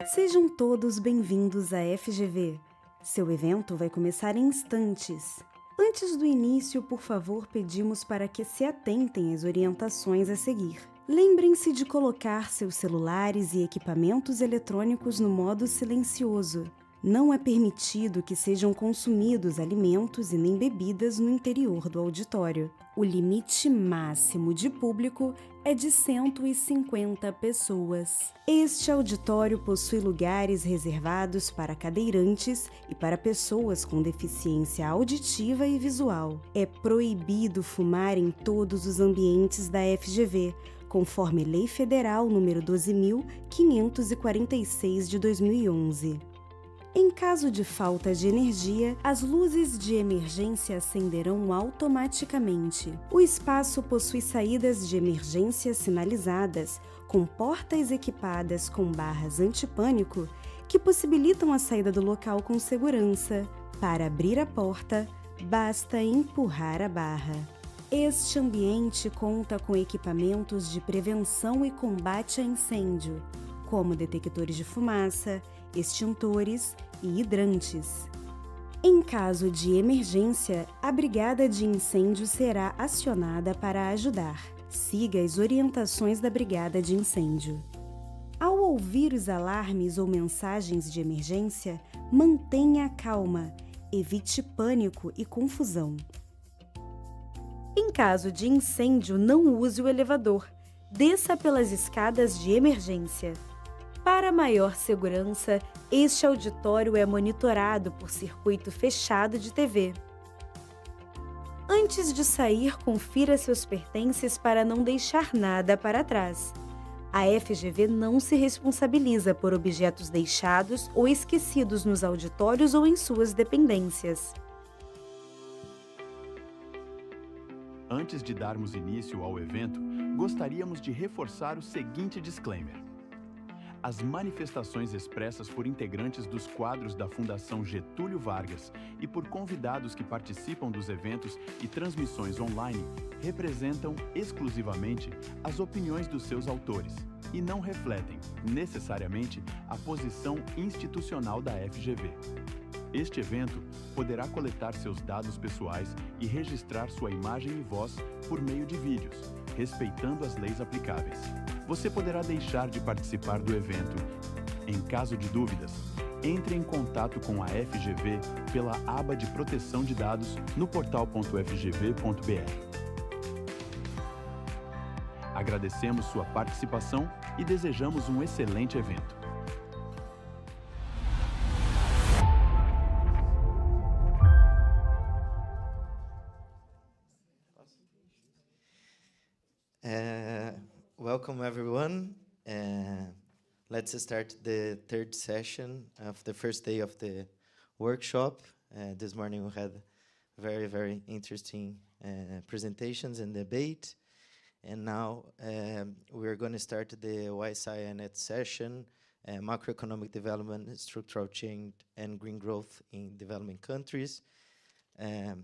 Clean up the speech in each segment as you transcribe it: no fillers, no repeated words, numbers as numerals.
Sejam todos bem-vindos à FGV. Seu evento vai começar em instantes. Antes do início, por favor, pedimos para que se atentem às orientações a seguir. Lembrem-se de colocar seus celulares e equipamentos eletrônicos no modo silencioso. Não é permitido que sejam consumidos alimentos e nem bebidas no interior do auditório. O limite máximo de público é de 150 pessoas. Este auditório possui lugares reservados para cadeirantes e para pessoas com deficiência auditiva e visual. É proibido fumar em todos os ambientes da FGV, conforme Lei Federal nº 12.546 de 2011. Em caso de falta de energia, as luzes de emergência acenderão automaticamente. O espaço possui saídas de emergência sinalizadas, com portas equipadas com barras antipânico que possibilitam a saída do local com segurança. Para abrir a porta, basta empurrar a barra. Este ambiente conta com equipamentos de prevenção e combate a incêndio, como detectores de fumaça, extintores e hidrantes. Em caso de emergência, a brigada de incêndio será acionada para ajudar. Siga as orientações da brigada de incêndio. Ao ouvir os alarmes ou mensagens de emergência, mantenha a calma, evite pânico e confusão. Em caso de incêndio, não use o elevador. Desça pelas escadas de emergência. Para maior segurança, este auditório é monitorado por circuito fechado de TV. Antes de sair, confira seus pertences para não deixar nada para trás. A FGV não se responsabiliza por objetos deixados ou esquecidos nos auditórios ou em suas dependências. Antes de darmos início ao evento, gostaríamos de reforçar o seguinte disclaimer. As manifestações expressas por integrantes dos quadros da Fundação Getulio Vargas e por convidados que participam dos eventos e transmissões online representam exclusivamente as opiniões dos seus autores e não refletem, necessariamente, a posição institucional da FGV. Este evento poderá coletar seus dados pessoais e registrar sua imagem e voz por meio de vídeos, respeitando as leis aplicáveis. Você poderá deixar de participar do evento. Em caso de dúvidas, entre em contato com a FGV pela aba de proteção de dados no portal.fgv.br. Agradecemos sua participação e desejamos um excelente evento. Welcome everyone. Let's start the third session of the first day of the workshop. This morning we had very, very interesting presentations and debate. And now we're going to start the YSI-INET Session, Macroeconomic Development, Structural Change and Green Growth in Developing Countries. A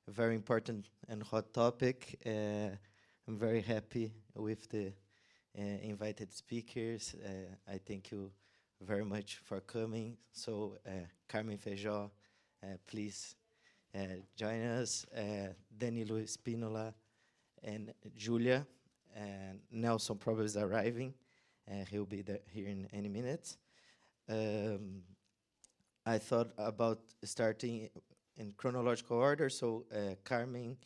very important and hot topic. I'm very happy with the invited speakers. I thank you very much for coming. So, Carmem, Feijo, please join us. Danilo, Spinola, and Julia. And Nelson probably is arriving. He'll be here in any minute. I thought about starting in chronological order. So, Carmem,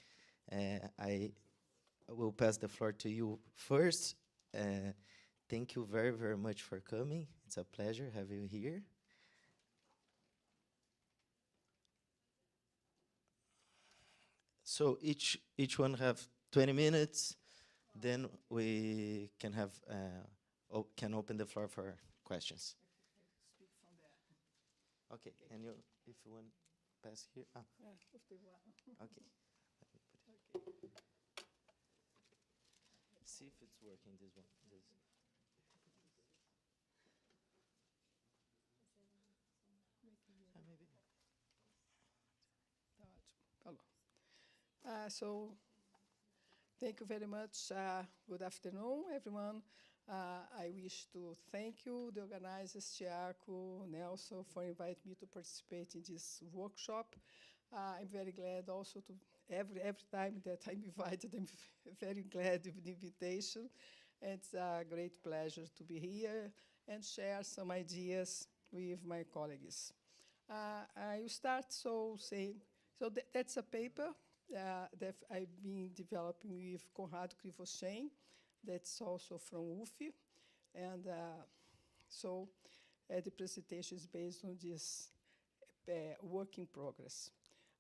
I will pass the floor to you first. Thank you very, very much for coming. It's a pleasure having you here. So each one have 20 minutes. Then we can have can open the floor for questions. Speak from there. Okay, and you, if you want, pass here. Ah. Yeah, if they want. Okay. Okay. See if it's working. This one. Maybe. Tá ótimo. Falou. So, thank you very much. Good afternoon, everyone. I wish to thank you, the organizers, Tiago, Nelson, for inviting me to participate in this workshop. I'm very glad also to, every time that I'm invited, I'm very glad with the invitation. It's a great pleasure to be here and share some ideas with my colleagues. I will start that's a paper that I've been developing with Conrado Krivoshen, that's also from UF, and the presentation is based on this work in progress.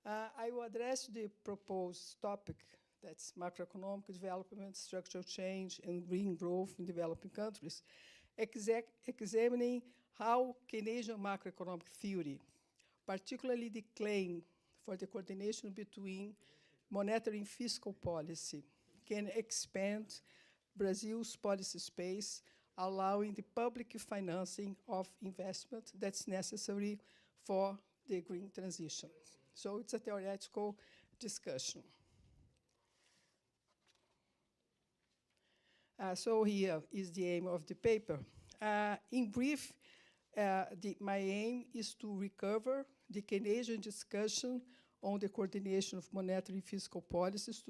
I will address the proposed topic, that's macroeconomic development, structural change, and green growth in developing countries, examining how Keynesian macroeconomic theory, particularly the claim for the coordination between monetary and fiscal policy, can expand Brazil's policy space, allowing the public financing of investment that's necessary for the green transition. So it's a theoretical discussion. So here is the aim of the paper. In brief, my aim is to recover the Keynesian discussion on the coordination of monetary and fiscal policies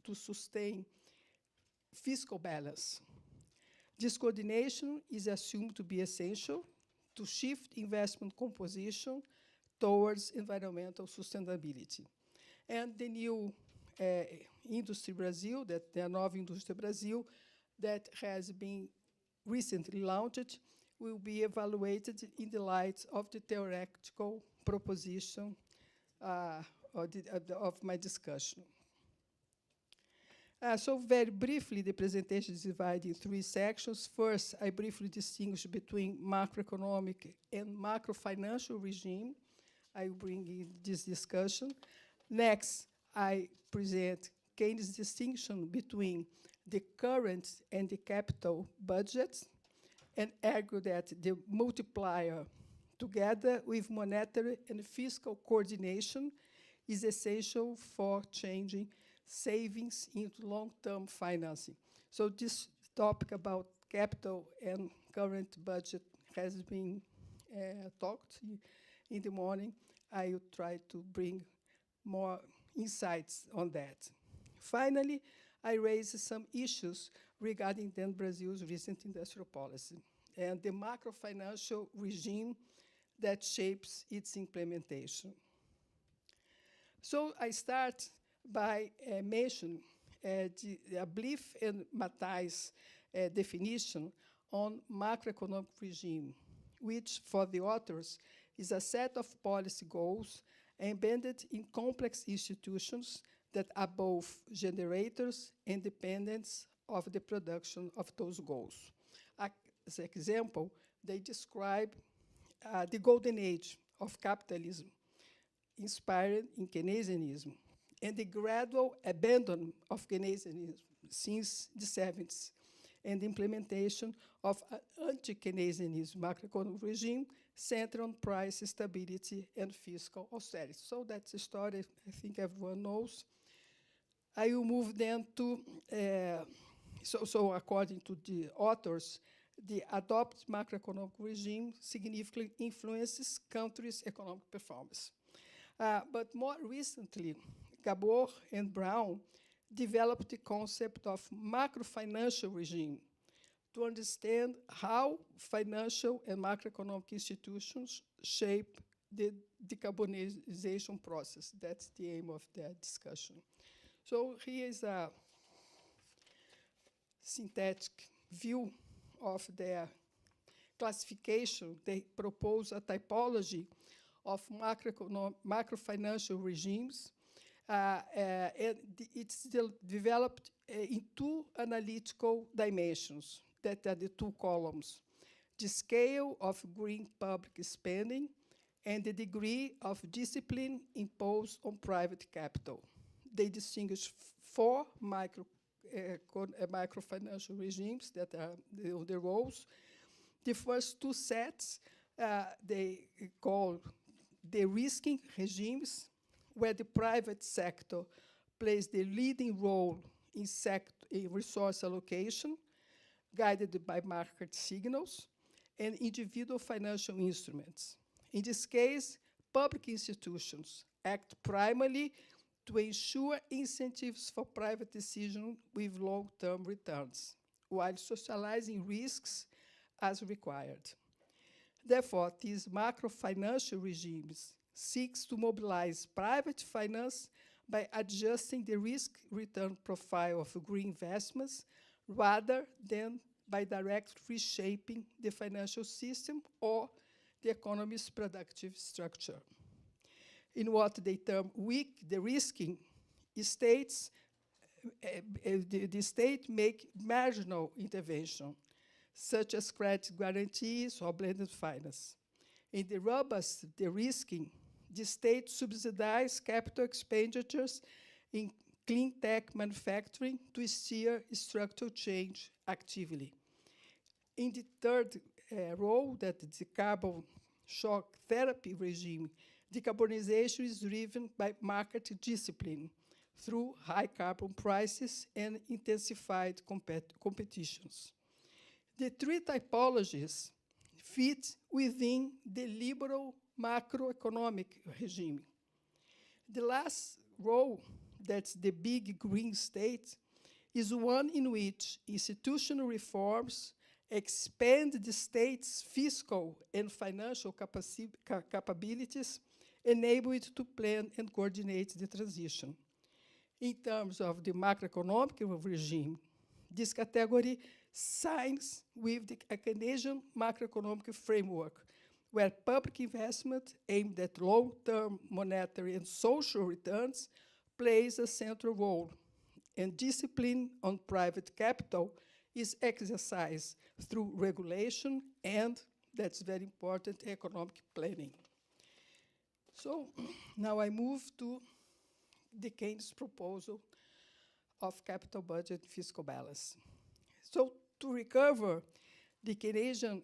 to sustain fiscal balance. This coordination is assumed to be essential to shift investment composition towards environmental sustainability. And the new Industry Brazil, the Nova Indústria Brasil, that has been recently launched, will be evaluated in the light of the theoretical proposition of my discussion. So very briefly, the presentation is divided in 3 sections. First, I briefly distinguish between macroeconomic and macrofinancial regime. I will bring in this discussion. Next, I present Keynes' distinction between the current and the capital budget, and argue that the multiplier, together with monetary and fiscal coordination, is essential for changing savings into long-term financing. So this topic about capital and current budget has been talked in the morning. I will try to bring more insights on that. Finally, I raise some issues regarding then Brazil's recent industrial policy and the macrofinancial regime that shapes its implementation. So I start by mentioning Bliff and Mattai's definition on macroeconomic regime, which for the authors is a set of policy goals embedded in complex institutions that are both generators and dependents of the production of those goals. As an example, they describe the golden age of capitalism, inspired in Keynesianism, and the gradual abandonment of Keynesianism since the 70s, and the implementation of an anti-Keynesianism macroeconomic regime centered on price stability and fiscal austerity. So that's a story I think everyone knows. I will move then to, so according to the authors, the adopted macroeconomic regime significantly influences countries' economic performance. But more recently, Gabor and Brown developed the concept of macrofinancial regime to understand how financial and macroeconomic institutions shape the decarbonization process. That's the aim of that discussion. So here is a synthetic view of their classification. They propose a typology of macrofinancial regimes. And it's developed in 2 analytical dimensions, that are the 2 columns: the scale of green public spending and the degree of discipline imposed on private capital. They distinguish 4 macrofinancial regimes that are the roles. The first 2 sets they call de-risking regimes, where the private sector plays the leading role in resource allocation. guided by market signals, and individual financial instruments. In this case, public institutions act primarily to ensure incentives for private decisions with long-term returns, while socializing risks as required. Therefore, these macro-financial regimes seek to mobilize private finance by adjusting the risk-return profile of green investments rather than by direct reshaping the financial system or the economy's productive structure. In what they term weak de-risking, states, the state make marginal intervention, such as credit guarantees or blended finance. In the robust de-risking, the state subsidizes capital expenditures in clean tech manufacturing to steer structural change actively. In the third role, that the carbon shock therapy regime, decarbonization is driven by market discipline through high carbon prices and intensified competitions. The three typologies fit within the liberal macroeconomic regime. The last role, that's the big green state, is one in which institutional reforms expand the state's fiscal and financial capabilities, enable it to plan and coordinate the transition. In terms of the macroeconomic regime, this category signs with the Keynesian macroeconomic framework, where public investment aimed at long-term monetary and social returns plays a central role, and discipline on private capital is exercised through regulation and, that's very important, economic planning. So now I move to the Keynes proposal of capital budget fiscal balance. So to recover the Keynesian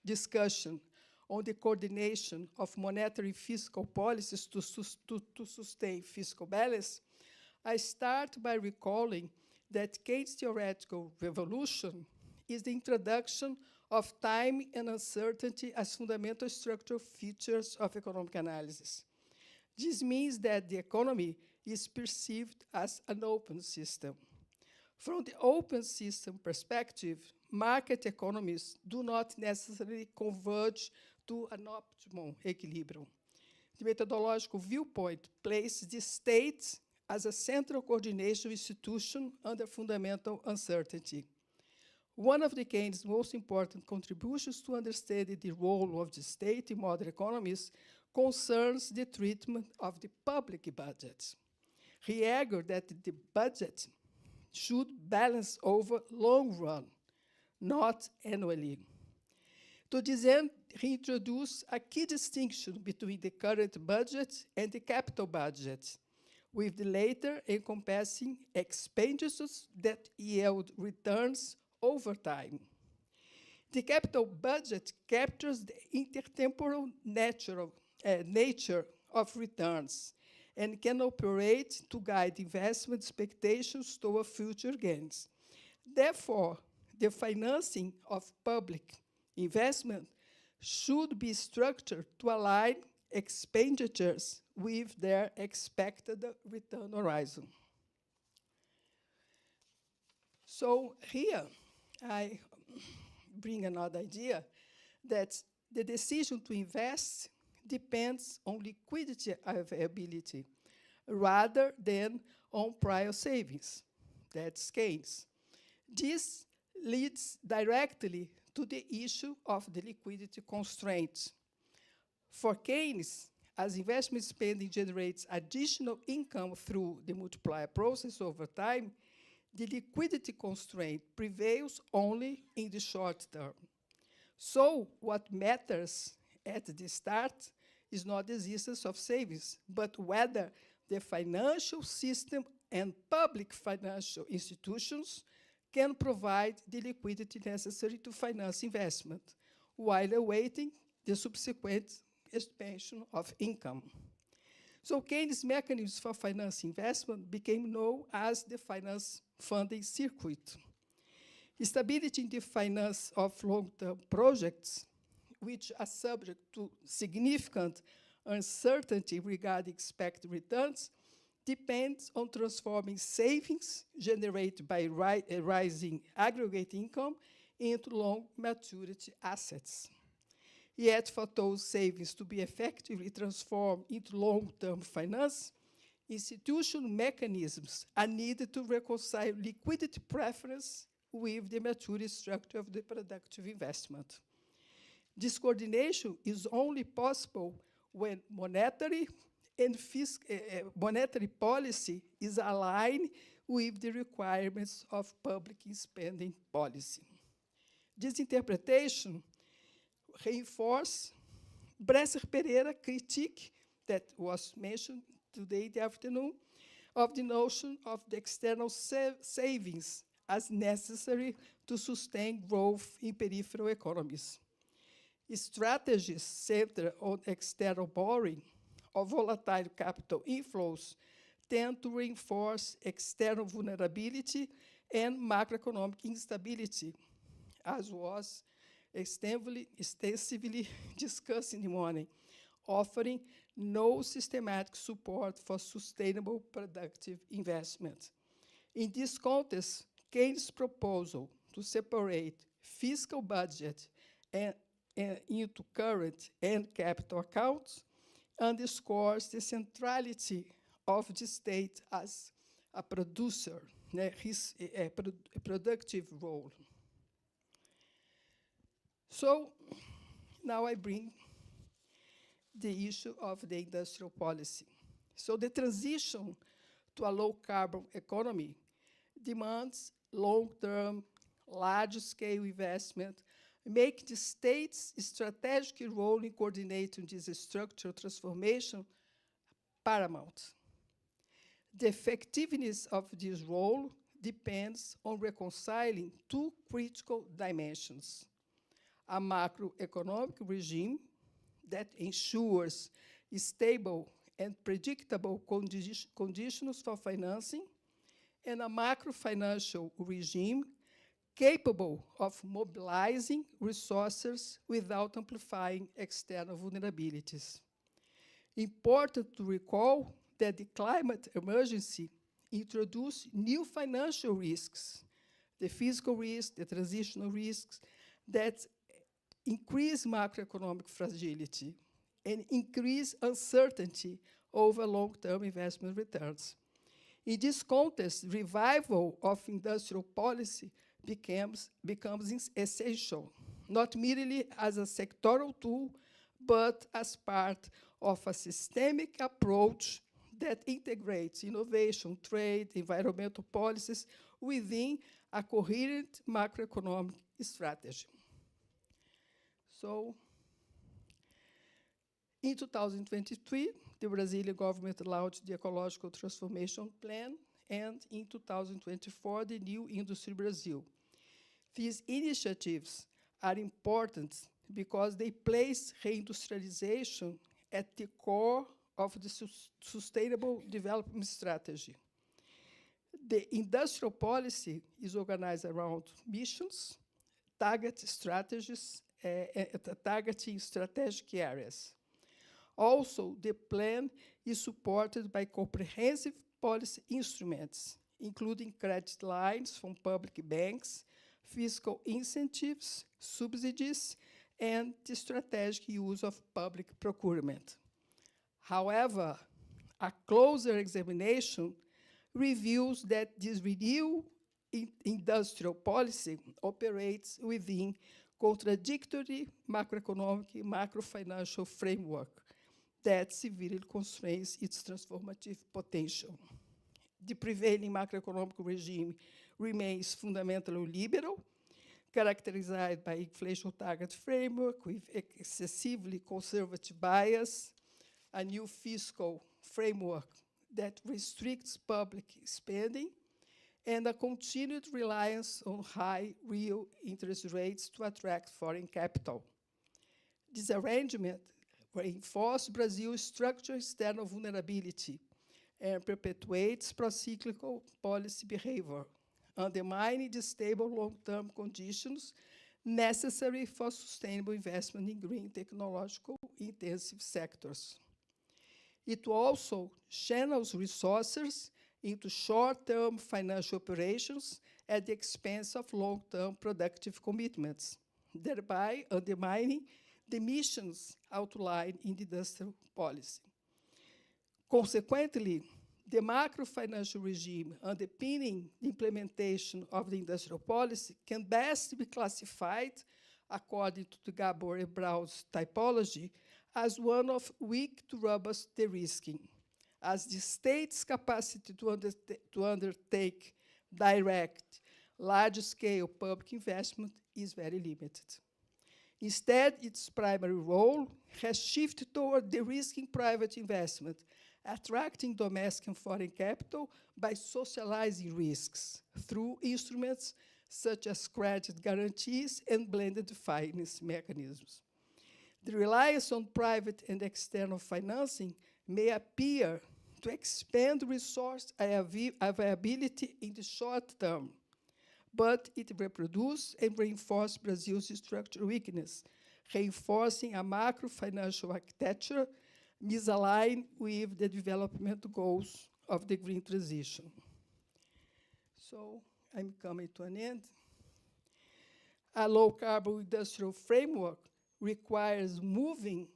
discussion on the coordination of monetary fiscal policies to sustain fiscal balance, I start by recalling that Keynes' theoretical revolution is the introduction of time and uncertainty as fundamental structural features of economic analysis. This means that the economy is perceived as an open system. From the open system perspective, market economies do not necessarily converge to an optimal equilibrium. The methodological viewpoint places the state as a central coordination institution under fundamental uncertainty. One of the Keynes' most important contributions to understanding the role of the state in modern economies concerns the treatment of the public budget. He argued that the budget should balance over long run, not annually. To this end, he introduced a key distinction between the current budget and the capital budget, with the latter encompassing expenditures that yield returns over time. The capital budget captures the intertemporal nature of returns and can operate to guide investment expectations toward future gains. Therefore, the financing of public investment should be structured to align expenditures with their expected return horizon. So here, I bring another idea that the decision to invest depends on liquidity availability rather than on prior savings. That's Keynes. This leads directly to the issue of the liquidity constraints. For Keynes, as investment spending generates additional income through the multiplier process over time, the liquidity constraint prevails only in the short term. So what matters at the start is not the existence of savings, but whether the financial system and public financial institutions can provide the liquidity necessary to finance investment, while awaiting the subsequent expansion of income. So Keynes' mechanisms for financing investment became known as the finance funding circuit. Stability in the finance of long-term projects, which are subject to significant uncertainty regarding expected returns, depends on transforming savings generated by rising aggregate income into long maturity assets. Yet, for those savings to be effectively transformed into long-term finance, institutional mechanisms are needed to reconcile liquidity preference with the maturity structure of the productive investment. This coordination is only possible when monetary policy is aligned with the requirements of public spending policy. This interpretation reinforces Bresser-Pereira's critique that was mentioned today in the afternoon of the notion of the external savings as necessary to sustain growth in peripheral economies. Strategies centered on external borrowing or volatile capital inflows tend to reinforce external vulnerability and macroeconomic instability, as was extensively discussed in the morning, offering no systematic support for sustainable productive investment. In this context, Keynes' proposal to separate fiscal budget into current and capital accounts underscores the centrality of the state as a producer, his productive role. So now I bring the issue of the industrial policy. So the transition to a low-carbon economy demands long-term, large-scale investment, make the state's strategic role in coordinating this structural transformation paramount. The effectiveness of this role depends on reconciling two critical dimensions: a macroeconomic regime that ensures stable and predictable conditions for financing, and a macrofinancial regime capable of mobilizing resources without amplifying external vulnerabilities. Important to recall that the climate emergency introduced new financial risks, the fiscal risk, the transitional risks, that increase macroeconomic fragility and increase uncertainty over long-term investment returns. In this context, revival of industrial policy becomes essential, not merely as a sectoral tool, but as part of a systemic approach that integrates innovation, trade, environmental policies within a coherent macroeconomic strategy. So, in 2023, the Brazilian government launched the Ecological Transformation Plan, and in 2024, the New Industry Brazil. These initiatives are important because they place reindustrialization at the core of the sustainable development strategy. The industrial policy is organized around missions, targeting strategic areas. Also, the plan is supported by comprehensive policy instruments, including credit lines from public banks, fiscal incentives, subsidies, and the strategic use of public procurement. However, a closer examination reveals that this renewed industrial policy operates within contradictory macroeconomic and macrofinancial framework that severely constrains its transformative potential. The prevailing macroeconomic regime remains fundamentally liberal, characterized by inflation target framework with excessively conservative bias, a new fiscal framework that restricts public spending, and a continued reliance on high real interest rates to attract foreign capital. This arrangement reinforces Brazil's structural external vulnerability and perpetuates procyclical policy behavior, undermining the stable long-term conditions necessary for sustainable investment in green technological intensive sectors. It also channels resources into short-term financial operations at the expense of long-term productive commitments, thereby undermining the missions outlined in the industrial policy. Consequently, the macro-financial regime underpinning the implementation of the industrial policy can best be classified, according to the Gabor and Brown's typology, as one of weak to robust de-risking, as the state's capacity to undertake direct, large-scale public investment is very limited. Instead, its primary role has shifted toward de-risking private investment, attracting domestic and foreign capital by socializing risks through instruments such as credit guarantees and blended finance mechanisms. The reliance on private and external financing may appear to expand resource availability in the short term, but it reproduces and reinforces Brazil's structural weakness, reinforcing a macro-financial architecture misaligned with the development goals of the green transition. So I'm coming to an end. A low-carbon industrial framework requires moving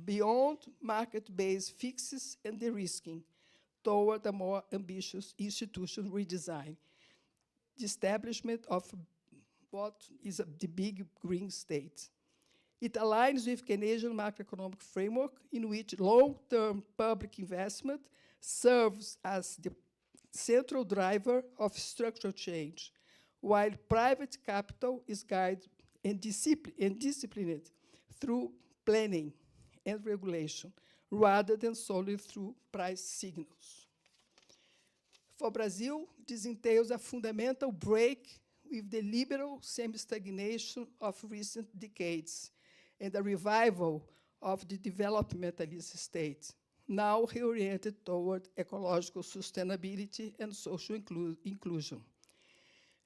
beyond market-based fixes and de-risking toward a more ambitious institutional redesign, the establishment of what is the big green state. It aligns with Keynesian macroeconomic framework in which long-term public investment serves as the central driver of structural change, while private capital is guided and disciplined through planning and regulation, rather than solely through price signals. For Brazil, this entails a fundamental break with the liberal semi-stagnation of recent decades and a revival of the developmentalist state, now reoriented toward ecological sustainability and social inclusion.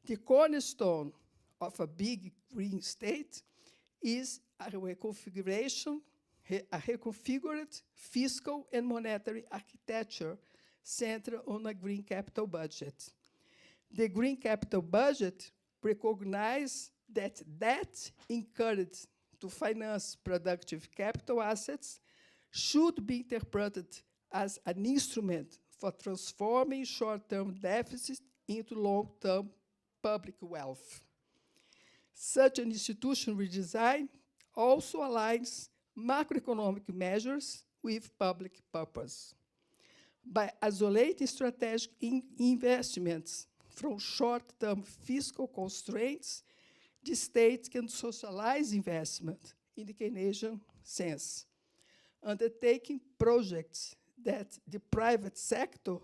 The cornerstone of a big green state is a reconfigured fiscal and monetary architecture centered on a green capital budget. The green capital budget recognizes that debt incurred to finance productive capital assets should be interpreted as an instrument for transforming short-term deficits into long-term public wealth. Such an institutional redesign also aligns macroeconomic measures with public purpose. By isolating strategic investments from short-term fiscal constraints, the state can socialize investment in the Keynesian sense, undertaking projects that the private sector,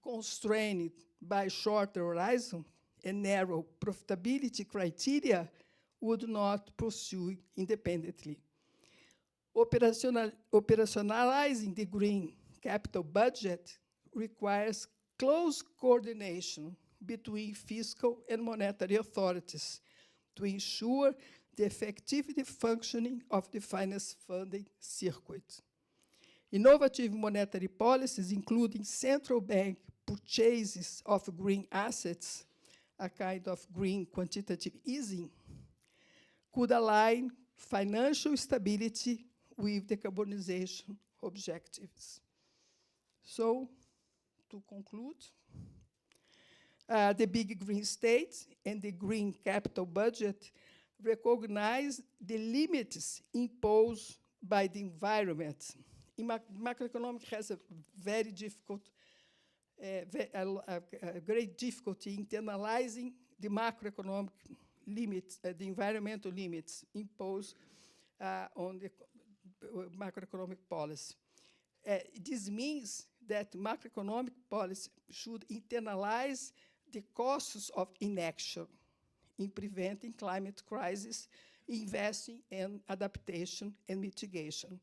constrained by shorter horizon and narrow profitability criteria, would not pursue independently. Operationalizing the green capital budget requires close coordination between fiscal and monetary authorities to ensure the effective functioning of the finance funding circuit. Innovative monetary policies, including central bank purchases of green assets, a kind of green quantitative easing, could align financial stability with decarbonization objectives. So, to conclude, the big green state and the green capital budget recognize the limits imposed by the environment. Macroeconomic has a very difficult, a great difficulty internalizing the macroeconomic limits, the environmental limits imposed on the macroeconomic policy. This means that macroeconomic policy should internalize the costs of inaction in preventing climate crisis, investing in adaptation and mitigation.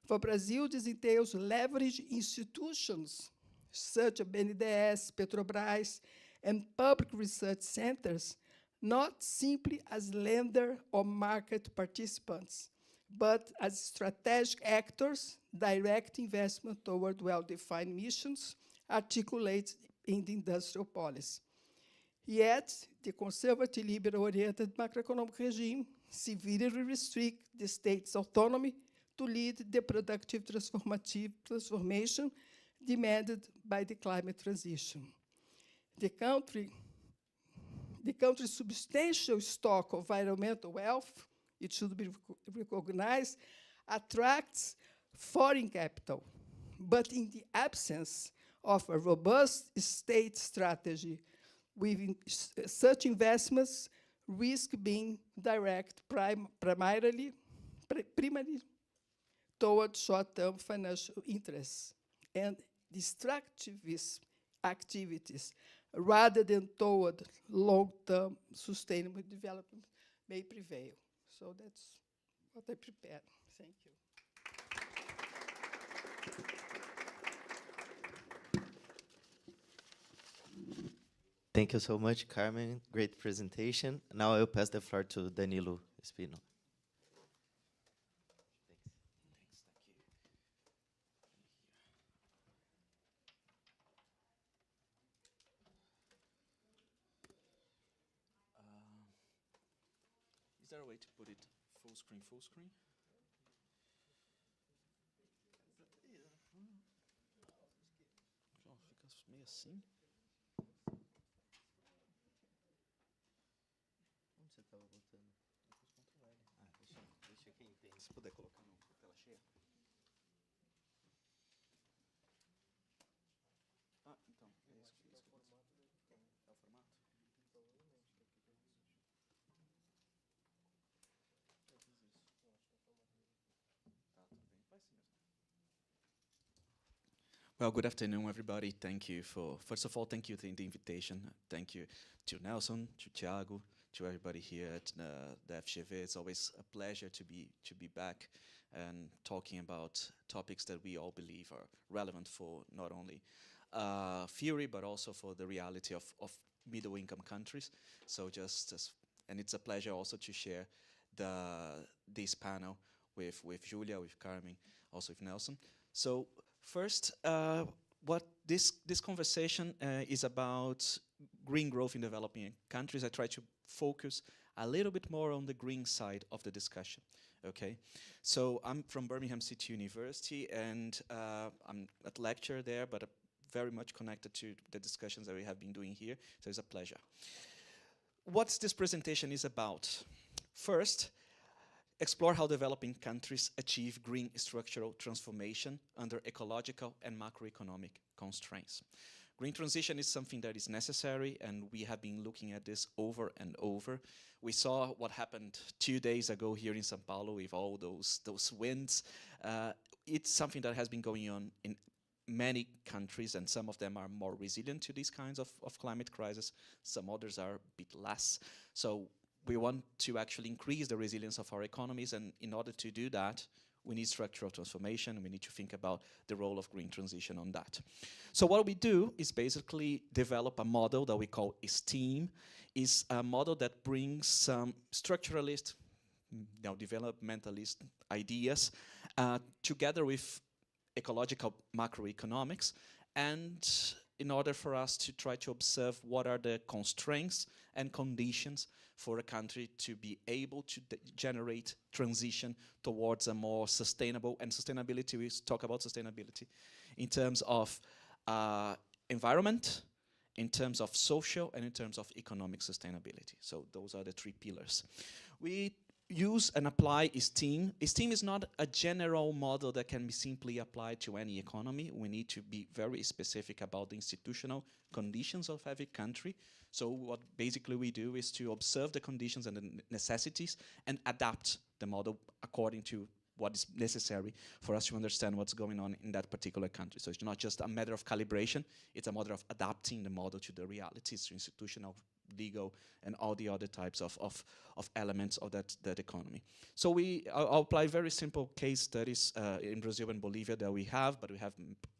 For Brazil, this entails leverage institutions such as BNDES, Petrobras, and public research centers not simply as lender or market participants, but as strategic actors direct investment toward well-defined missions articulated in the industrial policy. Yet, the conservative liberal-oriented macroeconomic regime severely restricts the state's autonomy to lead the productive transformation demanded by the climate transition. The country's substantial stock of environmental wealth, it should be recognized, attracts foreign capital. But in the absence of a robust state strategy, such investments risk being directed primarily toward short-term financial interests and destructivist activities rather than toward long-term sustainable development may prevail. So that's what I prepared. Thank you. Thank you so much, Carmen. Great presentation. Now I'll pass the floor to Danilo Spinola. Is there a way to put it full screen, full screen? Fica meio assim. Onde você estava botando? Ctrl L. Deixa quem tem. Se puder colocar na tela cheia. Ah, então, é isso que eu disse. É o formato? Well, good afternoon, everybody. Thank you for, first of all, thank you for the invitation. Thank you to Nelson, to Thiago, to everybody here at the FGV. It's always a pleasure to be back and talking about topics that we all believe are relevant for not only theory, but also for the reality of middle-income countries. So and it's a pleasure also to share this panel with Julia, with Carmem, also with Nelson. So first, what this conversation is about green growth in developing countries. I try to focus a little bit more on the green side of the discussion. Okay, so I'm from Birmingham City University, and I'm a lecturer there, but very much connected to the discussions that we have been doing here. So it's a pleasure. What this presentation is about? First, explore how developing countries achieve green structural transformation under ecological and macroeconomic constraints. Green transition is something that is necessary, and we have been looking at this over and over. We saw what happened 2 days ago here in São Paulo with all those winds. It's something that has been going on in many countries, and some of them are more resilient to these kinds of climate crisis. Some others are a bit less. So we want to actually increase the resilience of our economies, and in order to do that, we need structural transformation. We need to think about the role of green transition on that. So what we do is basically develop a model that we call STEAM. It's a model that brings some structuralist, developmentalist ideas together with ecological macroeconomics, and in order for us to try to observe what are the constraints and conditions for a country to be able to generate transition towards a more sustainable, and sustainability, we talk about sustainability in terms of environment, in terms of social, and in terms of economic sustainability. So those are the 3 pillars. We use and apply STEAM. STEAM is not a general model that can be simply applied to any economy. We need to be very specific about the institutional conditions of every country. So what basically we do is to observe the conditions and the necessities and adapt the model according to what is necessary for us to understand what's going on in that particular country. So it's not just a matter of calibration, it's a matter of adapting the model to the realities, to institutional legal, and all the other types of elements of that economy. So I'll apply very simple case studies in Brazil and Bolivia that we have, but we have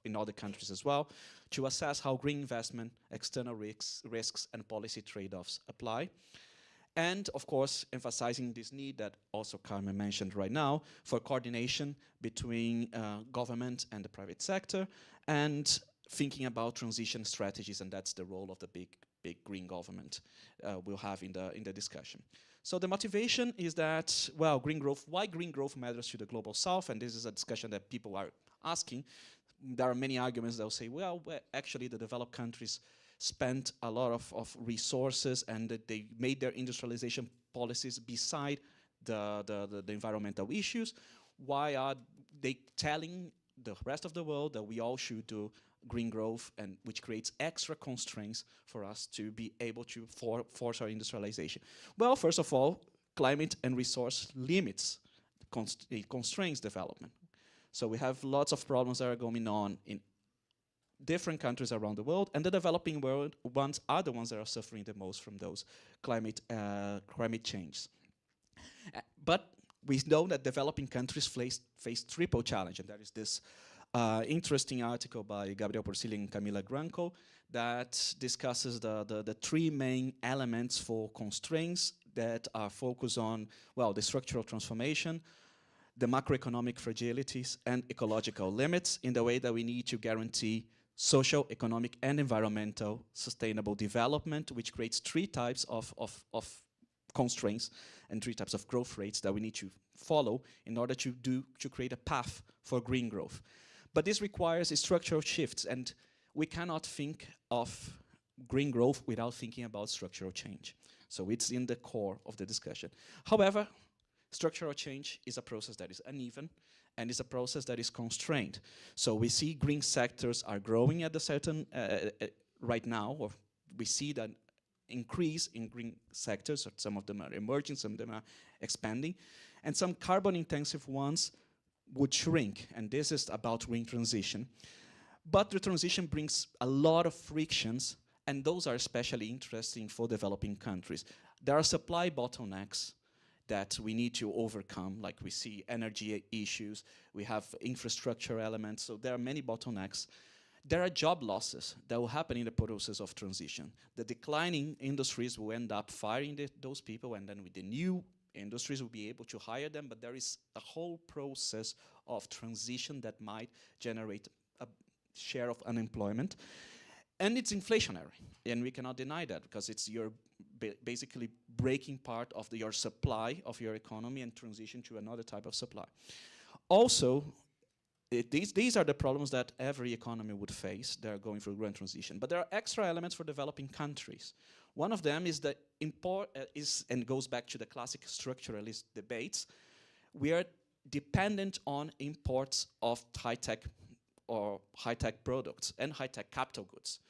in other countries as well, to assess how green investment, external risks and policy trade-offs apply. And of course, emphasizing this need that also Carmem mentioned right now for coordination between government and the private sector, and thinking about transition strategies, and that's the role of the big green government we'll have in the discussion. So the motivation is that, well, green growth, why green growth matters to the global south, and this is a discussion that people are asking. There are many arguments that will say, well, actually the developed countries spent a lot of resources and that they made their industrialization policies beside the environmental issues. Why are they telling the rest of the world that we all should do green growth, and which creates extra constraints for us to be able to force our industrialization? Well, first of all, climate and resource limits, it constrains development. So we have lots of problems that are going on in different countries around the world, and the developing world ones are the ones that are suffering the most from those climate change. But we know that developing countries face triple challenge, and there is this interesting article by Gabriel Porcilli and Camila Granco that discusses the three main elements for constraints that are focused on, well, the structural transformation, the macroeconomic fragilities, and ecological limits, in the way that we need to guarantee social, economic, and environmental sustainable development, which creates three types of constraints and three types of growth rates that we need to follow in order to create a path for green growth. But this requires structural shifts, and we cannot think of green growth without thinking about structural change. So it's in the core of the discussion. However, structural change is a process that is uneven, and it's a process that is constrained. So we see green sectors are growing at a certain, right now, or we see that increase in green sectors, or some of them are emerging, some of them are expanding, and some carbon-intensive ones would shrink, and this is about green transition. But the transition brings a lot of frictions, and those are especially interesting for developing countries. There are supply bottlenecks that we need to overcome, like we see energy issues, we have infrastructure elements, so there are many bottlenecks. There are job losses that will happen in the process of transition. The declining industries will end up firing those people, and then with the new industries will be able to hire them, but there is a whole process of transition that might generate a share of unemployment. And it's inflationary, and we cannot deny that, because it's your basically breaking part of your supply of your economy and transition to another type of supply. Also, these are the problems that every economy would face. They're going through grand transition. But there are extra elements for developing countries. One of them is that and goes back to the classic structuralist debates, we are dependent on imports of high-tech or high-tech products and high-tech capital goods,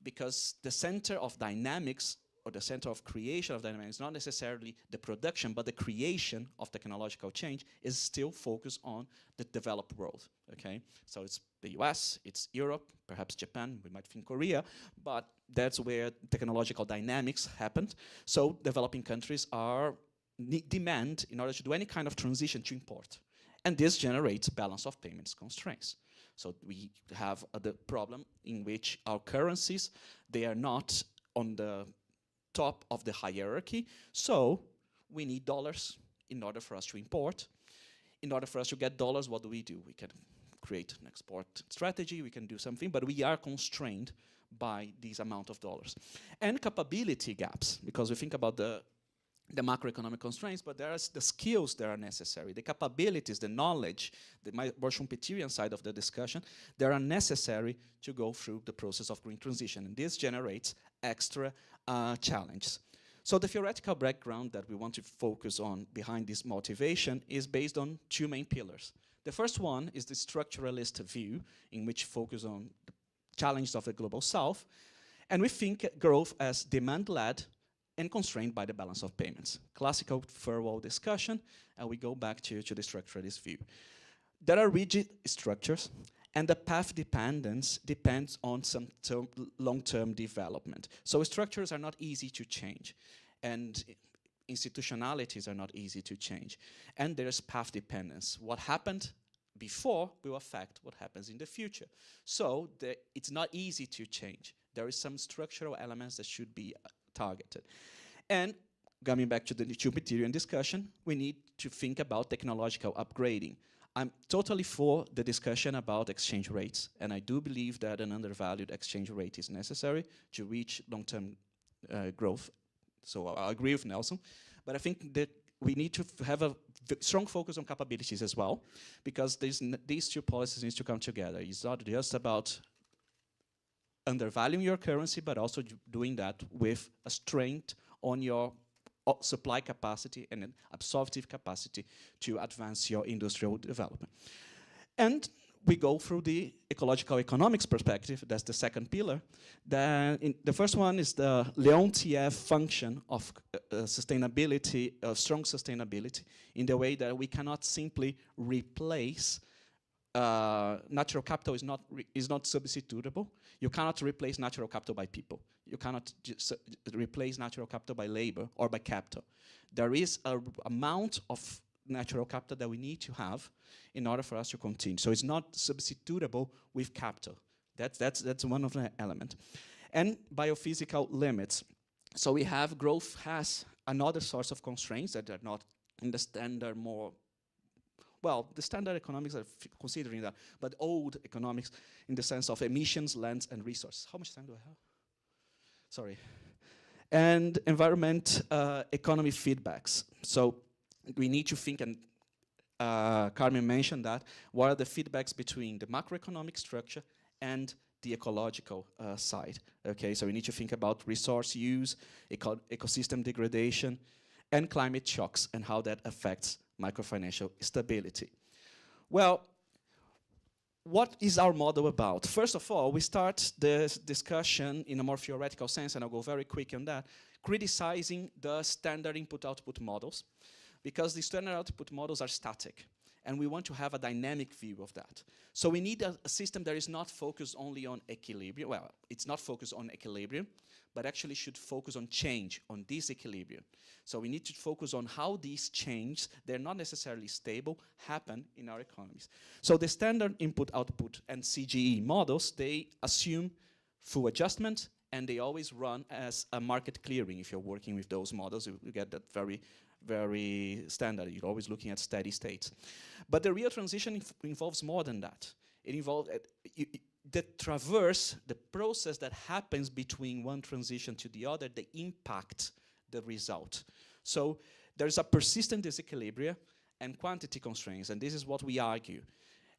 because the center of dynamics or the center of creation of dynamics is not necessarily the production, but the creation of technological change is still focused on the developed world, okay? So it's the US, it's Europe, perhaps Japan, we might think Korea, but that's where technological dynamics happened. So developing countries demand, in order to do any kind of transition, to import. And this generates balance of payments constraints. So we have the problem in which our currencies, they are not on the top of the hierarchy, so we need dollars in order for us to import. In order for us to get dollars, what do? We can create an export strategy, we can do something, but we are constrained by this amount of dollars. And capability gaps, because we think about the macroeconomic constraints, but there are the skills that are necessary, the capabilities, the knowledge, the more Schumpeterian side of the discussion, that are necessary to go through the process of green transition. And this generates extra challenges. So the theoretical background that we want to focus on behind this motivation is based on two main pillars. The first one is the structuralist view, in which focus on the challenges of the global south, and we think growth as demand-led and constrained by the balance of payments. Classical third-world discussion, and we go back to the structuralist view. There are rigid structures, And the path dependence depends on some long-term development. So structures are not easy to change, and institutionalities are not easy to change. And there's path dependence. What happened before will affect what happens in the future. So it's not easy to change. There is some structural elements that should be targeted. And coming back to the two material discussion, we need to think about technological upgrading. I'm totally for the discussion about exchange rates, and I do believe that an undervalued exchange rate is necessary to reach long-term growth. So I agree with Nelson, but I think that we need to have a strong focus on capabilities as well, because these two policies need to come together. It's not just about undervaluing your currency, but also doing that with a strength on your supply capacity and an absorptive capacity to advance your industrial development. And we go through the ecological economics perspective. That's the second pillar. The first one is the Leontief function of sustainability, strong sustainability, in the way that we cannot simply replace natural capital is not substitutable. You cannot replace natural capital by people. You cannot replace natural capital by labor or by capital. There is an amount of natural capital that we need to have in order for us to continue. So it's not substitutable with capital. That's one of the elements. And biophysical limits. So we have growth has another source of constraints that are not in the standard more. Well, the standard economics are considering that, but old economics in the sense of emissions, lands, and resources. How much time do I have? Sorry. And environment economy feedbacks. So we need to think, and Carmem mentioned that, what are the feedbacks between the macroeconomic structure and the ecological side. Okay, so we need to think about resource use, ecosystem degradation, and climate shocks, and how that affects microfinancial stability. Well, what is our model about? First of all, we start this discussion in a more theoretical sense, and I'll go very quick on that, criticizing the standard input-output models, because the standard output models are static, and we want to have a dynamic view of that. So we need a system that is not focused only on equilibrium. Well, it's not focused on equilibrium, but actually should focus on change, on disequilibrium. So we need to focus on how these changes, they're not necessarily stable, happen in our economies. So the standard input-output and CGE models, they assume full adjustment, and they always run as a market clearing. If you're working with those models, you get that very standard. You're always looking at steady states. But the real transition involves more than that. It involves the traverse, the process that happens between one transition to the other, they impact the result. So there's a persistent disequilibrium and quantity constraints, and this is what we argue.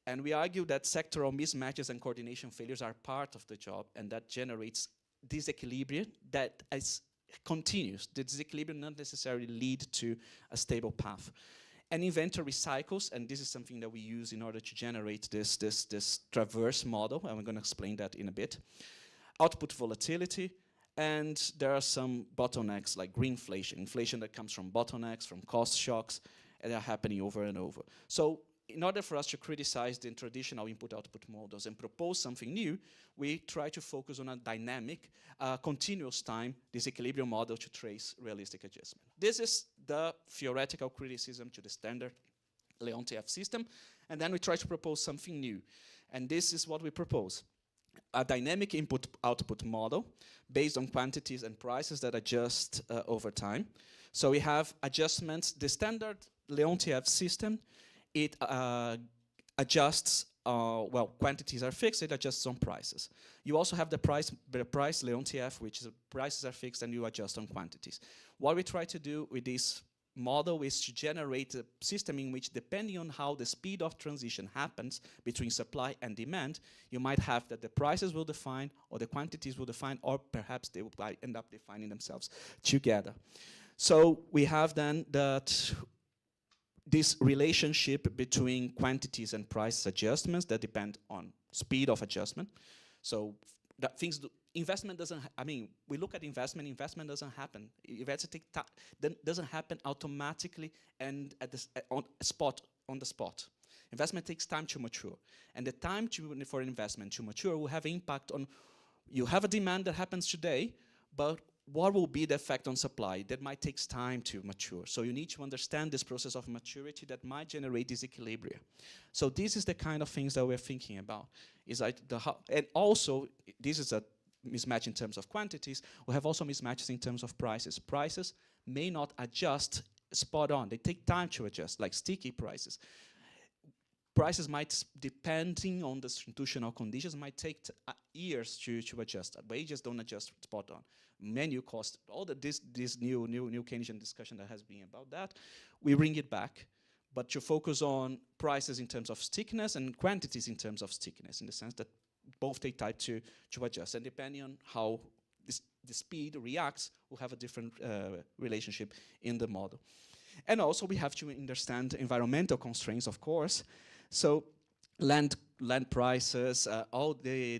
And we argue that sectoral mismatches and coordination failures are part of the job, and that generates disequilibrium that is continuous. The disequilibrium not necessarily lead to a stable path. And inventory cycles, and this is something that we use in order to generate this traverse model, and we're going to explain that in a bit. Output volatility, and there are some bottlenecks like greenflation, inflation that comes from bottlenecks, from cost shocks, and they're happening over and over. So in order for us to criticize the traditional input-output models and propose something new, we try to focus on a dynamic, continuous time disequilibrium model to trace realistic adjustment. This is the theoretical criticism to the standard Leontief system, and then we try to propose something new. And this is what we propose. A dynamic input-output model based on quantities and prices that adjust over time. So we have adjustments. The standard Leontief system, it adjusts, well, quantities are fixed, it adjusts on prices. You also have the price Leontief, which is prices are fixed and you adjust on quantities. What we try to do with this model is to generate a system in which, depending on how the speed of transition happens between supply and demand, you might have that the prices will define, or the quantities will define, or perhaps they will end up defining themselves together. So we have then that this relationship between quantities and price adjustments that depend on speed of adjustment. So that things investment doesn't, I mean, we look at investment doesn't happen. Doesn't happen automatically and on the spot. Investment takes time to mature. And the time for investment to mature will have impact on, you have a demand that happens today, but what will be the effect on supply? That might take time to mature. So you need to understand this process of maturity that might generate disequilibria. So this is the kind of things that we're thinking about. Is like and also, this is a mismatch in terms of quantities. We have also mismatches in terms of prices. Prices may not adjust spot on. They take time to adjust, like sticky prices. Prices might, depending on the institutional conditions, might take years to adjust. Wages don't adjust spot on. Menu cost, all this new Keynesian discussion that has been about that, we bring it back, but to focus on prices in terms of stickiness and quantities in terms of stickiness, in the sense that both take time to adjust, and depending on how the speed reacts, we'll have a different relationship in the model. And also we have to understand environmental constraints, of course. So land prices, all the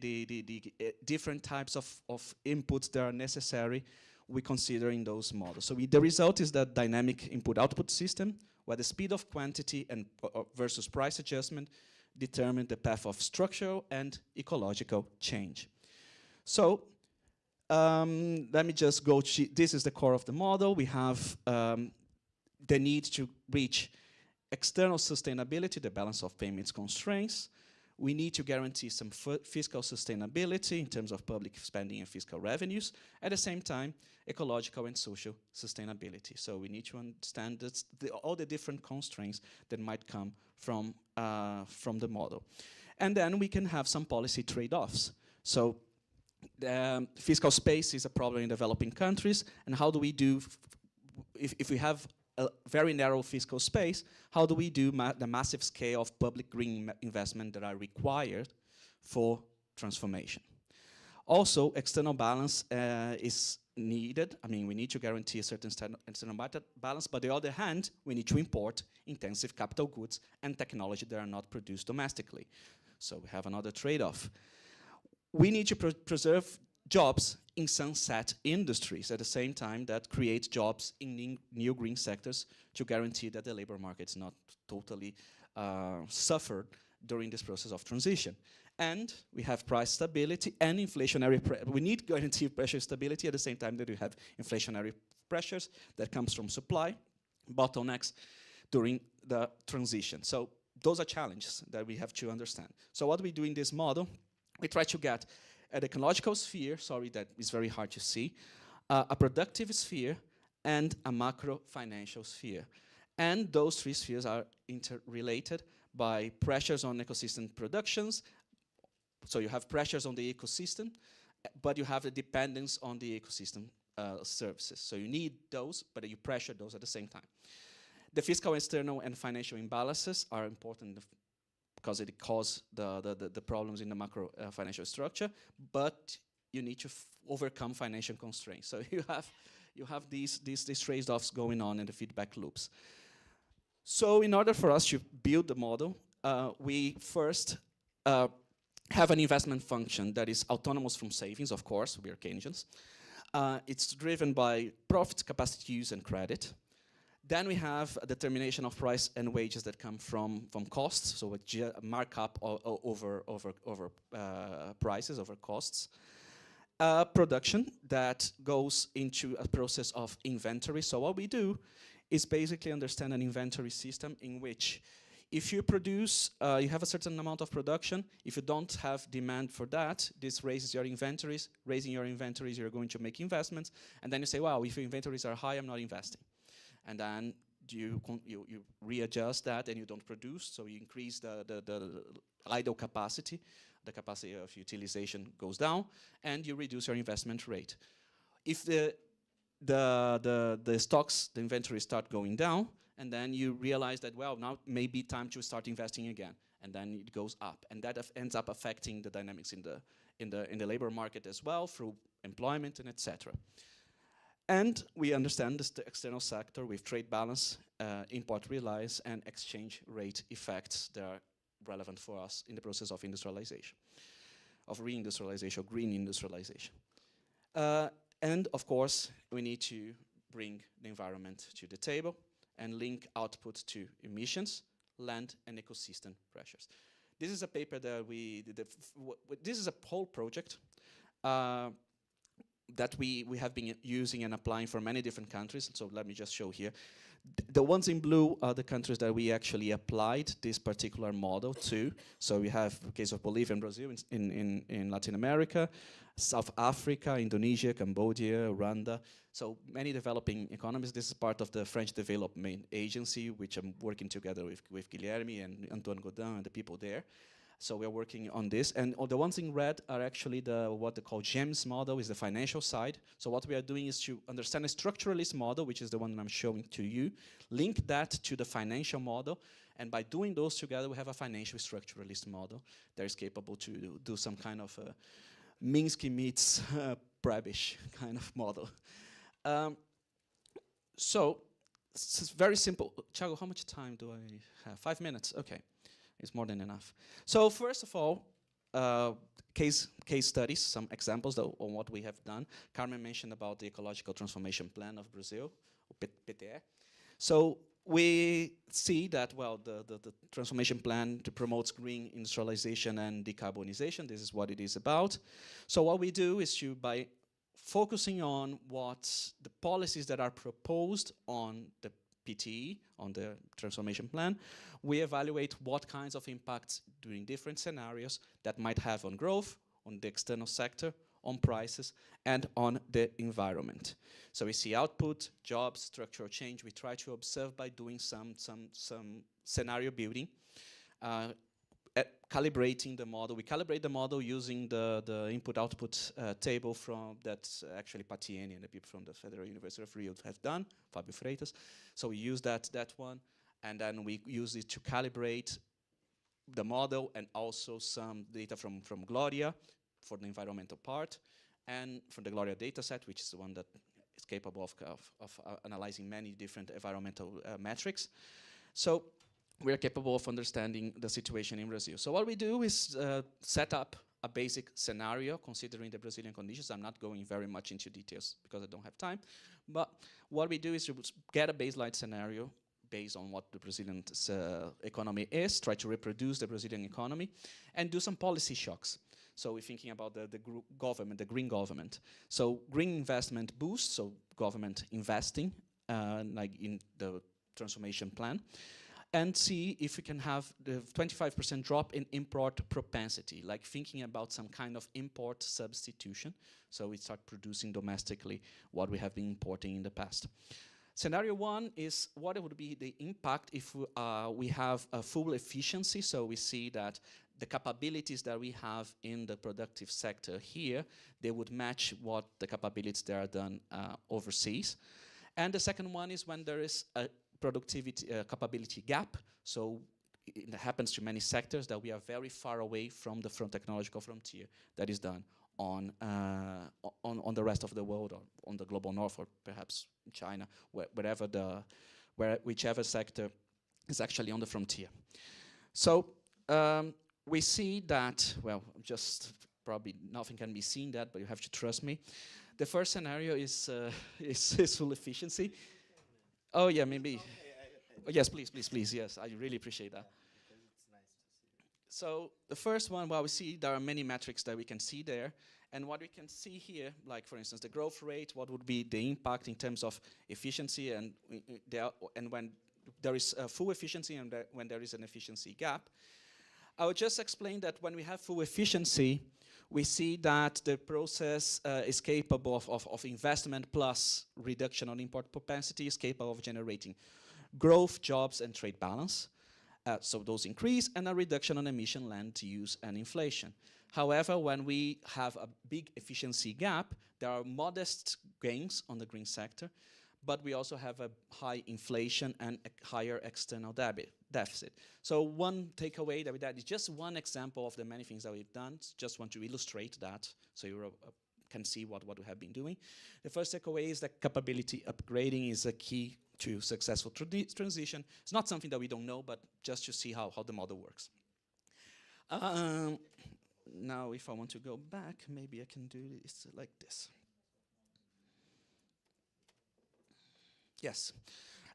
different types of inputs that are necessary, we consider in those models. So the result is that dynamic input-output system, where the speed of quantity and versus price adjustment determine the path of structural and ecological change. So let me just go, this is the core of the model. We have the need to reach external sustainability, the balance of payments constraints. We need to guarantee some fiscal sustainability in terms of public spending and fiscal revenues. At the same time, ecological and social sustainability. So we need to understand all the different constraints that might come from the model. And then we can have some policy trade-offs. So the fiscal space is a problem in developing countries, and how do we do, if we have a very narrow fiscal space, how do we do the massive scale of public green investment that are required for transformation? Also, external balance is needed. I mean, we need to guarantee a certain external balance, but on the other hand, we need to import intensive capital goods and technology that are not produced domestically. So we have another trade-off. We need to preserve jobs in sunset industries at the same time that create jobs in new green sectors to guarantee that the labor market is not totally suffered during this process of transition. And we have price stability and inflationary we need guarantee pressure stability at the same time that we have inflationary pressures that comes from supply, bottlenecks during the transition. So those are challenges that we have to understand. So what we do in this model, we try to get an ecological sphere, sorry that is very hard to see, a productive sphere, and a macro financial sphere. And those three spheres are interrelated by pressures on ecosystem productions. So you have pressures on the ecosystem, but you have a dependence on the ecosystem services. So you need those, but you pressure those at the same time. The fiscal, external, and financial imbalances are important because it causes the problems in the macro financial structure, but you need to overcome financial constraints. So you have these trade-offs going on in the feedback loops. So in order for us to build the model, we first have an investment function that is autonomous from savings, of course, we are Keynesians. It's driven by profit, capacity use, and credit. Then we have a determination of price and wages that come from costs, so a markup over prices, over costs. Production that goes into a process of inventory. So what we do is basically understand an inventory system in which if you produce, you have a certain amount of production. If you don't have demand for that, this raises your inventories. Raising your inventories, you're going to make investments. And then you say, wow, if your inventories are high, I'm not investing. And then you readjust that and you don't produce, so you increase the idle capacity. The capacity of utilization goes down, and you reduce your investment rate. If the stocks, the inventory start going down, and then you realize that, well, now may be time to start investing again, and then it goes up, and that ends up affecting the dynamics in the labor market as well through employment and etc. And we understand the external sector with trade balance, import reliance, and exchange rate effects that are relevant for us in the process of industrialization, of reindustrialization, or green industrialization. And of course, we need to bring the environment to the table and link output to emissions, land and ecosystem pressures. This is a paper that we did. This is a whole project that we have been using and applying for many different countries. So let me just show here. The ones in blue are the countries that we actually applied this particular model to. So we have the case of Bolivia and Brazil in Latin America, South Africa, Indonesia, Cambodia, Rwanda. So many developing economies. This is part of the French Development Agency, which I'm working together with Guilherme and Antoine Godin and the people there. So we're working on this. And all the ones in red are actually what they call GEMS model, is the financial side. So what we are doing is to understand a structuralist model, which is the one I'm showing to you, link that to the financial model. And by doing those together, we have a financial structuralist model that is capable to do some kind of Minsky meets Prebisch kind of model. So it's very simple. Thiago, how much time do I have? 5 minutes, okay. It's more than enough. So first of all, case studies, some examples on what we have done. Carmem mentioned about the Ecological Transformation Plan of Brazil, PTE. So we see that, well, the transformation plan to promote green industrialization and decarbonization, this is what it is about. So what we do is by focusing on what the policies that are proposed on the PTE, on the transformation plan, we evaluate what kinds of impacts during different scenarios that might have on growth, on the external sector, on prices, and on the environment. So we see output, jobs, structural change. We try to observe by doing some scenario building, calibrating the model. We calibrate the model using the input-output table that's actually Patieni and the people from the Federal University of Rio have done, Fabio Freitas. So we use that one, and then we use it to calibrate the model and also some data from Gloria for the environmental part, and from the Gloria dataset, which is the one that is capable of analyzing many different environmental metrics. So we are capable of understanding the situation in Brazil. So what we do is set up a basic scenario considering the Brazilian conditions. I'm not going very much into details because I don't have time. But what we do is get a baseline scenario based on what the Brazilian economy is, try to reproduce the Brazilian economy, and do some policy shocks. So we're thinking about the government, the green government. So green investment boost, so government investing, like in the transformation plan, and see if we can have the 25% drop in import propensity, like thinking about some kind of import substitution. So we start producing domestically what we have been importing in the past. Scenario one is what would be the impact if we have a full efficiency. So we see that the capabilities that we have in the productive sector here, they would match what the capabilities that are done overseas. And the second one is when there is a productivity capability gap. So it happens to many sectors that we are very far away from the technological frontier that is done on the rest of the world, or on the global north, or perhaps China, whichever sector is actually on the frontier. So we see that, well, just probably nothing can be seen that, but you have to trust me. The first scenario is full efficiency. Oh yeah, maybe. Oh, yes, please. Yes, I really appreciate that. So the first one, well, we see there are many metrics that we can see there. And what we can see here, like for instance, the growth rate, what would be the impact in terms of efficiency, and when there is full efficiency and when there is an efficiency gap. I would just explain that when we have full efficiency, we see that the process is capable of investment plus reduction on import propensity is capable of generating growth, jobs, and trade balance. So those increase, and a reduction on emission, land use, and inflation. However, when we have a big efficiency gap, there are modest gains on the green sector, but we also have a high inflation and a higher external deficit. So one takeaway that is just one example of the many things that we've done. Just want to illustrate that so you can see what we have been doing. The first takeaway is that capability upgrading is a key to successful transition. It's not something that we don't know, but just to see how the model works. Now, if I want to go back, maybe I can do this like this. Yes.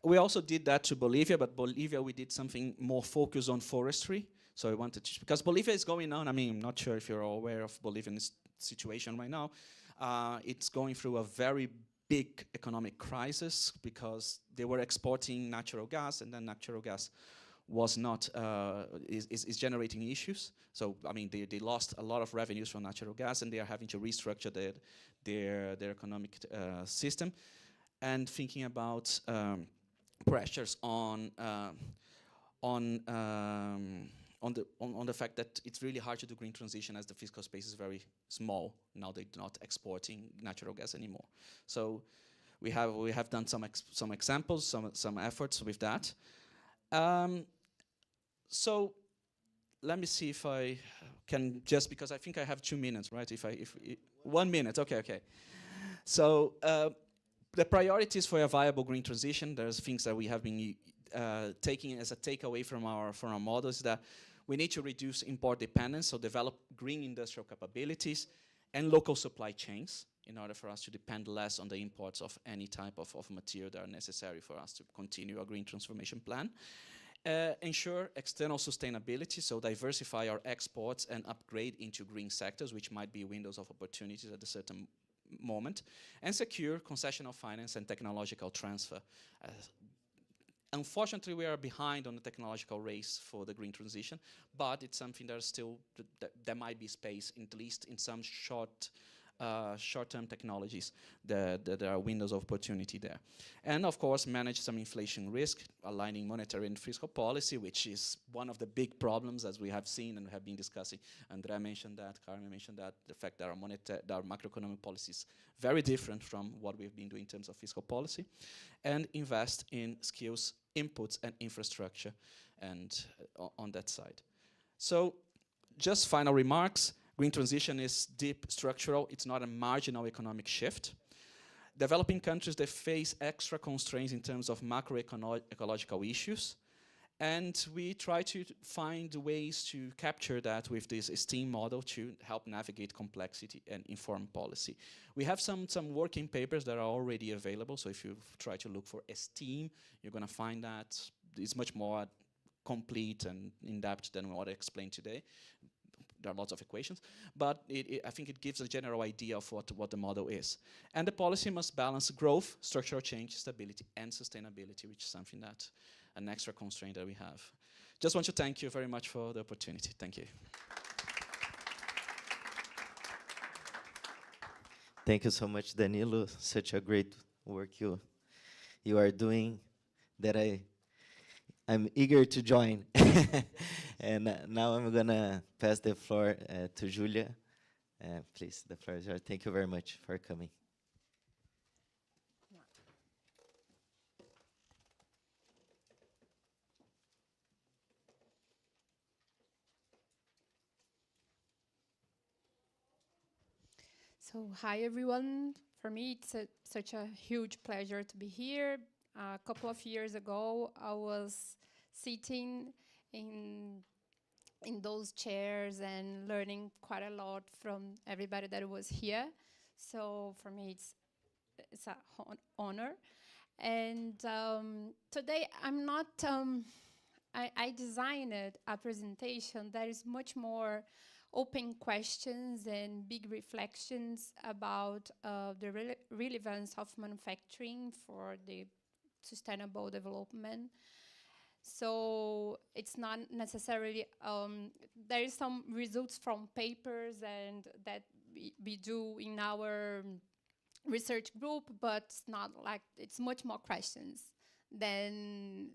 We also did that to Bolivia, but Bolivia we did something more focused on forestry. So I wanted to, because Bolivia is going on, I mean, I'm not sure if you're all aware of Bolivia's situation right now. It's going through a very big economic crisis because they were exporting natural gas, and then natural gas was not, is generating issues. So, I mean, they lost a lot of revenues from natural gas, and they are having to restructure their economic system, and thinking about pressures on the fact that it's really hard to do green transition as the fiscal space is very small. Now they're not exporting natural gas anymore. So we have done some examples, some efforts with that. So let me see if I can just, because I think I have 2 minutes, right? If 1 minute, okay. So the priorities for a viable green transition, there's things that we have been taking as a takeaway from our models, that we need to reduce import dependence, so develop green industrial capabilities and local supply chains in order for us to depend less on the imports of any type of material that are necessary for us to continue our green transformation plan. Ensure external sustainability, so diversify our exports and upgrade into green sectors, which might be windows of opportunities at a certain moment, and secure concessional finance and technological transfer. Unfortunately, we are behind on the technological race for the green transition, but it's something that is still, there might be space, at least in some short-term technologies, that there are windows of opportunity there. And of course, manage some inflation risk, aligning monetary and fiscal policy, which is one of the big problems, as we have seen and have been discussing. Andrea mentioned that, Carmem mentioned that, the fact that our macroeconomic policy is very different from what we've been doing in terms of fiscal policy. And invest in skills, inputs, and infrastructure, and on that side. So just final remarks. Green transition is deep structural. It's not a marginal economic shift. Developing countries, they face extra constraints in terms of macroecological issues. And we try to find ways to capture that with this STEAM model to help navigate complexity and inform policy. We have some working papers that are already available. So if you try to look for STEAM, you're going to find that it's much more complete and in-depth than what I explained today. There are lots of equations, but I think it gives a general idea of what the model is. And the policy must balance growth, structural change, stability, and sustainability, which is something that, an extra constraint that we have. Just want to thank you very much for the opportunity. Thank you. Thank you so much, Danilo. Such a great work you are doing that I'm eager to join. And now I'm going to pass the floor to Julia. Please, the floor is yours. Thank you very much for coming. So, hi everyone. For me, it's such a huge pleasure to be here. A couple of years ago, I was sitting in those chairs and learning quite a lot from everybody that was here. So for me, it's an honor. And today, I'm not. I designed a presentation that is much more open questions and big reflections about the relevance of manufacturing for the sustainable development. So it's not necessarily, there is some results from papers and that we do in our research group, but it's not like, it's much more questions than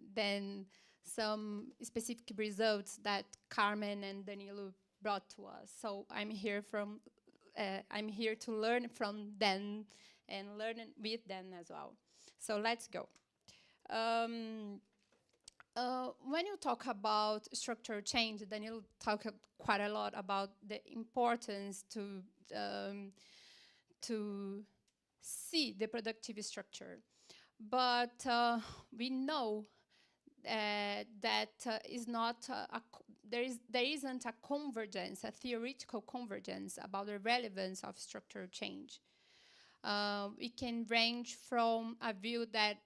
some specific results that Carmen and Danilo brought to us. So I'm here to learn from them and learn with them as well. So let's go. When you talk about structural change, Danilo talked quite a lot about the importance to see the productive structure. But we know that is not there isn't a convergence, a theoretical convergence about the relevance of structural change. We can range from a view that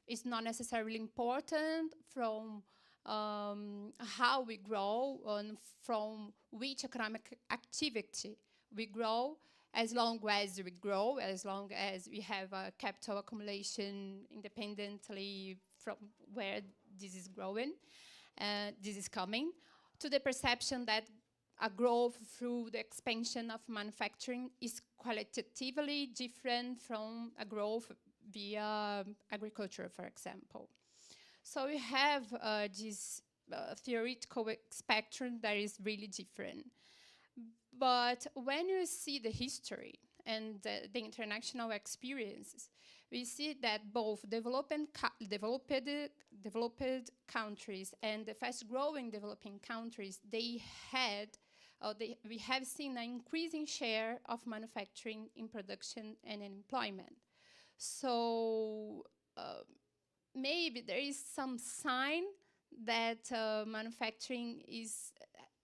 is not necessarily important, from how we grow and from which economic activity we grow, as long as we grow, as long as we have a capital accumulation independently from where this is growing, this is coming, to the perception that a growth through the expansion of manufacturing is qualitatively different from a growth via agriculture, for example. So we have this theoretical spectrum that is really different. But when you see the history and the international experiences, we see that both developed countries and the fast-growing developing countries, we have seen an increasing share of manufacturing in production and in employment. So maybe there is some sign that manufacturing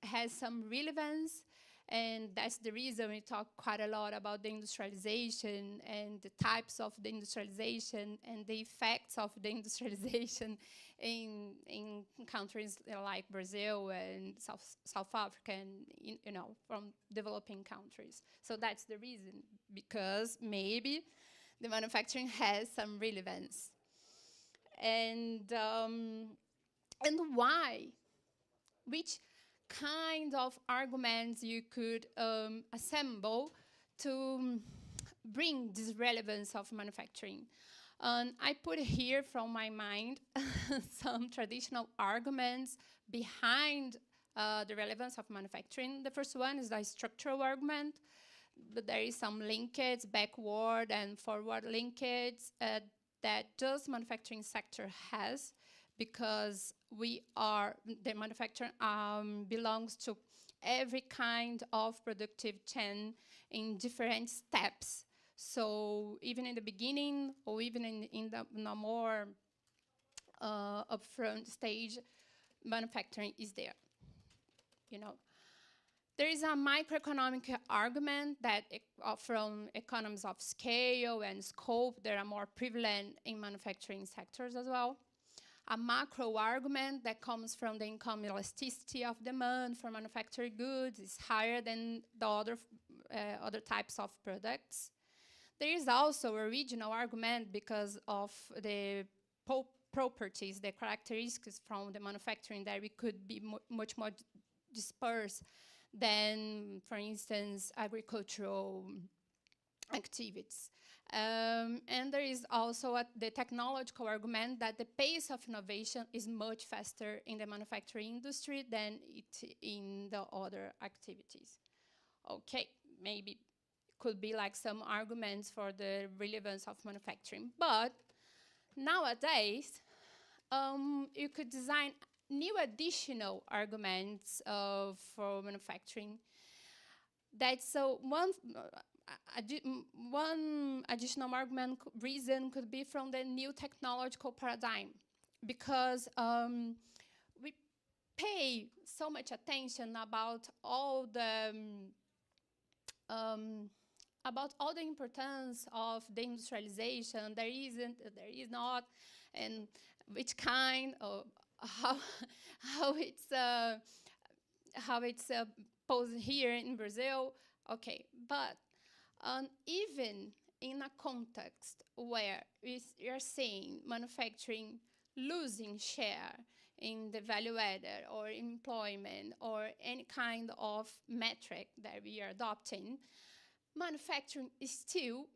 has some relevance, and that's the reason we talk quite a lot about the industrialization and the types of the industrialization and the effects of the industrialization in countries like Brazil and South Africa and, from developing countries. So that's the reason, because maybe the manufacturing has some relevance. And why? Which kind of arguments you could assemble to bring this relevance of manufacturing? I put here from my mind some traditional arguments behind the relevance of manufacturing. The first one is the structural argument, but there is some linkage, backward and forward linkage that this manufacturing sector has, because the manufacturing belongs to every kind of productive chain in different steps. So even in the beginning, or even in the more upfront stage, manufacturing is there. There is a microeconomic argument that from economies of scale and scope that are more prevalent in manufacturing sectors as well. A macro argument that comes from the income elasticity of demand for manufactured goods is higher than the other types of products. There is also a regional argument because of the properties, the characteristics from the manufacturing, that we could be much more dispersed than, for instance, agricultural activities. And there is also the technological argument that the pace of innovation is much faster in the manufacturing industry than it in the other activities. Okay, maybe could be like some arguments for the relevance of manufacturing. But nowadays, you could design new additional arguments for manufacturing. That's one additional argument reason could be from the new technological paradigm, because we pay so much attention about all the importance of the industrialization. There is not, and which kind of how it's posed here in Brazil. Okay, but even in a context where we are seeing manufacturing losing share in the value added or employment or any kind of metric that we are adopting, manufacturing is still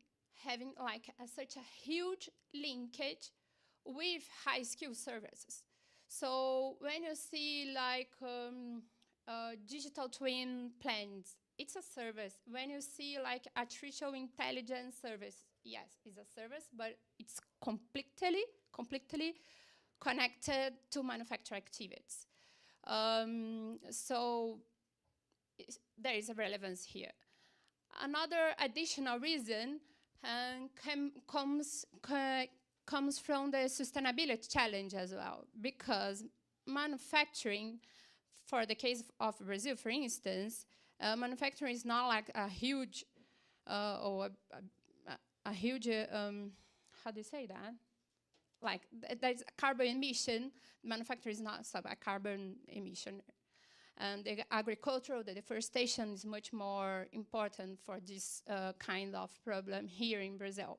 having such a huge linkage with high skill services. So when you see digital twin plans, it's a service. When you see artificial intelligence service, yes, it's a service, but it's completely connected to manufacturing activities. So there is a relevance here. Another additional reason comes from the sustainability challenge as well, because manufacturing, for the case of Brazil, for instance, manufacturing is not like a huge or a huge, how do you say that? Like there's a carbon emission, manufacturing is not a carbon emission. And the agricultural, the deforestation is much more important for this kind of problem here in Brazil.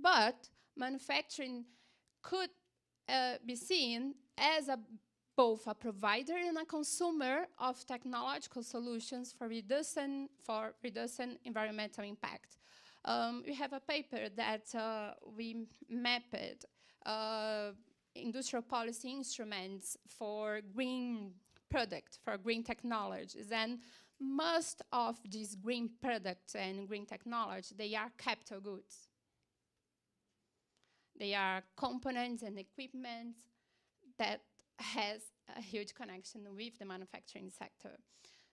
But manufacturing could be seen as both a provider and a consumer of technological solutions for reducing environmental impact. We have a paper that we mapped industrial policy instruments for green product, for green technologies. And most of these green products and green technology, they are capital goods. They are components and equipment that has a huge connection with the manufacturing sector.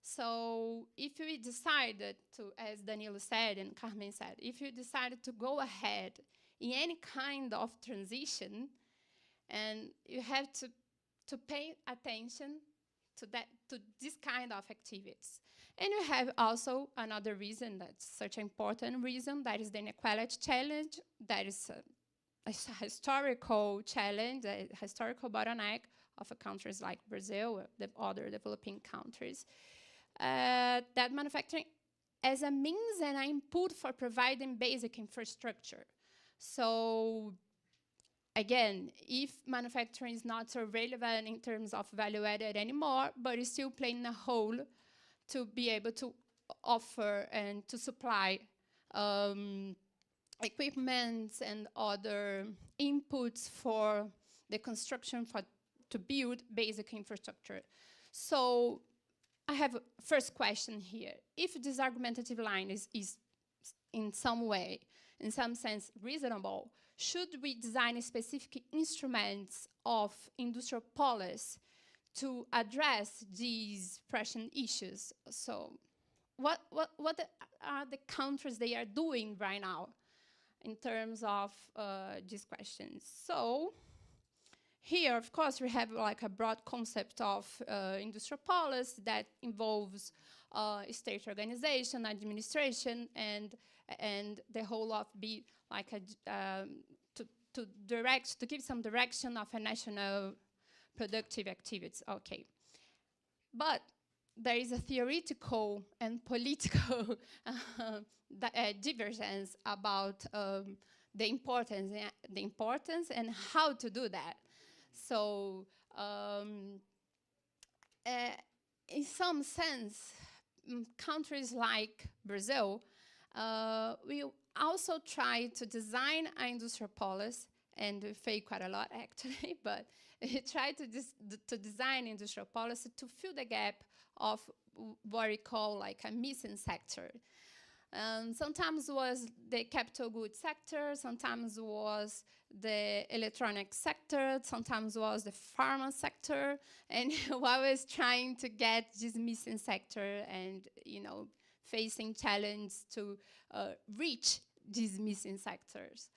So if we decided to, as Danilo said and Carmem said, if you decided to go ahead in any kind of transition, and you have to pay attention to this kind of activities. And you have also another reason, that's such an important reason, that is the inequality challenge. That is a historical challenge, a historical bottleneck of countries like Brazil, or the other developing countries. That manufacturing as a means and an input for providing basic infrastructure. So again, if manufacturing is not so relevant in terms of value added anymore, but it's still playing a role to be able to offer and to supply equipment and other inputs for the construction to build basic infrastructure. So I have a first question here. If this argumentative line is in some way, in some sense, reasonable, should we design specific instruments of industrial policy to address these pressing issues? So what are the countries they are doing right now in terms of these questions? So here, of course, we have like a broad concept of industrial policy that involves state organization, administration, and the whole of be like to give some direction of a national productive activities. Okay, but there is a theoretical and political divergence about the importance and how to do that. So, in some sense, countries like Brazil will also try to design an industrial policy, and we fail quite a lot actually, but we try to design industrial policy to fill the gap of what we call like a missing sector. Sometimes was the capital goods sector, sometimes was the electronic sector, sometimes was the pharma sector, and while I was trying to get this missing sector and, you know, facing challenge to reach these missing sectors.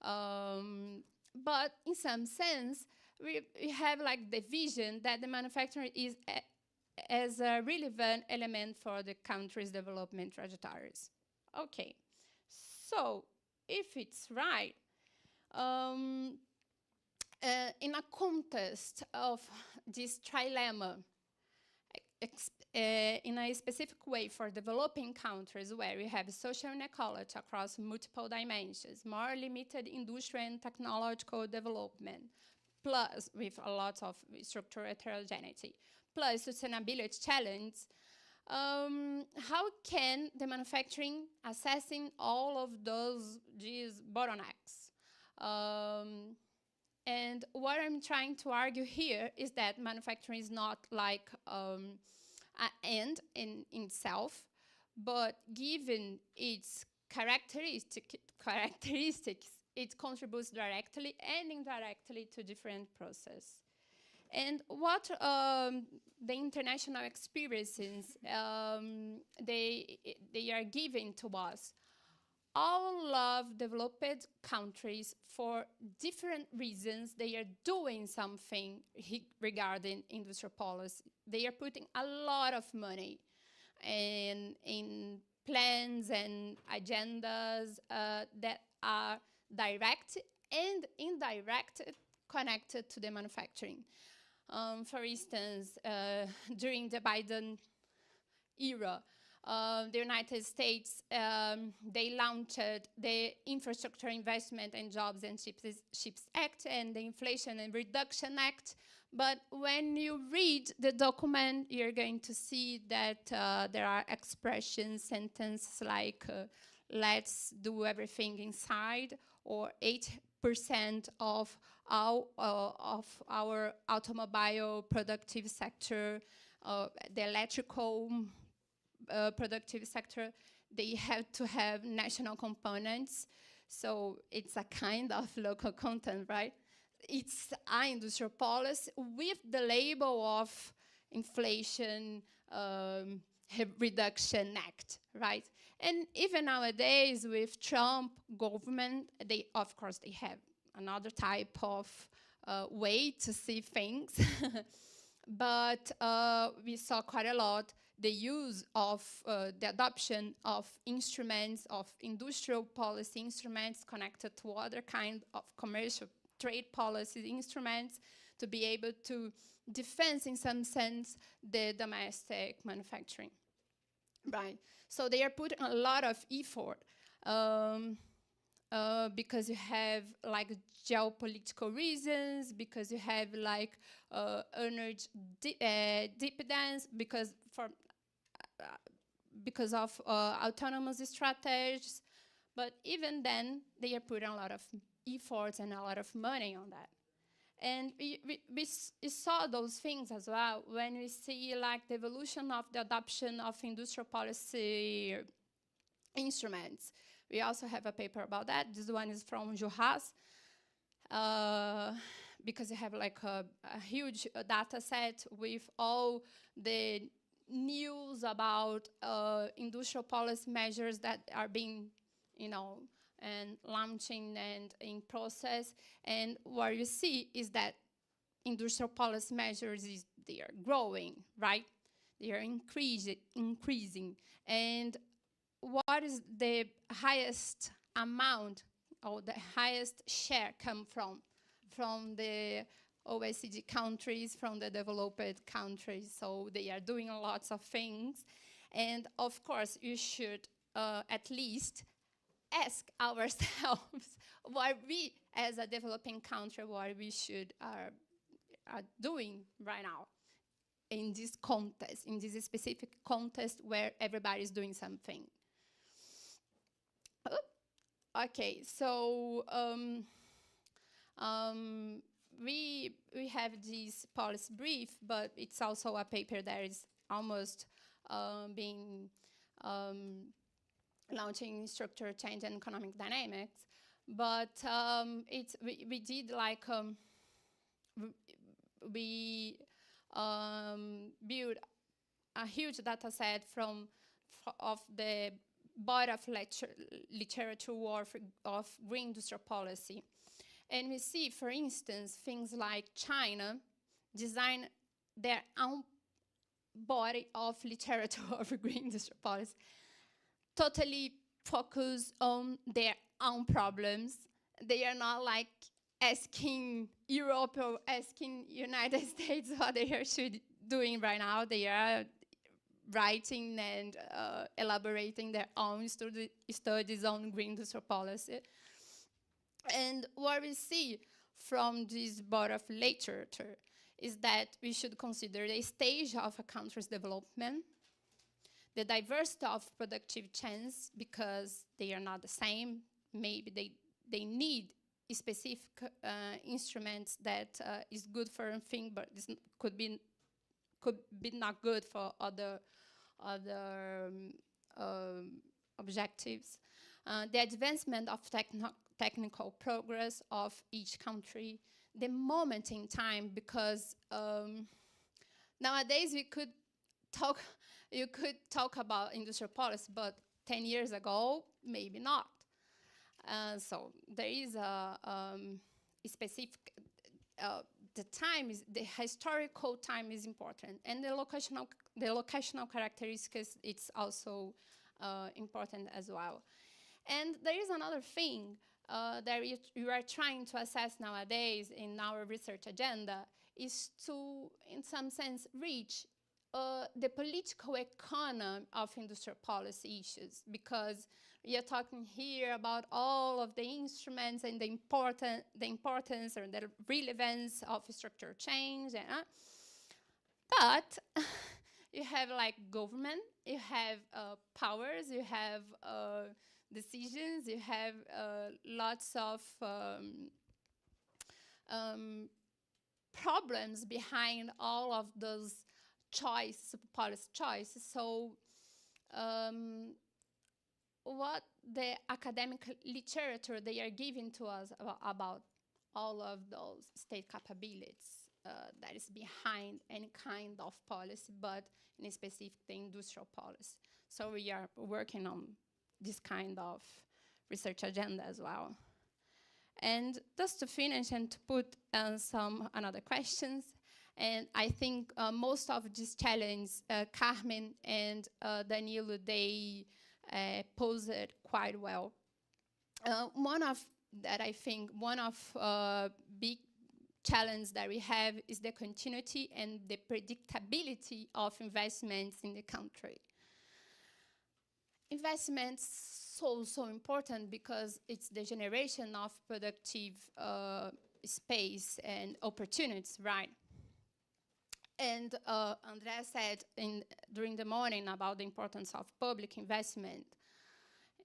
But in some sense, we have like the vision that the manufacturing is as a relevant element for the country's development trajectories. Okay, so if it's right, in a context of this trilemma, in a specific way for developing countries where we have social inequality across multiple dimensions, more limited industrial and technological development, plus with a lot of structural heterogeneity, plus sustainability challenge, how can the manufacturing assessing all of these bottlenecks? And what I'm trying to argue here is that manufacturing is not like an end in itself, but given its characteristics, it contributes directly and indirectly to different processes. And what the international experiences they are giving to us, all of developed countries, for different reasons, they are doing something regarding industrial policy. They are putting a lot of money in plans and agendas that are direct and indirect connected to the manufacturing. For instance, during the Biden era, the United States, they launched the Infrastructure Investment and Jobs and Chips Act and the Inflation and Reduction Act. But when you read the document, you're going to see that there are expressions, sentences like, let's do everything inside, or 8% of our automobile productive sector, the electrical productive sector, they have to have national components. So it's a kind of local content, right? It's an industrial policy with the label of Inflation Reduction Act, right? And even nowadays with Trump government, they, of course, they have another type of way to see things. But we saw quite a lot the use of the adoption of instruments, of industrial policy instruments connected to other kind of commercial trade policy instruments to be able to defend, in some sense, the domestic manufacturing, right? So they are putting a lot of effort because you have like geopolitical reasons, because you have like energy dependence, because of autonomous strategies. But even then, they are putting a lot of efforts and a lot of money on that. And we saw those things as well when we see like the evolution of the adoption of industrial policy instruments. We also have a paper about that. This one is from Juhas, because you have like a huge data set with all the news about industrial policy measures that are being, and launching and in process. And what you see is that industrial policy measures they are growing, right? They are increasing. And what is the highest amount or the highest share come from? From the OECD countries, from the developed countries. So they are doing lots of things. And of course, you should at least ask ourselves what we, as a developing country, what we should are doing right now in this context, in this specific context where everybody is doing something. Okay, so we have this policy brief, but it's also a paper that is almost being launching structure change and economic dynamics. But we did like we built a huge data set of the body of literature of green industrial policy. And we see, for instance, things like China design their own body of literature of green industrial policy, totally focused on their own problems. They are not like asking Europe or asking United States what they are doing right now. They are writing and elaborating their own studies on green industrial policy. And what we see from this body of literature is that we should consider the stage of a country's development, the diversity of productive chains, because they are not the same. Maybe they need specific instruments that is good for one thing, but this could be not good for other objectives. The advancement of technical progress of each country, the moment in time, because nowadays you could talk about industrial policy, but 10 years ago, maybe not. So there is a specific, the historical time is important, and the locational characteristics, it's also important as well. And there is another thing that we are trying to assess nowadays in our research agenda is to, in some sense, reach the political economy of industrial policy issues, because we are talking here about all of the instruments and the importance or the relevance of structural change. But you have like government, you have powers, you have decisions, you have lots of problems behind all of those choices, policy choices. So what the academic literature they are giving to us about all of those state capabilities that is behind any kind of policy, but in specific the industrial policy. So we are working on this kind of research agenda as well. And just to finish and to put some another questions, and I think most of this challenge, Carmem and Danilo, they posed it quite well. One of big challenge that we have is the continuity and the predictability of investments in the country. Investments so important because it's the generation of productive space and opportunities, right? And Andrea said during the morning about the importance of public investment,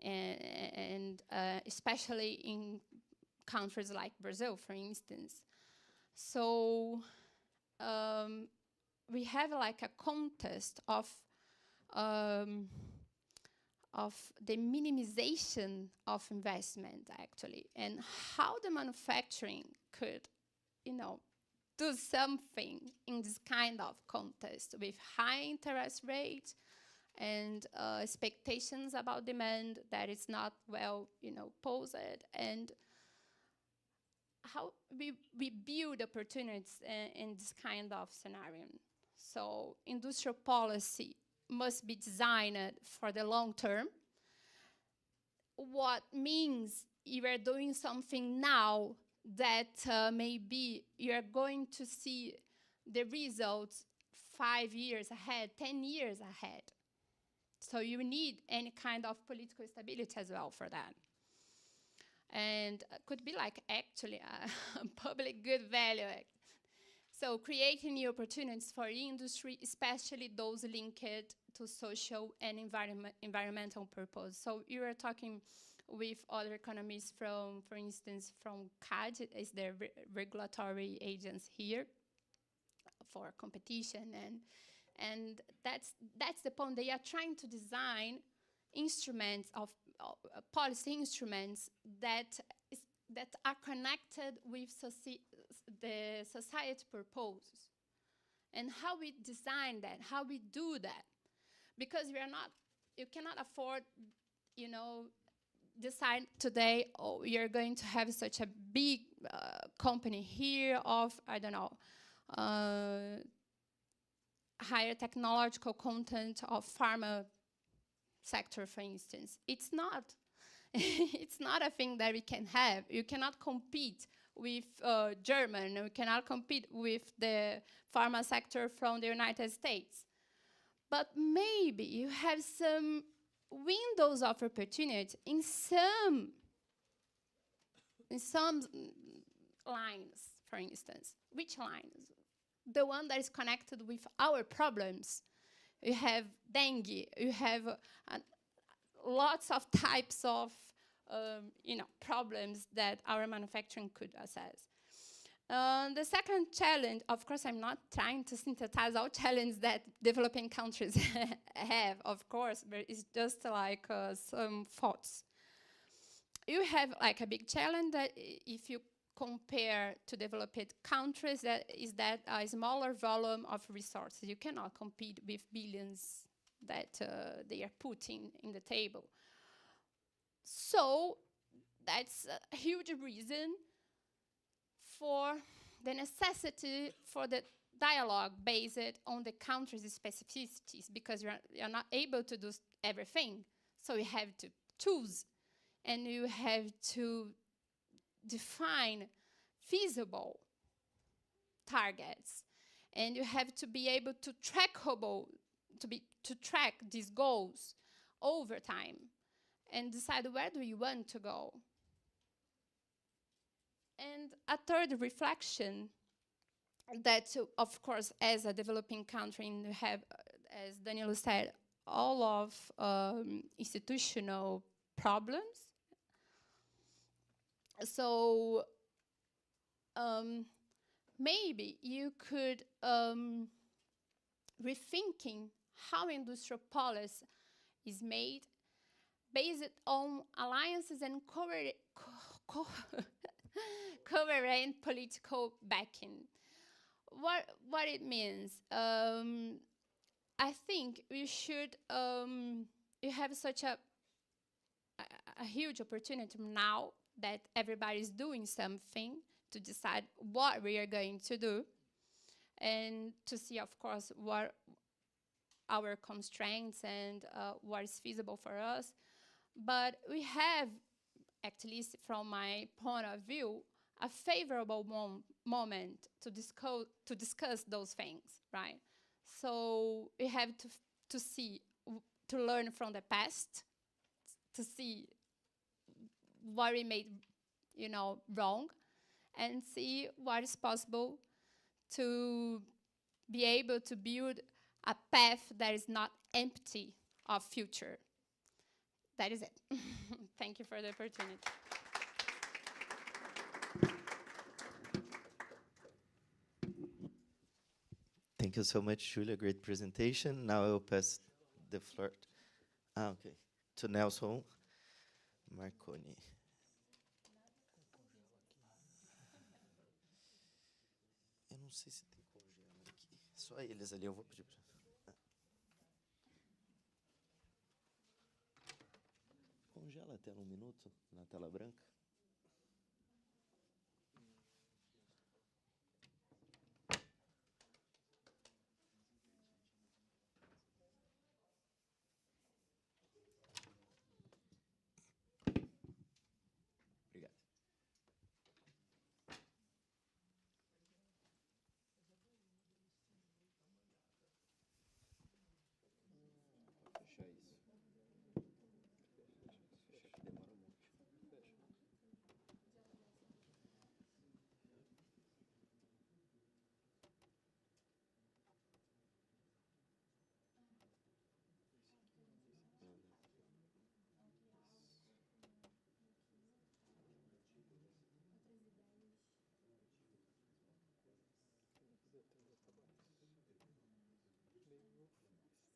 and especially in countries like Brazil, for instance. So we have like a contest of the minimization of investment, actually, and how the manufacturing could, do something in this kind of contest with high interest rates and expectations about demand that is not well, posed, and how we build opportunities in this kind of scenario. So industrial policy must be designed for the long term. What means you are doing something now that maybe you are going to see the results 5 years ahead, 10 years ahead. So you need any kind of political stability as well for that. And could be like actually a public good value. So creating new opportunities for industry, especially those linked to social and environmental purpose. So you are talking with other economists from, for instance, from CAD, is the regulatory agency here for competition, and that's the point. They are trying to design instruments of policy instruments that are connected with the society purposes, and how we design that, how we do that, because you cannot afford, decide today, oh, you're going to have such a big company here of, I don't know, higher technological content of pharma sector, for instance. It's not. It's not a thing that we can have. You cannot compete with German. You cannot compete with the pharma sector from the United States. But maybe you have some windows of opportunity in some lines, for instance. Which lines? The one that is connected with our problems. You have dengue. You have lots of types of problems that our manufacturing could assess. The second challenge, of course, I'm not trying to synthesize all challenges that developing countries have, of course, but it's just like some thoughts. You have like a big challenge that if you compare to developed countries, that is that a smaller volume of resources. You cannot compete with billions that they are putting in the table. So that's a huge reason for the necessity for the dialogue based on the country's specificities, because you're not able to do everything. So you have to choose, and you have to define feasible targets, and you have to be able to track these goals over time and decide where do you want to go. And a third reflection that, of course, as a developing country, you have, as Danilo said, all of institutional problems. So maybe you could rethinking how industrial policy is made based on alliances and coherent political backing. What it means? I think we should. You have such a huge opportunity now that everybody is doing something to decide what we are going to do, and to see, of course, what our constraints and what is feasible for us. But we have, at least from my point of view, a favorable moment to discuss those things, right? So we have to see, to learn from the past, to see what we made, wrong, and see what is possible to be able to build a path that is not empty of future. That is it. Thank you for the opportunity. Thank you so much, Julia. Great presentation. Now I will pass the floor to Nelson Marconi. Eu não sei se tem congela aqui. Só eles ali eu vou pedir para. Congela até 1 minuto na tela branca. Obrigado. Vou fechar isso.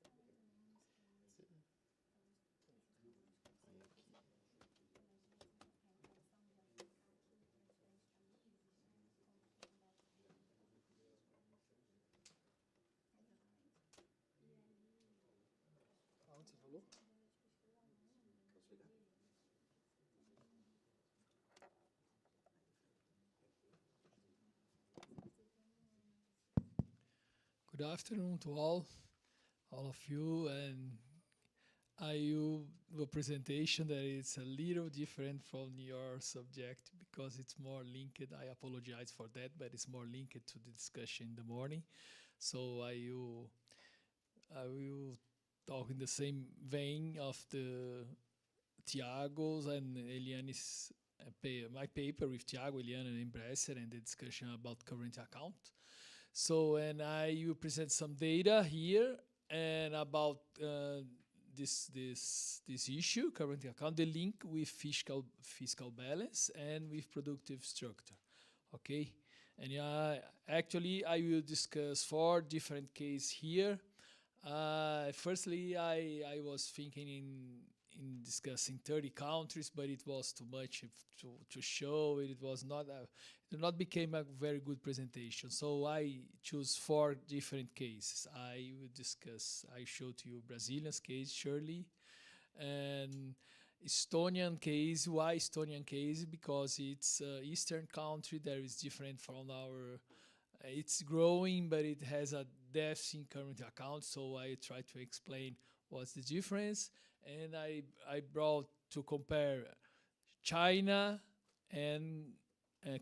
Fecha que demora muito. Fecha. Onde você falou? Good afternoon to all of you, and I will do a presentation that is a little different from your subject because it's more linked. I apologize for that, but it's more linked to the discussion in the morning. So I will talk in the same vein of the Tiago's and Eliane's my paper with Tiago, Eliane, and Bresser, and the discussion about current account. So, and I will present some data here and about this issue, current account, the link with fiscal balance and with productive structure. Okay, and actually I will discuss 4 different cases here. Firstly, I was thinking in discussing 30 countries, but it was too much to show. It was not it not became a very good presentation. So I choose 4 different cases. I will discuss. I show to you Brazilian's case, surely, and Estonian case. Why Estonian case? Because it's Eastern country that is different from our. It's growing, but it has a deficit in current account. So I try to explain what's the difference. and I brought to compare China and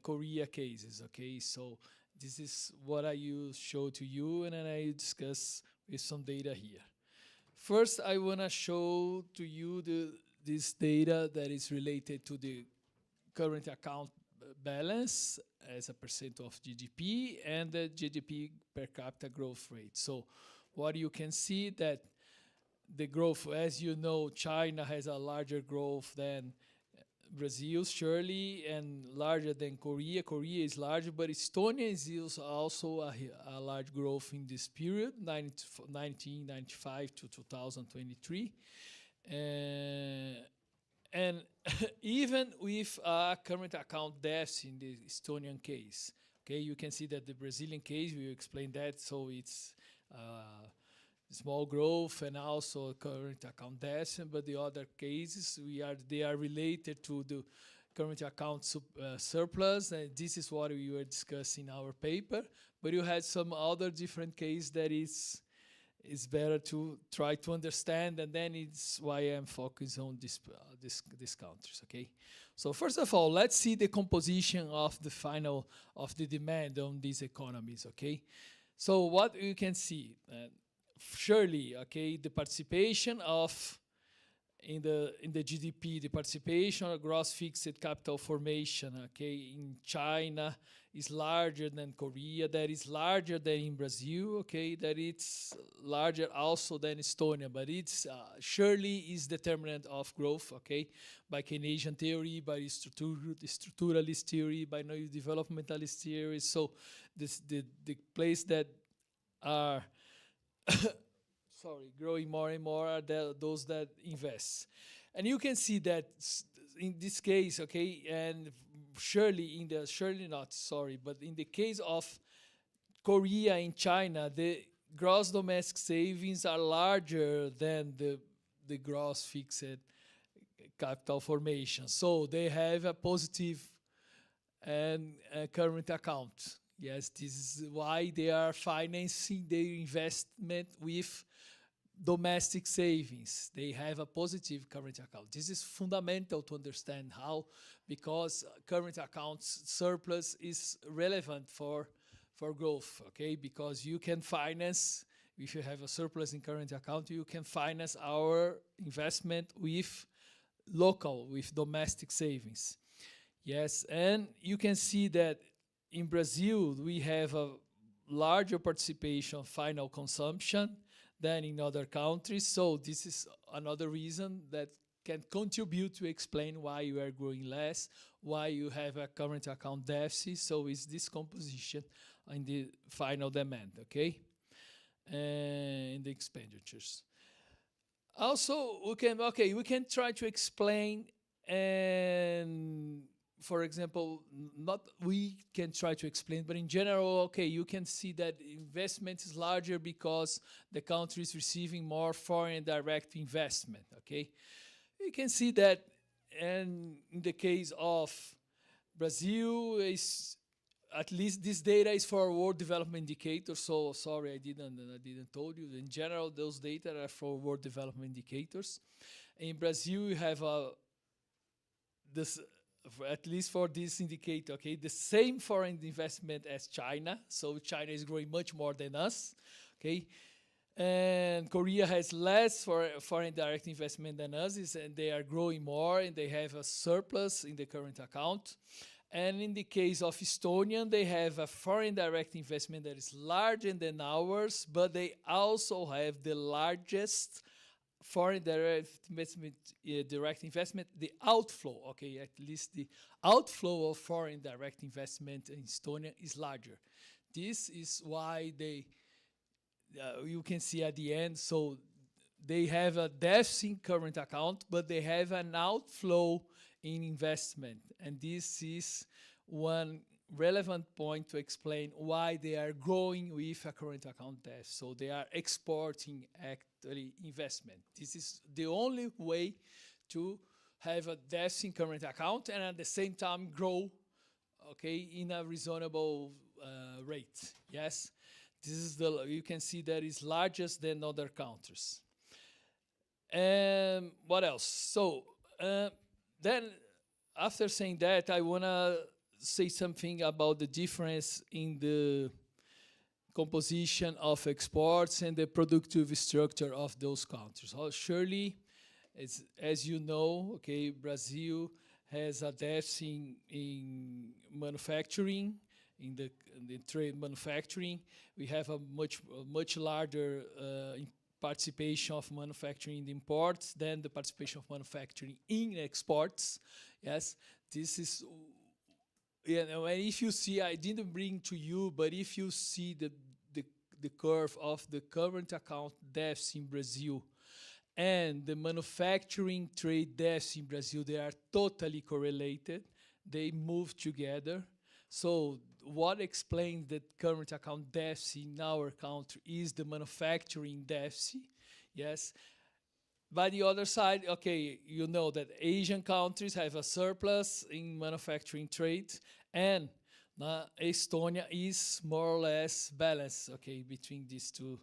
Korea cases, okay? So this is what I show to you, and then I discuss with some data here. First, I want to show to you this data that is related to the current account balance as a percent of GDP and the GDP per capita growth rate. So what you can see that the growth, as you know, China has a larger growth than Brazil, surely, and larger than Korea. Korea is larger, but Estonia is also a large growth in this period, 1995 to 2023. And even with a current account deficit in the Estonian case, okay, you can see that the Brazilian case, we explained that, so it's small growth and also current account deficit, but the other cases, they are related to the current account surplus, and this is what we were discussing in our paper, but you had some other different case that is better to try to understand, and then it's why I'm focused on these countries, okay? So first of all, let's see the composition of the demand on these economies, okay? So what you can see, surely, okay, the participation in the GDP, the participation of gross fixed capital formation, okay, in China is larger than Korea, that is larger than in Brazil, okay, that it's larger also than Estonia, but it's surely is determinant of growth, okay, by Keynesian theory, by structuralist theory, by developmentalist theory. So the place that are growing more and more are those that invest. And you can see that in this case, okay, and but in the case of Korea and China, the gross domestic savings are larger than the gross fixed capital formation. So they have a positive and current account. Yes, this is why they are financing their investment with domestic savings. They have a positive current account. This is fundamental to understand how, because current accounts surplus is relevant for growth, okay? Because you can finance, if you have a surplus in current account, you can finance our investment with domestic savings. Yes, and you can see that in Brazil, we have a larger participation of final consumption than in other countries. So this is another reason that can contribute to explain why you are growing less, why you have a current account deficit. So it's this composition in the final demand, okay? In the expenditures. Also, we can try to explain, and for example, not we can try to explain, but in general, okay, you can see that investment is larger because the country is receiving more foreign direct investment, okay? You can see that, and in the case of Brazil, is at least this data is for World Development Indicators, so sorry, I didn't told you. In general, those data are for World Development Indicators. In Brazil, you have at least for this indicator, okay, the same foreign investment as China. So China is growing much more than us, okay? And Korea has less foreign direct investment than us, and they are growing more, and they have a surplus in the current account. And in the case of Estonia, they have a foreign direct investment that is larger than ours, but they also have the largest foreign direct investment, the outflow, okay, at least the outflow of foreign direct investment in Estonia is larger. This is why you can see at the end, so they have a deficit in current account, but they have an outflow in investment. And this is one relevant point to explain why they are growing with a current account deficit. So they are exporting actually investment. This is the only way to have a deficit in current account and at the same time grow, okay, in a reasonable rate. Yes, this is you can see that is largest than other countries. And what else? So then, after saying that, I want to say something about the difference in the composition of exports and the productive structure of those countries. Surely, as you know, okay, Brazil has a deficit in manufacturing, in the trade manufacturing. We have a much larger participation of manufacturing in the imports than the participation of manufacturing in exports. Yes, this is, you know, and if you see, I didn't bring to you, but if you see the curve of the current account deficit in Brazil and the manufacturing trade deficit in Brazil, they are totally correlated. They move together. So what explains the current account deficit in our country is the manufacturing deficit, yes. By the other side, okay, you know that Asian countries have a surplus in manufacturing trade, and Estonia is more or less balanced, okay, between these two,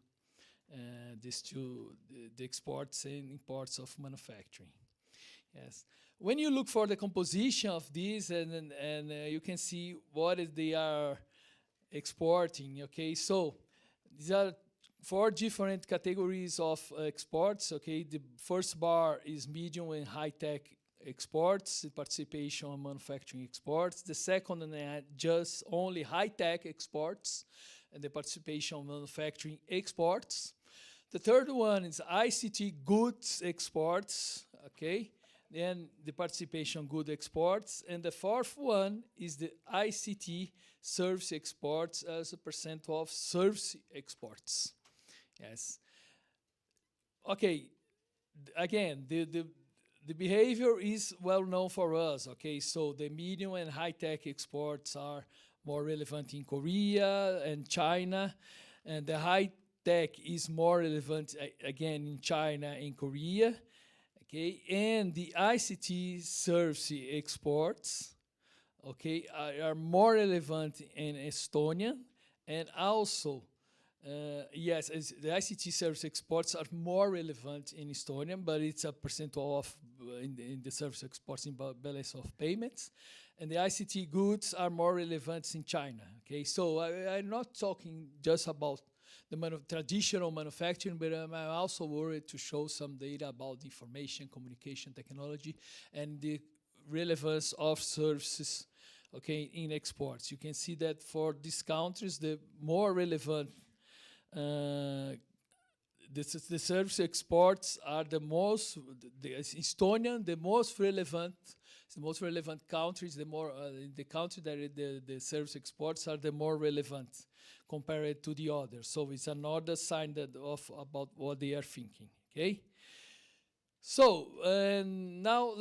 the exports and imports of manufacturing. Yes. When you look for the composition of these, and you can see what they are exporting, okay? So these are 4 different categories of exports, okay? The first bar is medium and high-tech exports, the participation on manufacturing exports. The second one just only high-tech exports and the participation on manufacturing exports. The third one is ICT goods exports, okay? Then the participation good exports. And the fourth one is the ICT service exports as a percent of service exports. Yes. Okay, again, the behavior is well known for us, okay? So the medium and high-tech exports are more relevant in Korea and China, and the high-tech is more relevant, again, in China and Korea. Okay, and the ICT service exports, okay, are more relevant in Estonia, and also, yes, the ICT service exports are more relevant in Estonia, but it's a percent of in the service exports in balance of payments, and the ICT goods are more relevant in China. Okay, so I'm not talking just about the traditional manufacturing, but I'm also worried to show some data about information, communication technology, and the relevance of services, okay, in exports. You can see that for these countries, the more relevant, the service exports are the most, Estonian, the most relevant countries, the country that the service exports are the more relevant compared to the others. So it's another sign about what they are thinking, okay? So, now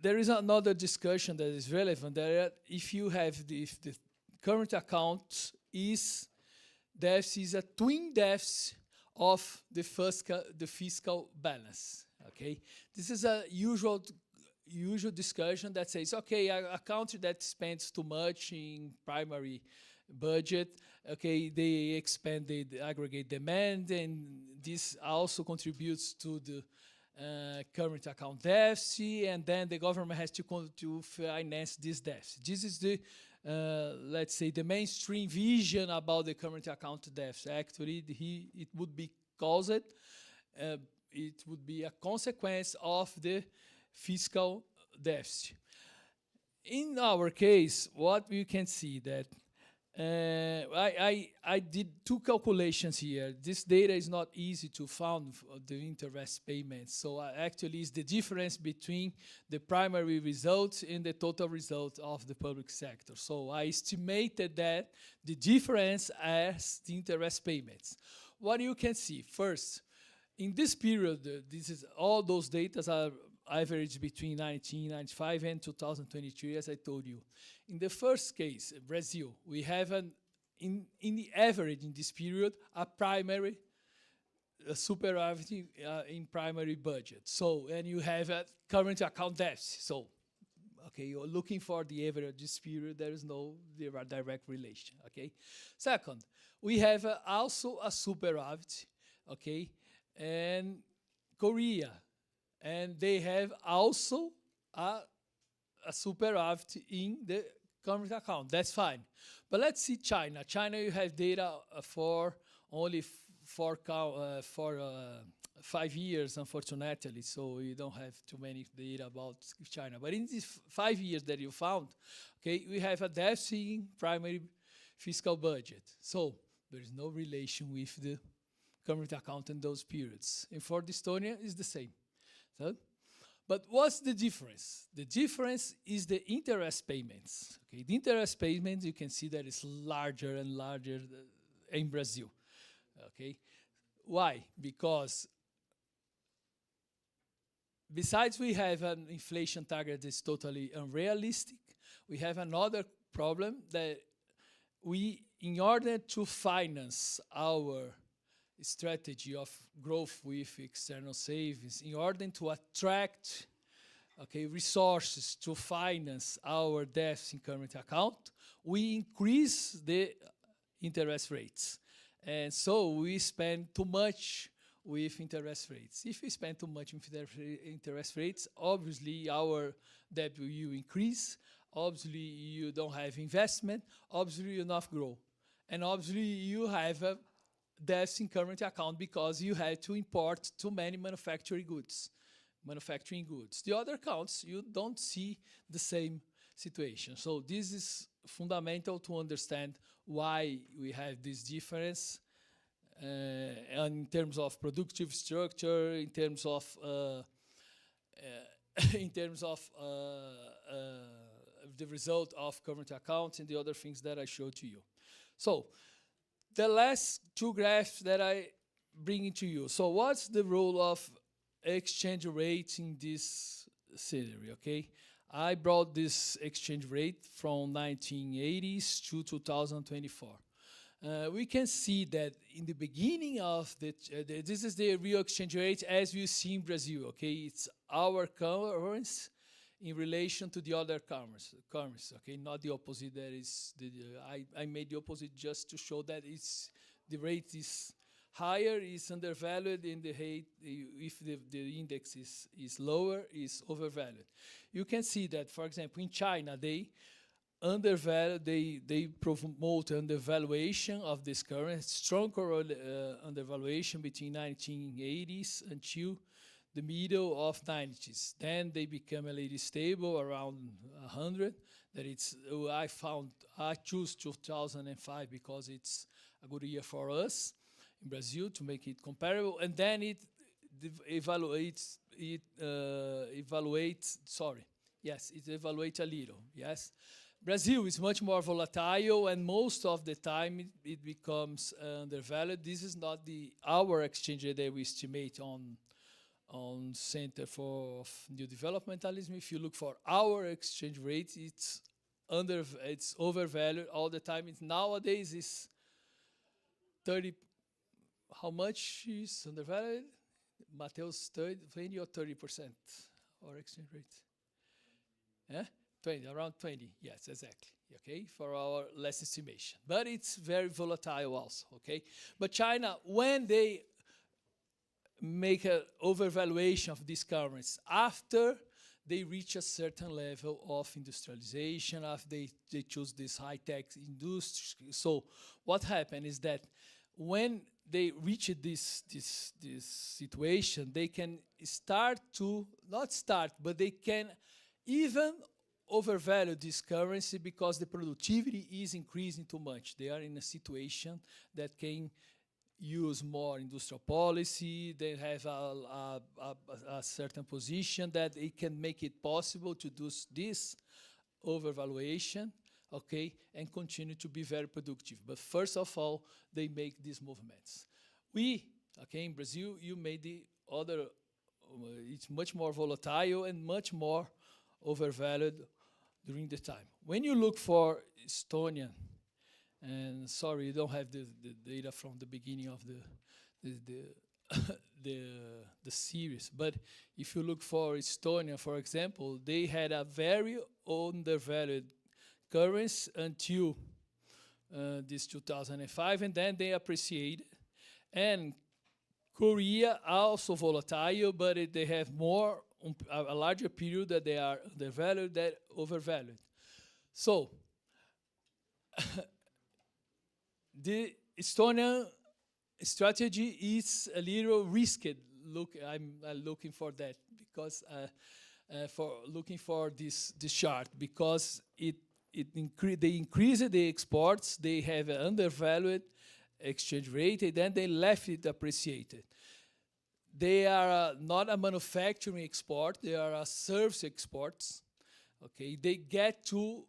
there is another discussion that is relevant, that if you have if the current account is a twin deficit of the fiscal balance, okay? This is a usual discussion that says, okay, a country that spends too much in primary budget, okay, they expand the aggregate demand, and this also contributes to the current account deficit, and then the government has to finance this deficit. This is the, let's say, the mainstream vision about the current account deficit. Actually, it would be caused, it would be a consequence of the fiscal deficit. In our case, what we can see that I did 2 calculations here. This data is not easy to find, the interest payments. So actually it's the difference between the primary result and the total result of the public sector. So I estimated that the difference as the interest payments. What you can see, first, in this period, all those data are average between 1995 and 2023, as I told you. In the first case, Brazil, we have in the average in this period, a superavit in primary budget. So, and you have a current account deficit. So, okay, you're looking for the average this period, there is no direct relation, okay? Second, we have also a superavit, okay? And Korea, and they have also a superávit in the current account. That's fine. But let's see China. China, you have data for only for 5 years, unfortunately, so you don't have too many data about China. But in these 5 years that you found, okay, we have a deficit in primary fiscal budget. So there is no relation with the current account in those periods. And for the Estonia, it's the same. So, but what's the difference? The difference is the interest payments. Okay, the interest payments, you can see that it's larger and larger in Brazil. Okay, why? Because besides we have an inflation target that's totally unrealistic, we have another problem that we, in order to finance our strategy of growth with external savings, in order to attract resources to finance our deficit in current account, we increase the interest rates. And so we spend too much with interest rates. If we spend too much with interest rates, obviously our debt will increase, obviously you don't have investment, obviously you not grow. And obviously you have a deficit in current account because you have to import too many manufacturing goods. The other accounts, you don't see the same situation. So this is fundamental to understand why we have this difference in terms of productive structure, in terms of the result of current accounts and the other things that I showed to you. So the last two graphs that I bring to you. So what's the role of exchange rate in this scenario, okay? I brought this exchange rate from 1980s to 2024. We can see that in the beginning of this is the real exchange rate as we see in Brazil, okay? It's our currency in relation to the other currency, okay? Not the opposite. That is, I made the opposite just to show that the rate is higher, is undervalued, and the rate, if the index is lower, is overvalued. You can see that, for example, in China, they promote undervaluation of this currency, strong undervaluation between 1980s until the middle of 90s. Then they become a little stable around 100. That it's I choose 2005 because it's a good year for us in Brazil to make it comparable, and then it evaluates a little. Yes, Brazil is much more volatile, and most of the time it becomes undervalued. This is not our exchange rate that we estimate on Center for New Developmentalism. If you look for our exchange rate, it's overvalued all the time. Nowadays is 30. How much is undervalued? Mateus, 20 or 30% our exchange rate? 20, around 20. Yes, exactly. Okay, for our last estimation. But it's very volatile also. Okay, but China, when they make an overvaluation of these currencies after they reach a certain level of industrialization, after they choose this high-tech industry. So what happened is that when they reach this situation, they can but they can even overvalue this currency because the productivity is increasing too much. They are in a situation that can use more industrial policy. They have a certain position that it can make it possible to do this overvaluation, okay, and continue to be very productive. But first of all, they make these movements. In Brazil, you made the other, it's much more volatile and much more overvalued during the time. When you look for Estonian, and sorry, you don't have the data from the beginning of the series, but if you look for Estonia, for example, they had a very undervalued currency until this 2005, and then they appreciated. And Korea also volatile, but they have more a larger period that they are undervalued than overvalued. So the Estonian strategy is a little risky. I'm looking for that because looking for this chart because they increase the exports. They have an undervalued exchange rate, and then they left it appreciated. They are not a manufacturing export; they are a service exports. Okay, they get to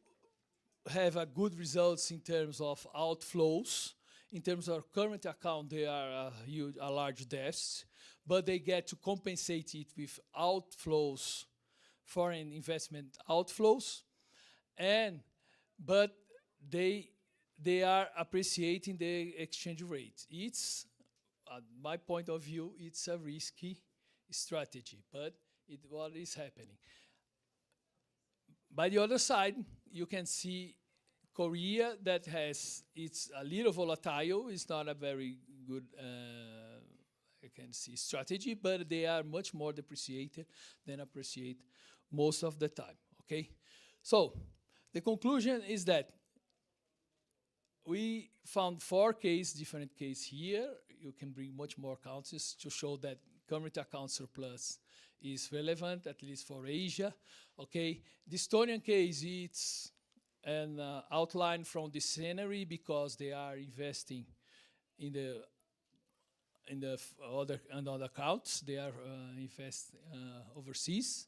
have a good results in terms of outflows. In terms of current account, they are a large deficit, but they get to compensate it with outflows, foreign investment outflows, but they are appreciating the exchange rate. It's, my point of view, it's a risky strategy, but what is happening. By the other side, you can see Korea that it's a little volatile. It's not a very good, I can see, strategy, but they are much more depreciated than appreciate most of the time, okay? So the conclusion is that we found 4 different cases here. You can bring much more countries to show that current account surplus is relevant, at least for Asia. Okay, the Estonian case, it's an outline from the scenery because they are investing in the other accounts. They are invest overseas,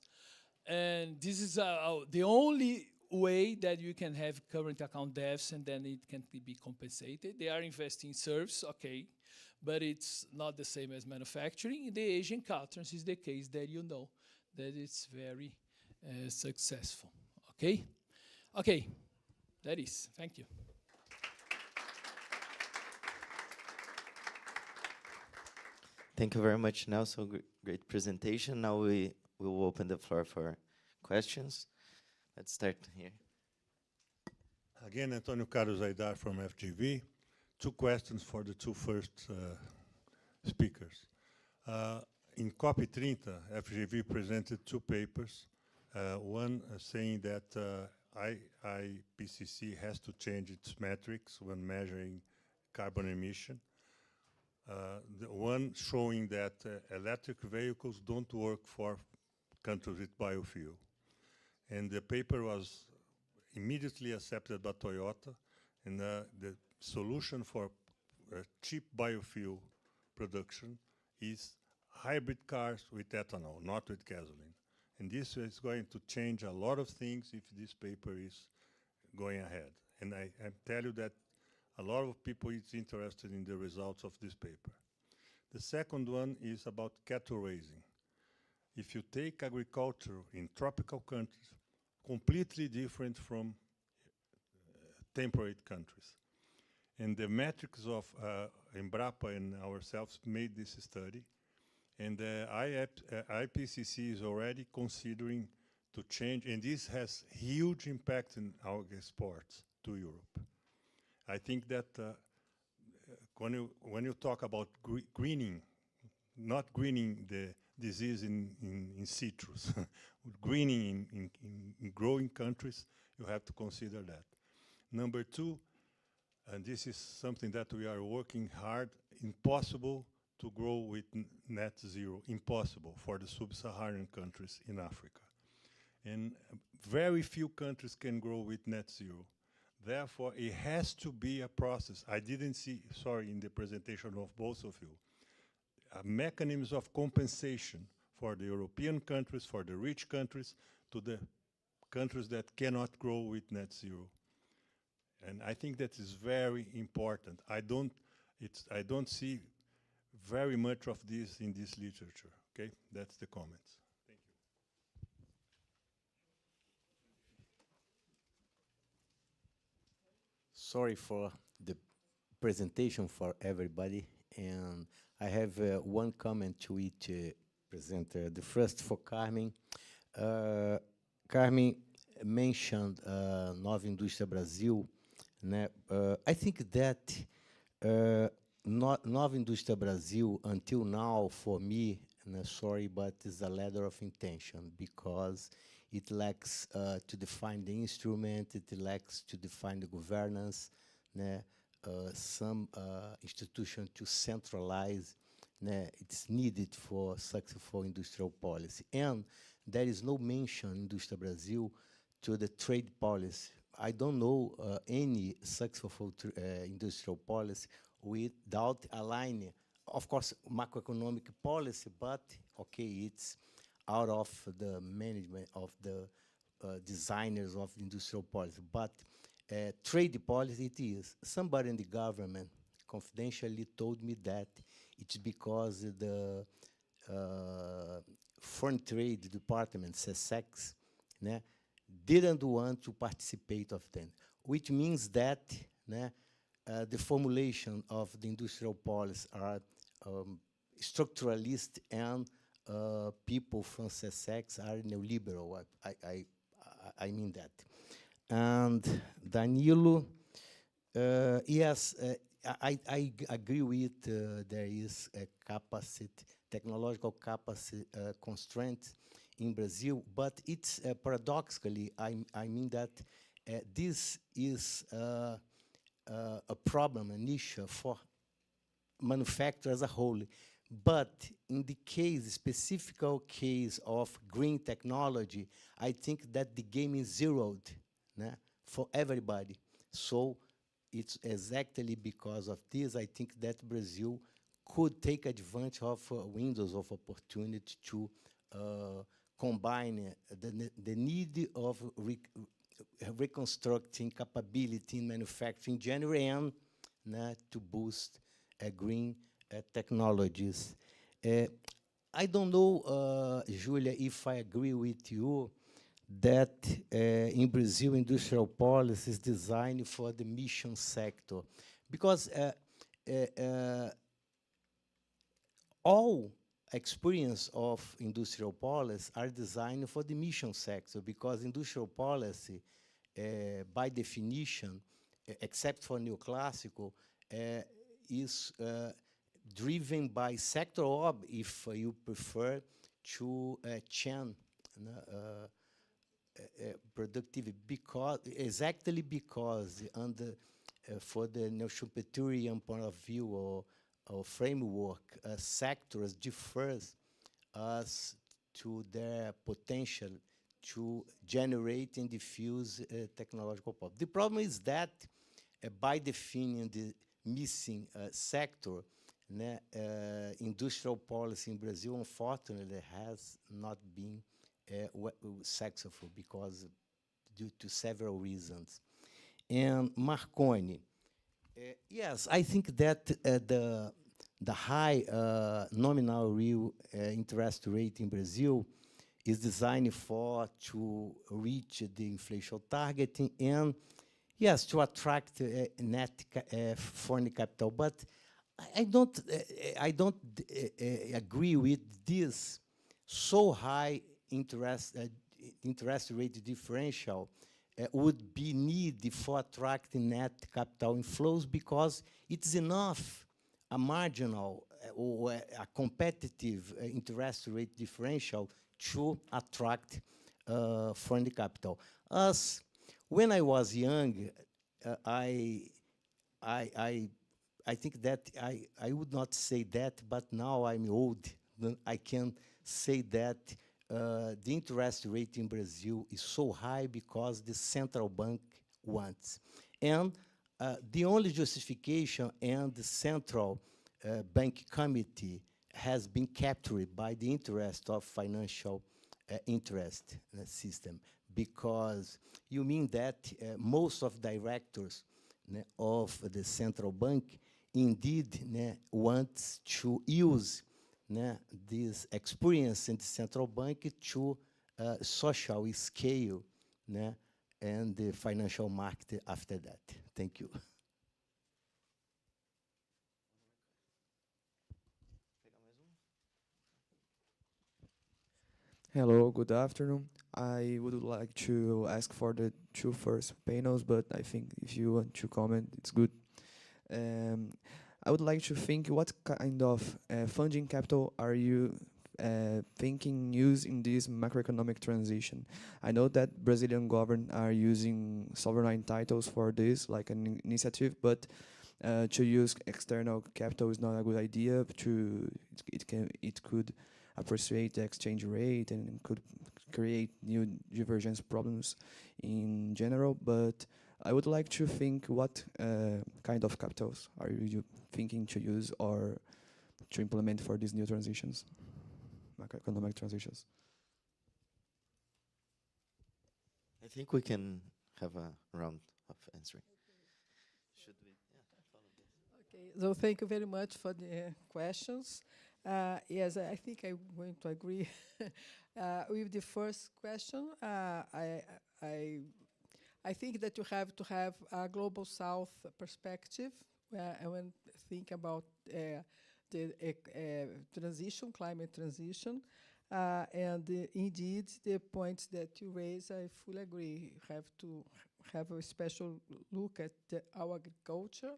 and this is the only way that you can have current account deficit and then it can be compensated. They are investing in service, okay, but it's not the same as manufacturing. In the Asian countries is the case that you know that it's very successful, okay? Okay, that is, thank you. Thank you very much, Nelson. Great presentation. Now we will open the floor for questions. Let's start here. Again, Antonio Carlos Aidar from FGV. 2 questions for the 2 first speakers. In copy 30, FGV presented 2 papers. One saying that IPCC has to change its metrics when measuring carbon emission. The one showing that electric vehicles don't work for countries with biofuel. And the paper was immediately accepted by Toyota, and the solution for cheap biofuel production is hybrid cars with ethanol, not with gasoline. And this is going to change a lot of things if this paper is going ahead. And I tell you that a lot of people is interested in the results of this paper. The second one is about cattle raising. If you take agriculture in tropical countries, completely different from temperate countries. And the metrics of Embrapa and ourselves made this study. And the IPCC is already considering to change, and this has huge impact in our exports to Europe. I think that when you talk about greening, not greening the disease in citrus, greening in growing countries, you have to consider that. Number 2, and this is something that we are working hard, impossible to grow with net zero, impossible for the sub-Saharan countries in Africa. And very few countries can grow with net zero. Therefore, it has to be a process. I didn't see, sorry, in the presentation of both of you, mechanisms of compensation for the European countries, for the rich countries, to the countries that cannot grow with net zero. And I think that is very important. I don't see very much of this in this literature. Okay, that's the comments. Thank you. Sorry for the presentation for everybody, and I have one comment to each presenter. The first for Carmem. Carmem mentioned Nova Indústria Brasil. I think that Nova Indústria Brasil, until now, for me, sorry, but it's a letter of intention because it lacks to define the instrument, it lacks to define the governance, some institution to centralize. It's needed for successful industrial policy. And there is no mention in Indústria Brasil to the trade policy. I don't know any successful industrial policy without aligning, of course, macroeconomic policy, but okay, it's out of the management of the designers of industrial policy. But trade policy it is. Somebody in the government confidentially told me that it's because the Foreign Trade Department, SESEX, didn't want to participate of them, which means that the formulation of the industrial policy are structuralist and people from SESEX are neoliberal. I mean that. And Danilo, yes, I agree with there is a capacity, technological capacity constraint in Brazil, but it's paradoxically, I mean that this is a problem, an issue for manufacturers as a whole. But in the case, specific case of green technology, I think that the game is zeroed for everybody. So it's exactly because of this, I think that Brazil could take advantage of windows of opportunity to combine the need of reconstructing capability in manufacturing general and to boost green technologies. I don't know, Julia, if I agree with you that in Brazil, industrial policy is designed for the mission sector. Because all experience of industrial policy are designed for the mission sector, because industrial policy, by definition, except for neoclassical, is driven by sector, or if you prefer, to chain productivity, because exactly because under for the neo-Schumpeterian point of view or framework, sectors differs as to their potential to generate and diffuse technological power. The problem is that by defining the missing sector, industrial policy in Brazil, unfortunately, has not been successful because due to several reasons. And Marconi, yes, I think that the high nominal real interest rate in Brazil is designed to reach the inflation targeting and, yes, to attract net foreign capital. But I don't agree with this so high interest rate differential would be needed for attracting net capital inflows, because it's enough a marginal or a competitive interest rate differential to attract foreign capital. As when I was young, I think that I would not say that, but now I'm old. I can say that the interest rate in Brazil is so high because the central bank wants. And the only justification and the central bank committee has been captured by the interest of financial interest system, because you mean that most of directors of the central bank indeed wants to use this experience in the central bank to social scale and the financial market after that. Thank you. Hello, good afternoon. I would like to ask for the two first panels, but I think if you want to comment, it's good. I would like to think what kind of funding capital are you thinking use in this macroeconomic transition? I know that Brazilian government are using sovereign titles for this, like an initiative, but to use external capital is not a good idea. It could appreciate the exchange rate and could create new divergence problems in general. But I would like to think what kind of capitals are you thinking to use or to implement for these new transitions, macroeconomic transitions? I think we can have a round of answering. Should we? Yeah, follow this. Okay, so thank you very much for the questions. Yes, I think I'm going to agree with the first question. I think that you have to have a global South perspective when think about the transition, climate transition. And indeed, the points that you raise, I fully agree. You have to have a special look at our agriculture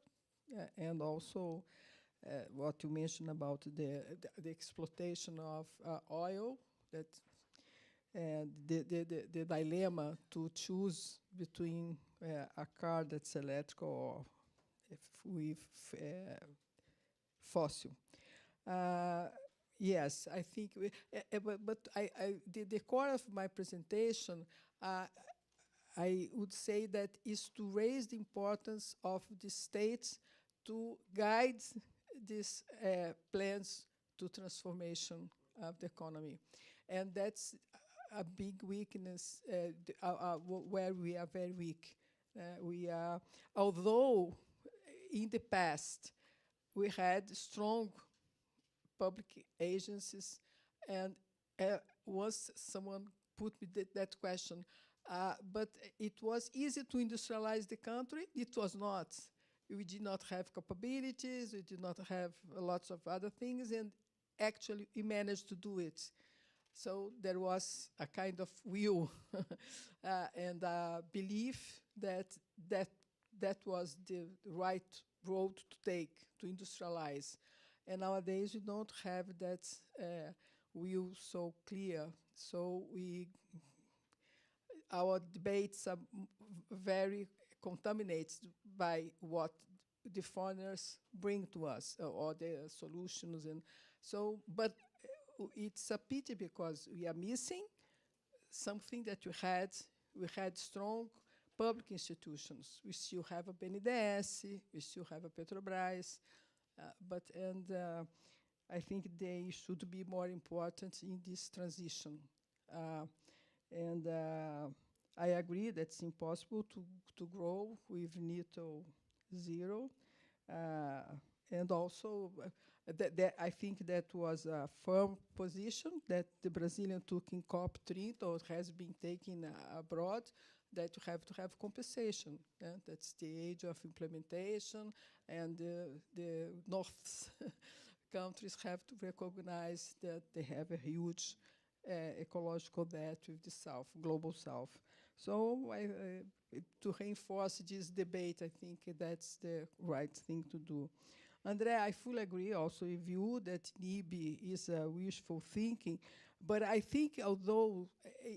and also what you mentioned about the exploitation of oil, that and the dilemma to choose between a car that's electrical or with fossil. Yes, I think, but the core of my presentation, I would say that is to raise the importance of the states to guide these plans to transformation of the economy. And that's a big weakness where we are very weak. We are, although in the past we had strong public agencies, and once someone put me that question, but it was easy to industrialize the country. It was not. We did not have capabilities, we did not have lots of other things, and actually we managed to do it. So there was a kind of will and a belief that was the right road to take, to industrialize. And nowadays we don't have that will so clear. So our debates are very contaminated by what the foreigners bring to us, or the solutions. And so, but it's a pity because we are missing something that we had. We had strong public institutions. We still have a BNDES, we still have a Petrobras, I think they should be more important in this transition. I agree that it's impossible to grow with netto zero. And also, I think that was a firm position that the Brazilian took in COP3, or has been taken abroad, that you have to have compensation. That's the age of implementation, and the North countries have to recognize that they have a huge ecological debt with the South, global South. So to reinforce this debate, I think that's the right thing to do. Andrea, I fully agree also with you that NIB is wishful thinking, but I think although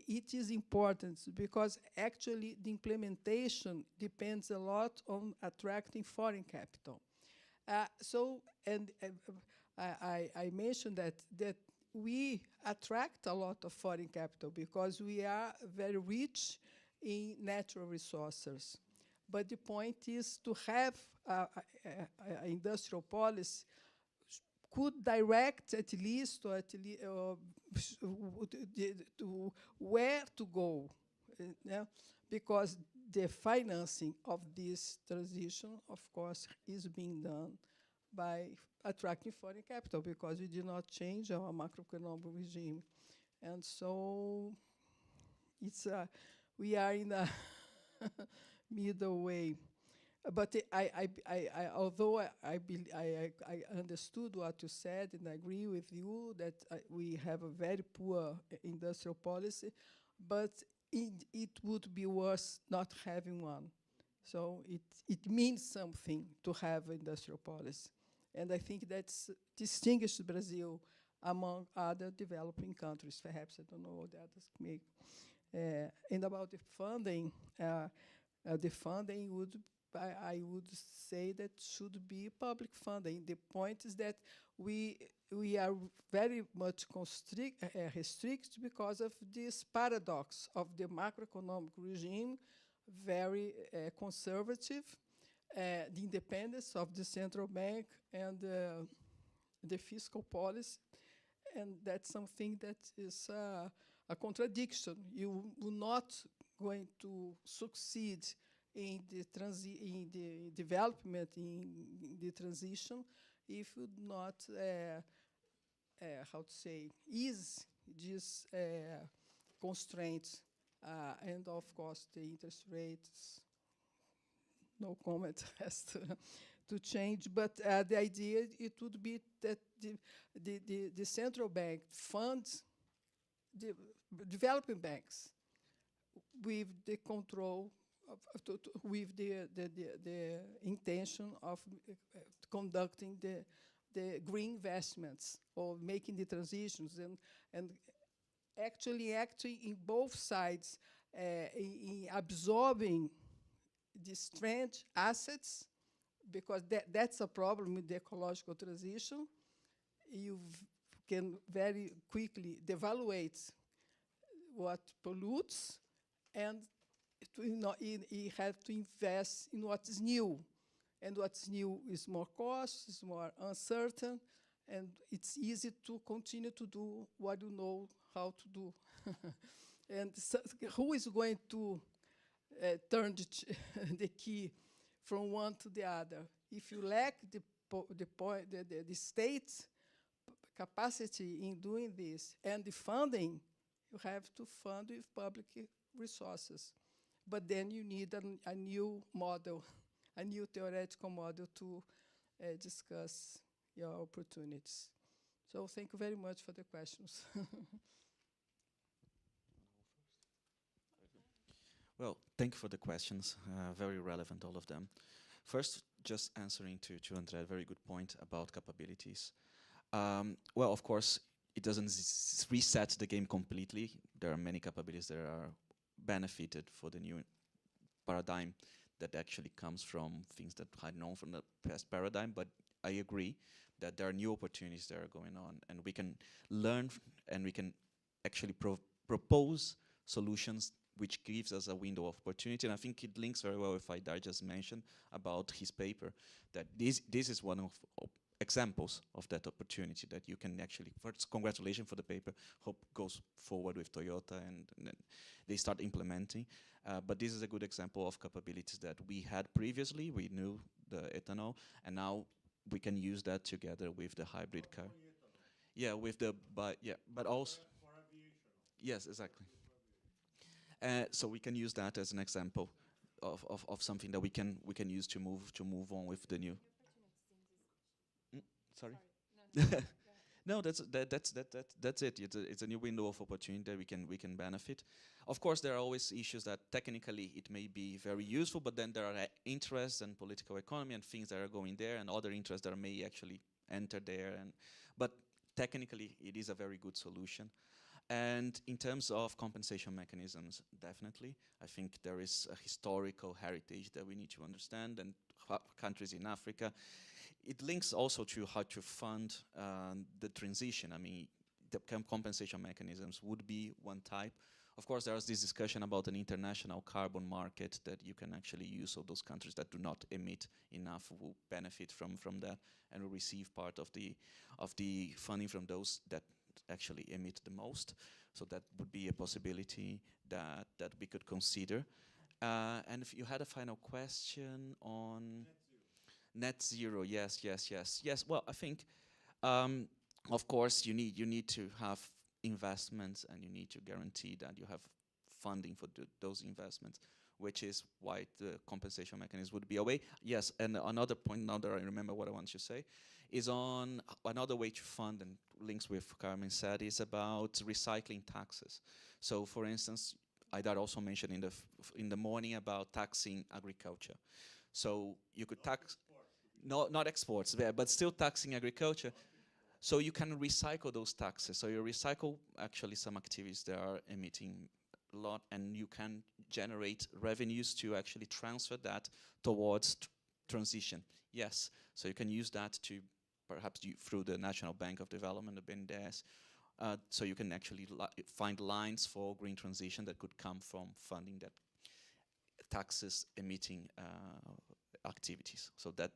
it is important because actually the implementation depends a lot on attracting foreign capital. I mentioned that we attract a lot of foreign capital because we are very rich in natural resources. But the point is to have an industrial policy could direct at least to where to go, because the financing of this transition, of course, is being done by attracting foreign capital because we did not change our macroeconomic regime. And so it's we are in a middle way. But although I understood what you said, and I agree with you that we have a very poor industrial policy, but it would be worse not having one. So it means something to have industrial policy. And I think that's distinguished Brazil among other developing countries. Perhaps, I don't know what the others make. And about the funding would, I would say that should be public funding. The point is that we are very much restricted because of this paradox of the macroeconomic regime, very conservative, the independence of the central bank and the fiscal policy, and that's something that is a contradiction. You will not going to succeed in the development, in the transition, if you not, how to say, ease these constraints, and of course the interest rates, no comment, has to change. But the idea, it would be that the central bank funds the developing banks with the control, with the intention of conducting the green investments or making the transitions, and actually acting in both sides, in absorbing the strange assets, because that's a problem with the ecological transition. You can very quickly devaluate what pollutes, and you have to invest in what is new. And what's new is more cost, is more uncertain, and it's easy to continue to do what you know how to do. And so who is going to turn the key from one to the other? If you lack the state capacity in doing this and the funding, you have to fund with public resources. But then you need a new model, a new theoretical model to discuss your opportunities. So thank you very much for the questions. Well, thank you for the questions. Very relevant, all of them. First, just answering to André, very good point about capabilities. Well, of course, it doesn't reset the game completely. There are many capabilities that are benefited for the new paradigm that actually comes from things that I know from the past paradigm, but I agree that there are new opportunities that are going on, and we can learn and we can actually propose solutions which gives us a window of opportunity. And I think it links very well with what Dar just mentioned about his paper, that this is one of examples of that opportunity that you can actually, first, congratulations for the paper, hope goes forward with Toyota and then they start implementing. But this is a good example of capabilities that we had previously. We knew the ethanol, and now we can use that together with the hybrid car. Yeah, with the, but also, yes, exactly. So we can use that as an example of something that we can use to move on with the new. Sorry. No, that's it. It's a new window of opportunity that we can benefit. Of course, there are always issues that technically it may be very useful, but then there are interests and political economy and things that are going there, and other interests that may actually enter there. But technically, it is a very good solution. And in terms of compensation mechanisms, definitely, I think there is a historical heritage that we need to understand, and countries in Africa. It links also to how to fund the transition. I mean, the compensation mechanisms would be one type. Of course, there is this discussion about an international carbon market that you can actually use, so those countries that do not emit enough will benefit from that and will receive part of the funding from those that actually emit the most. So that would be a possibility that we could consider. And if you had a final question on net zero, yes. Well, I think, of course, you need to have investments, and you need to guarantee that you have funding for those investments, which is why the compensation mechanism would be a way. Yes, and another point, now that I remember what I want to say, is on another way to fund, and links with Carmem said, is about recycling taxes. So, for instance, Aidar also mentioned in the morning about taxing agriculture. So you could tax. not exports, but still taxing agriculture. So you can recycle those taxes. So you recycle actually some activities that are emitting a lot, and you can generate revenues to actually transfer that towards transition. Yes, so you can use that to perhaps through the National Bank of Development, the BNDES, so you can actually find lines for green transition that could come from funding that taxes emitting activities. So that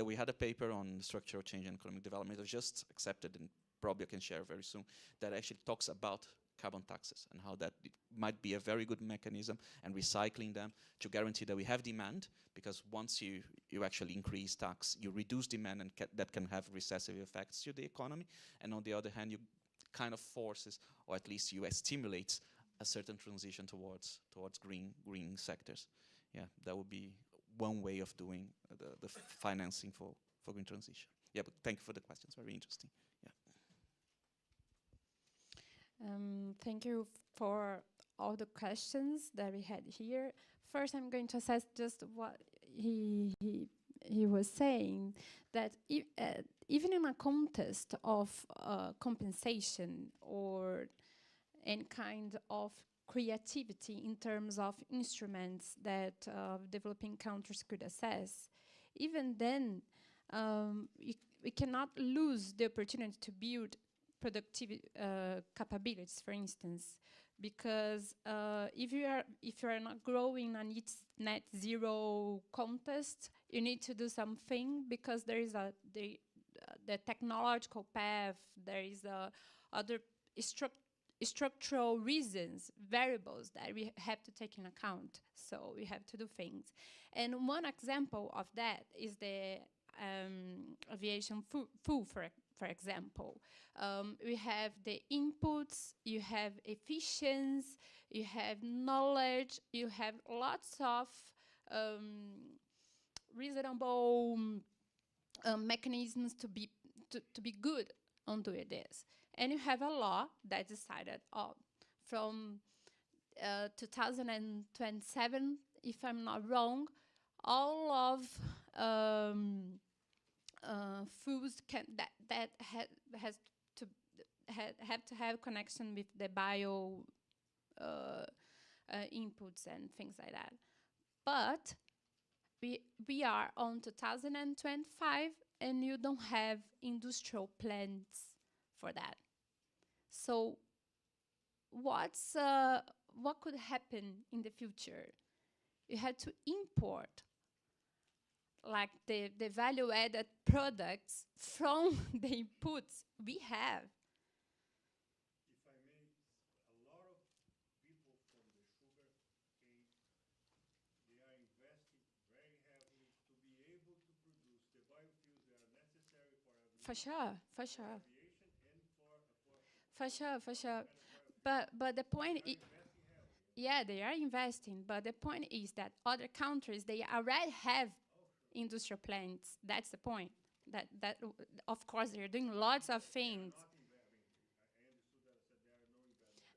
we had a paper on structural change and economic development that was just accepted, and probably I can share very soon, that actually talks about carbon taxes and how that might be a very good mechanism, and recycling them to guarantee that we have demand, because once you actually increase tax, you reduce demand, and that can have recessive effects to the economy. And on the other hand, you kind of forces, or at least you stimulates a certain transition towards green sectors. Yeah, that would be one way of doing the financing for green transition. Yeah, but thank you for the questions, very interesting. Yeah. Thank you for all the questions that we had here. First, I'm going to assess just what he was saying, that even in a context of compensation or any kind of creativity in terms of instruments that developing countries could assess, even then we cannot lose the opportunity to build productivity capabilities, for instance, because if you are not growing a net zero contest, you need to do something, because there is the technological path, there is other structural reasons, variables that we have to take in account. So we have to do things. And one example of that is the aviation fuel, for example. We have the inputs, you have efficiency, you have knowledge, you have lots of reasonable mechanisms to be good on doing this. And you have a law that decided from 2027, if I'm not wrong, all of foods that have to have connection with the bio inputs and things like that. But we are on 2025, and you don't have industrial plants for that. So what could happen in the future? You had to import like the value-added products from the inputs we have. If I may, a lot of people from the sugar cane, they are investing very heavily to be able to produce the biofuels that are necessary for aviation. For sure. Aviation and For sure. But the point is, yeah, they are investing. But the point is that other countries, they already have industrial plants. That's the point. That of course they're doing lots of things.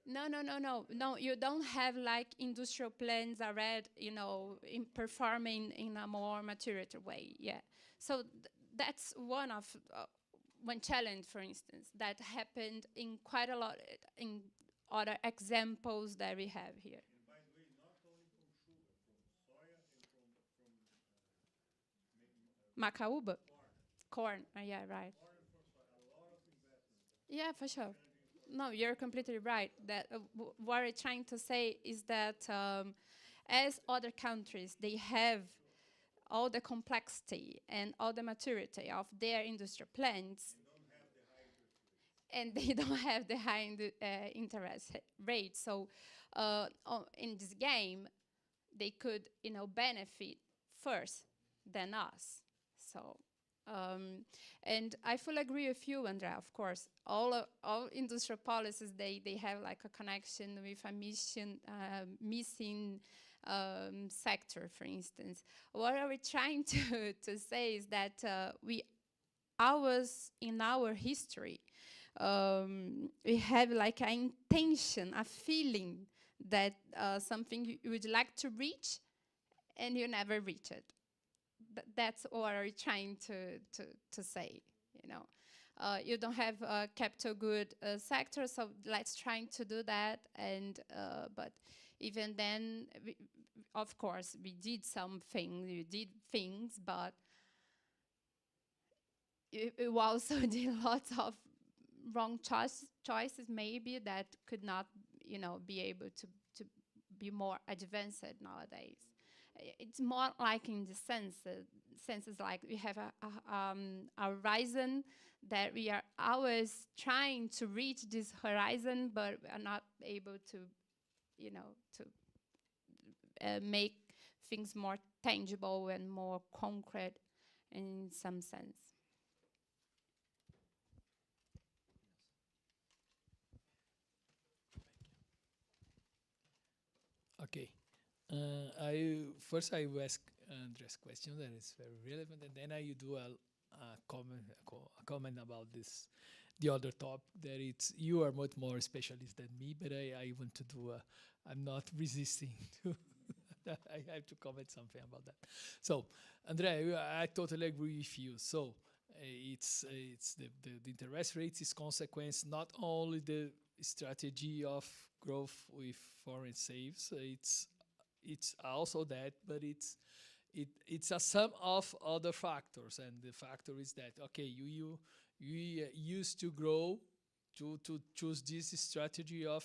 No. You don't have like industrial plants already, performing in a more mature way. Yeah. So that's one challenge, for instance, that happened in quite a lot in other examples that we have here. And by the way, not only from sugar, from soya and from Macaúba? Corn. Yeah, right. corn and from soya, a lot of investment. Yeah, for sure. No, you're completely right. That what we're trying to say is that as other countries, they have all the complexity and all the maturity of their industrial plants, and they don't have the high interest rate. So in this game, they could, benefit first than us. So, and I fully agree with you, Andrea. Of course, all industrial policies, they have like a connection with a missing sector, for instance. What are we trying to say is that in our history, we have like an intention, a feeling that something you would like to reach, and you never reach it. that's what we're trying to say, you know. You don't have a capital good sector, so let's try to do that. And but even then, of course, we did things, but we also did lots of wrong choices maybe that could not, you know, be able to be more advanced nowadays. It's more like in the senses like we have a horizon that we are always trying to reach this horizon, but we are not able to, you know, to make things more tangible and more concrete in some sense. Okay. I will ask Andre's question that is very relevant, and then I do a comment about this, the other topic that it's you are much more specialist than me, but I want to do I'm not resisting to I have to comment something about that. So, Andre, I totally agree with you. So, it's the interest rates is consequence not only the strategy of growth with foreign saves. It's also that, but it's a sum of other factors, and the factor is that okay, you used to grow to choose this strategy of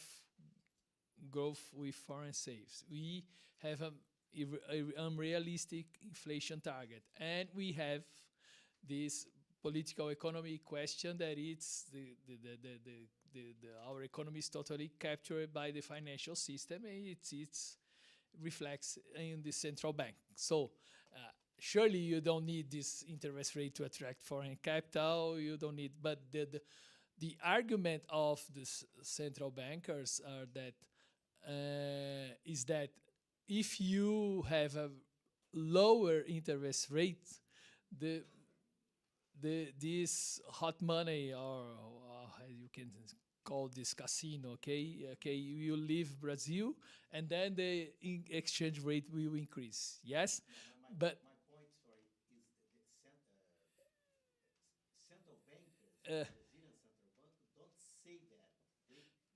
growth with foreign saves. We have a unrealistic inflation target, and we have this political economy question that it's our economy is totally captured by the financial system, and it's reflects in the central bank. So surely you don't need this interest rate to attract foreign capital. You don't need, but the argument of the central bankers are that is that if you have a lower interest rate, this hot money, or you can call this casino, okay, you leave Brazil, and then the exchange rate will increase. Yes, but my point, sorry, is the central bankers, Brazilian central bank, don't say that.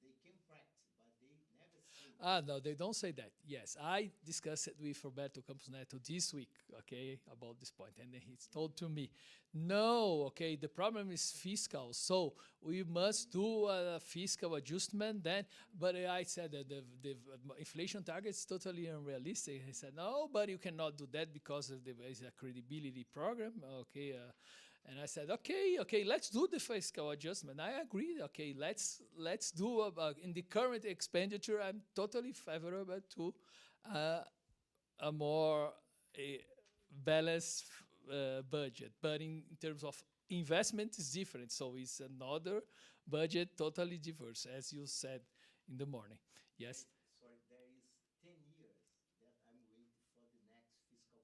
They can practice, but they never say that. No, they don't say that. Yes, I discussed it with Roberto Campos Neto this week, okay, about this point, and he's told to me, no, okay, the problem is fiscal, so we must do a fiscal adjustment then. But I said that the inflation target is totally unrealistic. He said, no, but you cannot do that because there is a credibility program, okay. And I said, okay, let's do the fiscal adjustment. I agree. Okay, let's do in the current expenditure. I'm totally favorable to a more balanced budget. But in terms of investment, it's different. So it's another budget, totally diverse, as you said in the morning. Yes. Sorry, there is 10 years that I'm waiting for the next fiscal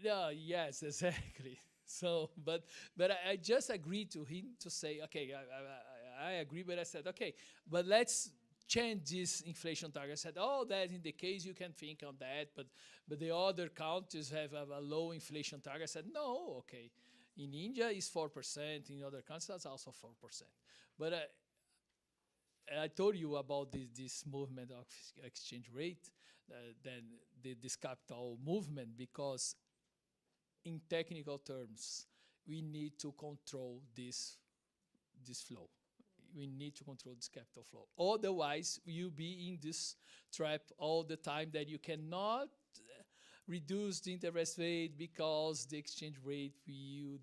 crisis. Yes, exactly. So, but I just agreed to him to say, okay, I agree, but I said, okay, but let's change this inflation target. I said, oh, that in the case you can think on that, but the other countries have a low inflation target. I said, no, okay. In India, it's 4%. In other countries, that's also 4%. But I told you about this movement of exchange rate, then this capital movement, because in technical terms, we need to control this flow. We need to control this capital flow. Otherwise, you'll be in this trap all the time that you cannot reduce the interest rate because the exchange rate will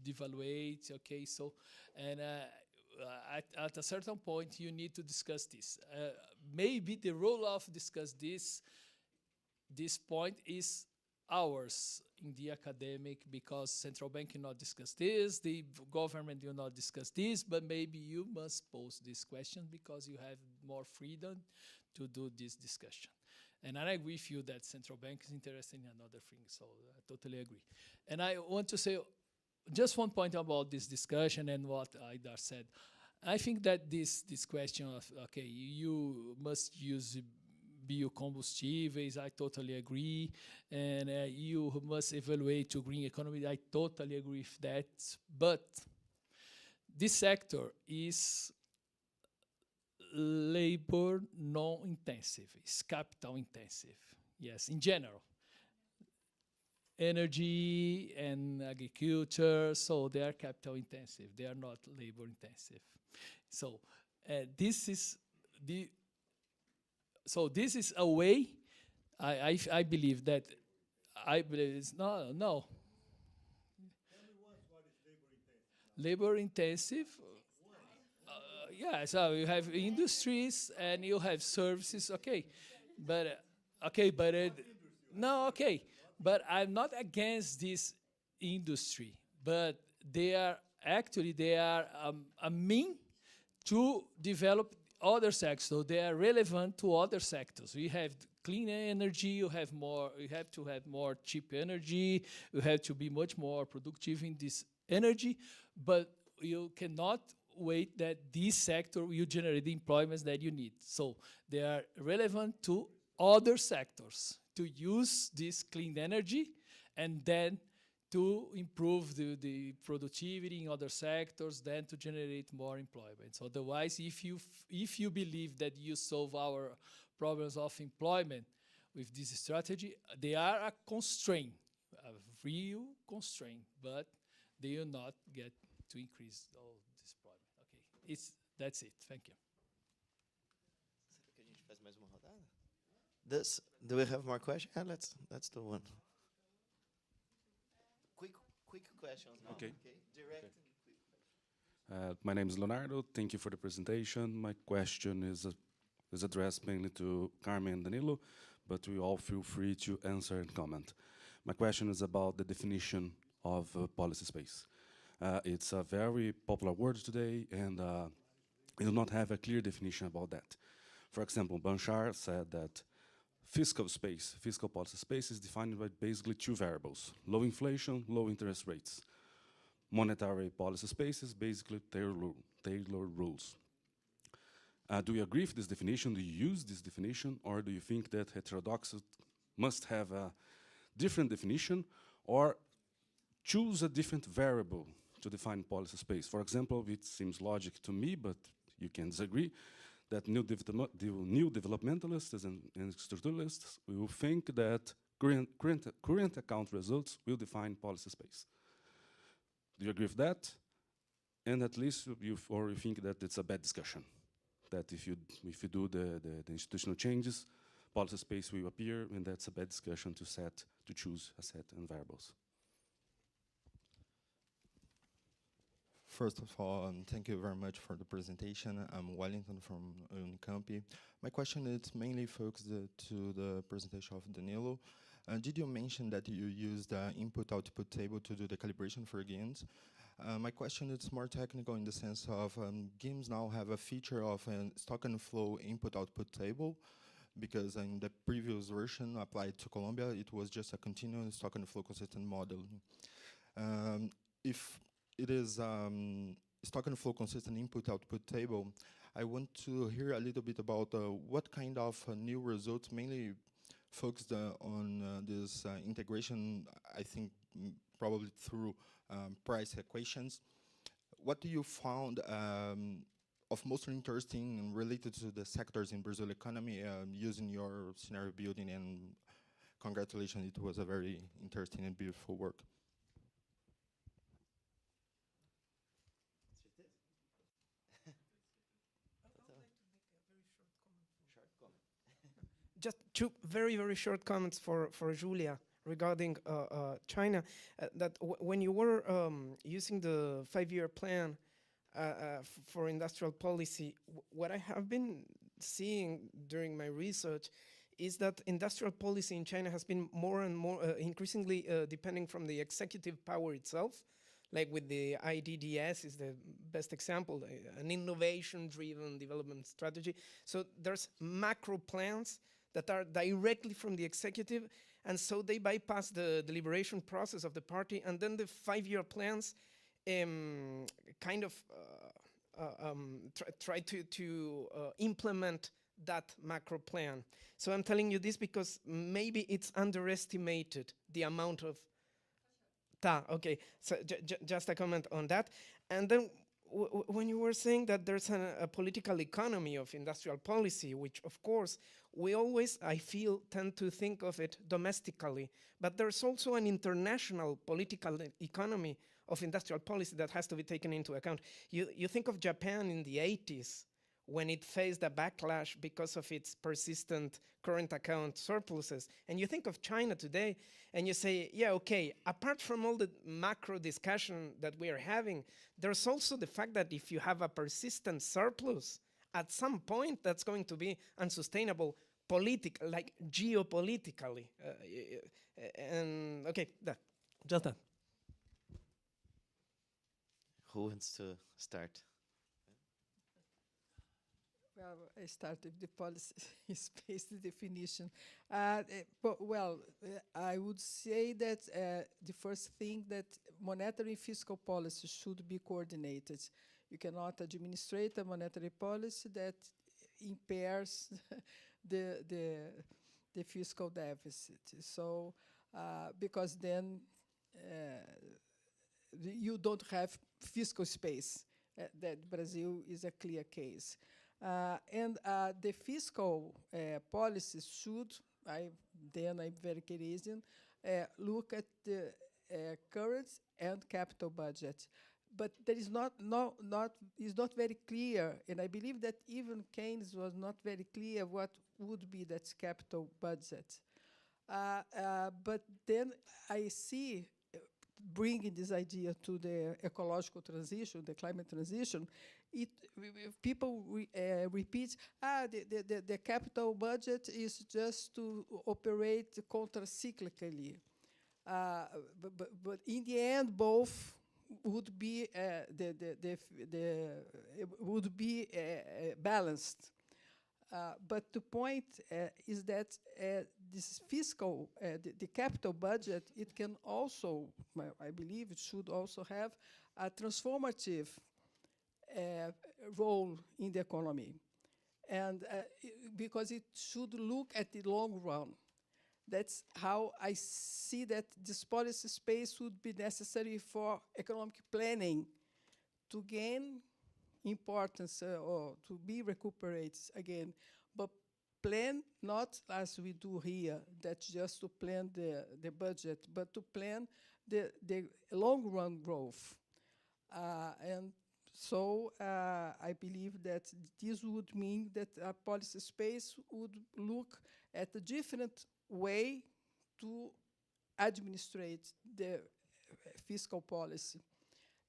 devaluate. Okay, so and at a certain point, you need to discuss this. Maybe the role of discuss this point is ours in the academic, because central bank cannot discuss this, the government will not discuss this, but maybe you must pose this question because you have more freedom to do this discussion. And I agree with you that central bank is interested in another thing, so I totally agree. And I want to say just one point about this discussion and what Aidar said. I think that this question of, okay, you must use biocombustíveis, I totally agree. And you must evaluate to green economy, I totally agree with that. But this sector is labor non-intensive, it's capital intensive, yes, in general. Energy and agriculture, so they are capital intensive, they are not labor intensive. So this is a way, I believe that, it's no. Labor intensive, yeah, so you have industries and you have services, okay, but but I'm not against this industry, but they are a mean to develop other sectors, so they are relevant to other sectors. We have clean energy, you have to have more cheap energy, you have to be much more productive in this energy, but you cannot wait that this sector will generate the employments that you need. So they are relevant to other sectors to use this clean energy and then to improve the productivity in other sectors, then to generate more employment. So otherwise, if you believe that you solve our problems of employment with this strategy, they are a constraint, a real constraint, but they will not get to increase all this problem. Okay, that's it. Thank you. Do we have more questions? Yeah, let's do one. Quick questions. Okay. Direct. Okay. My name is Leonardo. Thank you for the presentation. My question is addressed mainly to Carmem and Danilo, but we all feel free to answer and comment. My question is about the definition of policy space. It's a very popular word today, and we do not have a clear definition about that. For example, Blanchard said that fiscal policy space is defined by basically two variables: low inflation, low interest rates. Monetary policy space is basically tailored rules. Do you agree with this definition? Do you use this definition? Or do you think that heterodoxy must have a different definition, or choose a different variable to define policy space? For example, it seems logic to me, but you can disagree, that new developmentalists and structuralists will think that current account results will define policy space. Do you agree with that? And at least you think that it's a bad discussion, that if you do the institutional changes, policy space will appear, and that's a bad discussion to choose a set and variables. First of all, thank you very much for the presentation. I'm Wellington from Unicamp. My question is mainly focused to the presentation of Danilo. Did you mention that you use the input-output table to do the calibration for gains? My question is more technical in the sense of games now have a feature of a stock and flow input-output table, because in the previous version applied to Colombia, it was just a continuous stock and flow consistent model. If it is stock and flow consistent input-output table, I want to hear a little bit about what kind of new results mainly focused on this integration, I think probably through price equations. What do you found of most interesting and related to the sectors in Brazil economy using your scenario building? And congratulations, it was a very interesting and beautiful work. Just two very, very short comments for Julia regarding China. That when you were using the 5-year plan for industrial policy, what I have been seeing during my research is that industrial policy in China has been more and more increasingly depending from the executive power itself. Like with the IDDS is the best example, an innovation-driven development strategy. So there's macro plans that are directly from the executive, and so they bypass the deliberation process of the party, and then the 5-year plans kind of try to implement that macro plan. So I'm telling you this because maybe it's underestimated, the amount of... Okay, so just a comment on that. And then when you were saying that there's a political economy of industrial policy, which of course we always, I feel, tend to think of it domestically, but there's also an international political economy of industrial policy that has to be taken into account. You think of Japan in the 80s, when it faced a backlash because of its persistent current account surpluses. And you think of China today, and you say, yeah, okay, apart from all the macro discussion that we are having, there's also the fact that if you have a persistent surplus, at some point that's going to be unsustainable like geopolitically. And okay, just that. Who wants to start? Well, I start with the policy space definition. I would say that the first thing that monetary and fiscal policy should be coordinated. You cannot administrate a monetary policy that impairs the fiscal deficit. So, because then you don't have fiscal space. That Brazil is a clear case. And the fiscal policies should, I'm very Keynesian, look at the current and capital budget. But there is is not very clear, and I believe that even Keynes was not very clear what would be that capital budget. But then I see, bringing this idea to the ecological transition, the climate transition, people repeat, the capital budget is just to operate counter-cyclically. But in the end, both would be balanced. But the point is that this fiscal, the capital budget, it can also, I believe, it should also have a transformative role in the economy, and because it should look at the long run. That's how I see that this policy space would be necessary for economic planning to gain importance or to be recuperated again, but plan not as we do here, that's just to plan the budget, but to plan the long-run growth. And so I believe that this would mean that a policy space would look at a different way to administrate the fiscal policy,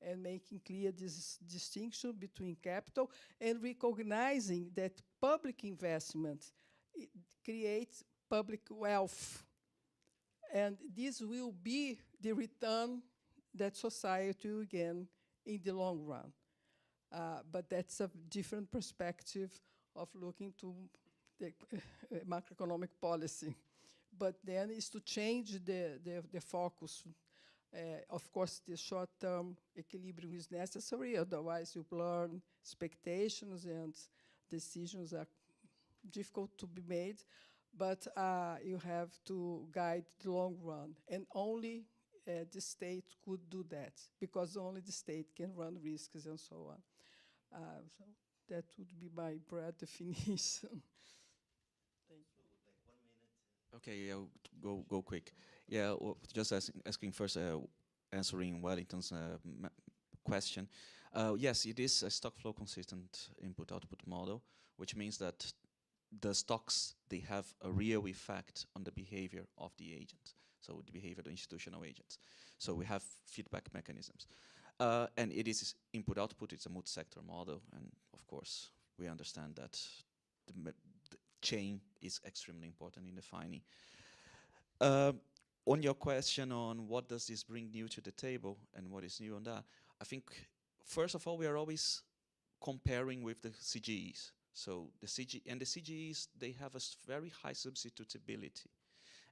and making clear this distinction between capital and recognizing that public investment creates public wealth. And this will be the return that society will gain in the long run. But that's a different perspective of looking to the macroeconomic policy. But then is to change the focus. Of course, the short-term equilibrium is necessary, otherwise you blur expectations and decisions are difficult to be made. But you have to guide the long run. And only the state could do that, because only the state can run risks and so on. So that would be my broad definition. Okay, yeah, go quick. Yeah, well, just asking first, answering Wellington's question. Yes, it is a stock flow consistent input-output model, which means that the stocks, they have a real effect on the behavior of the agent, so the behavior of the institutional agents. So we have feedback mechanisms. And it is input-output, it's a multi-sector model, and of course, we understand that the chain is extremely important in defining. On your question on what does this bring new to the table and what is new on that, I think, first of all, we are always comparing with the CGEs. So the CGEs, they have a very high substitutability.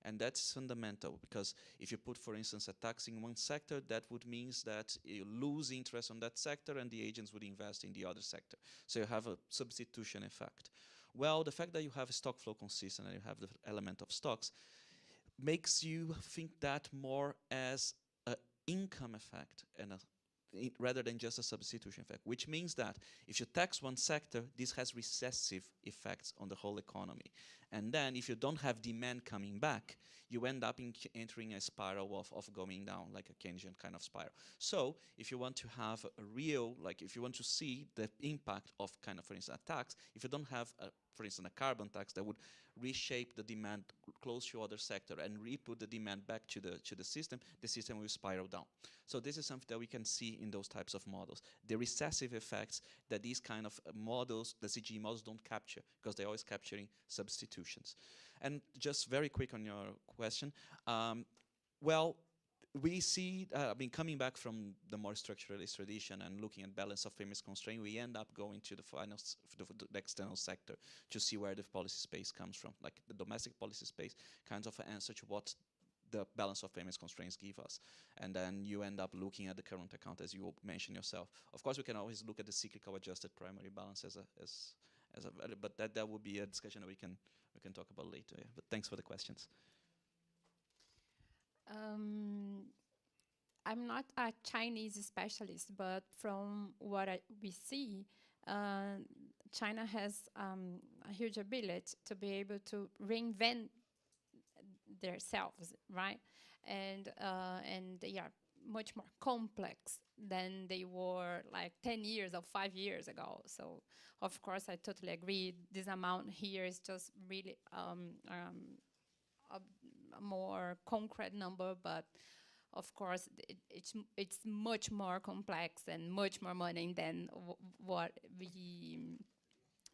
And that's fundamental, because if you put, for instance, a tax in one sector, that would mean that you lose interest on that sector and the agents would invest in the other sector. So you have a substitution effect. Well, the fact that you have a stock flow consistent and you have the element of stocks makes you think that more as an income effect and rather than just a substitution effect, which means that if you tax one sector, this has recessive effects on the whole economy. And then if you don't have demand coming back, you end up entering a spiral of going down, like a Keynesian kind of spiral. So if you want to have a real, like if you want to see the impact of kind of, for instance, a tax, if you don't have, for instance, a carbon tax that would reshape the demand close to other sector and re-put the demand back to the system will spiral down. So this is something that we can see in those types of models. The recessive effects that these kind of models, the CGE models, don't capture because they're always capturing substitutions. And just very quick on your question, well, we see, coming back from the more structuralist tradition and looking at balance of payments constraint, we end up going to the the external sector to see where the policy space comes from. Like the domestic policy space kinds of an answer to what the balance of payments constraints give us. And then you end up looking at the current account, as you mentioned yourself. Of course, we can always look at the cyclical adjusted primary balance as a value, but that would be a discussion that we can talk about later. Yeah. But thanks for the questions. I'm not a Chinese specialist, but from what we see, China has a huge ability to be able to reinvent themselves, right? And they are much more complex than they were like 10 years or 5 years ago. So, of course, I totally agree. This amount here is just really a more concrete number, but of course, it's much more complex and much more money than what we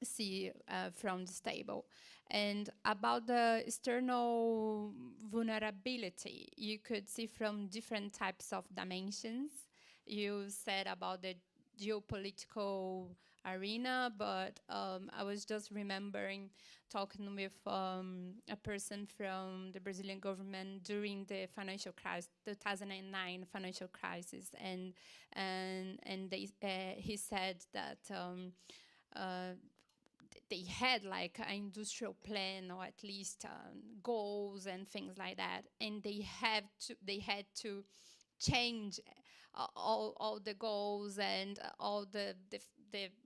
see from this table. And about the external vulnerability, you could see from different types of dimensions. You said about the geopolitical arena, but I was just remembering talking with a person from the Brazilian government during the financial crisis, 2009 financial crisis, and he said that they had like an industrial plan, or at least goals and things like that, and they had to change all the goals and all the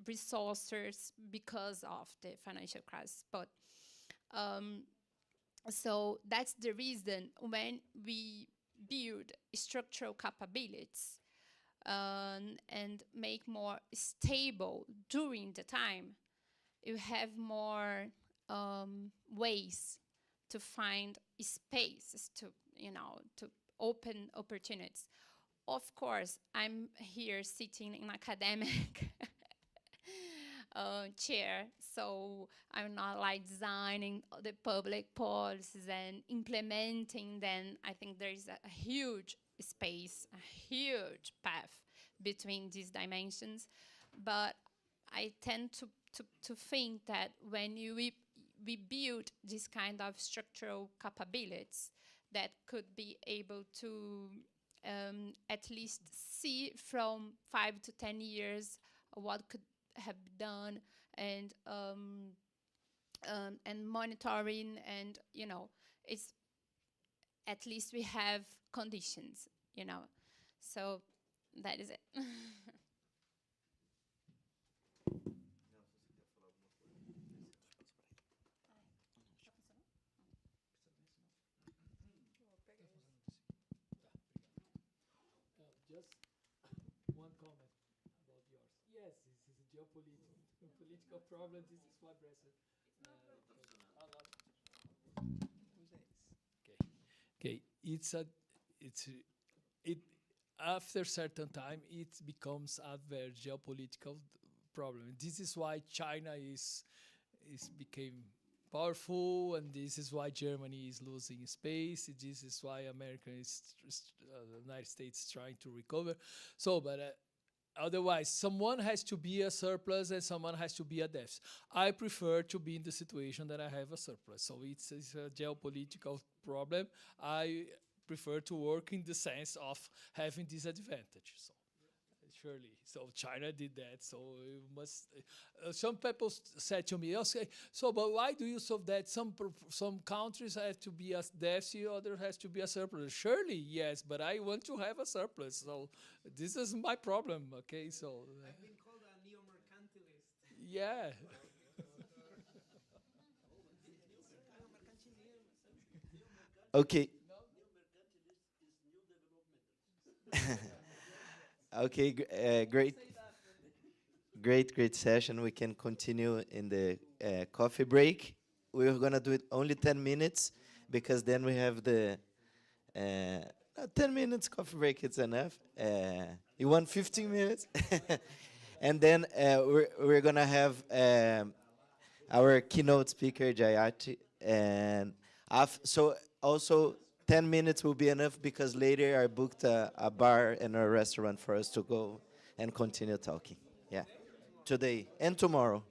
resources because of the financial crisis. But so that's the reason when we build structural capabilities and make more stable during the time, you have more ways to find spaces to open opportunities. Of course, I'm here sitting in academic chair, so I'm not like designing the public policies and implementing them. I think there is a huge space, a huge path between these dimensions. But I tend to think that when we build this kind of structural capabilities that could be able to at least see from 5 to 10 years what could have been done, and monitoring, and it's at least we have conditions, so that is it. Just one comment about yours. Yes, this is a geopolitical problem. This is why Brazil. Okay. It after certain time it becomes a very geopolitical problem. This is why China became powerful, and this is why Germany is losing space. This is why America the United States is trying to recover. So, but otherwise, someone has to be a surplus and someone has to be a deficit. I prefer to be in the situation that I have a surplus. So it's a geopolitical problem. I prefer to work in the sense of having this advantage. So surely. So China did that. So you must. Some people said to me, "Okay, so but why do you solve that? Some countries have to be a deficit, other has to be a surplus. Surely, yes, but I want to have a surplus. So this is my problem. Okay, so I've been called a neo-mercantilist. yeah." Okay. Okay, great. Great session. We can continue in the coffee break. We're gonna do it only 10 minutes because then we have the 10 minutes coffee break. It's enough. You want 15 minutes? And then we're gonna have our keynote speaker Jayati, and so also 10 minutes will be enough because later I booked a bar and a restaurant for us to go and continue talking. Yeah, today and tomorrow.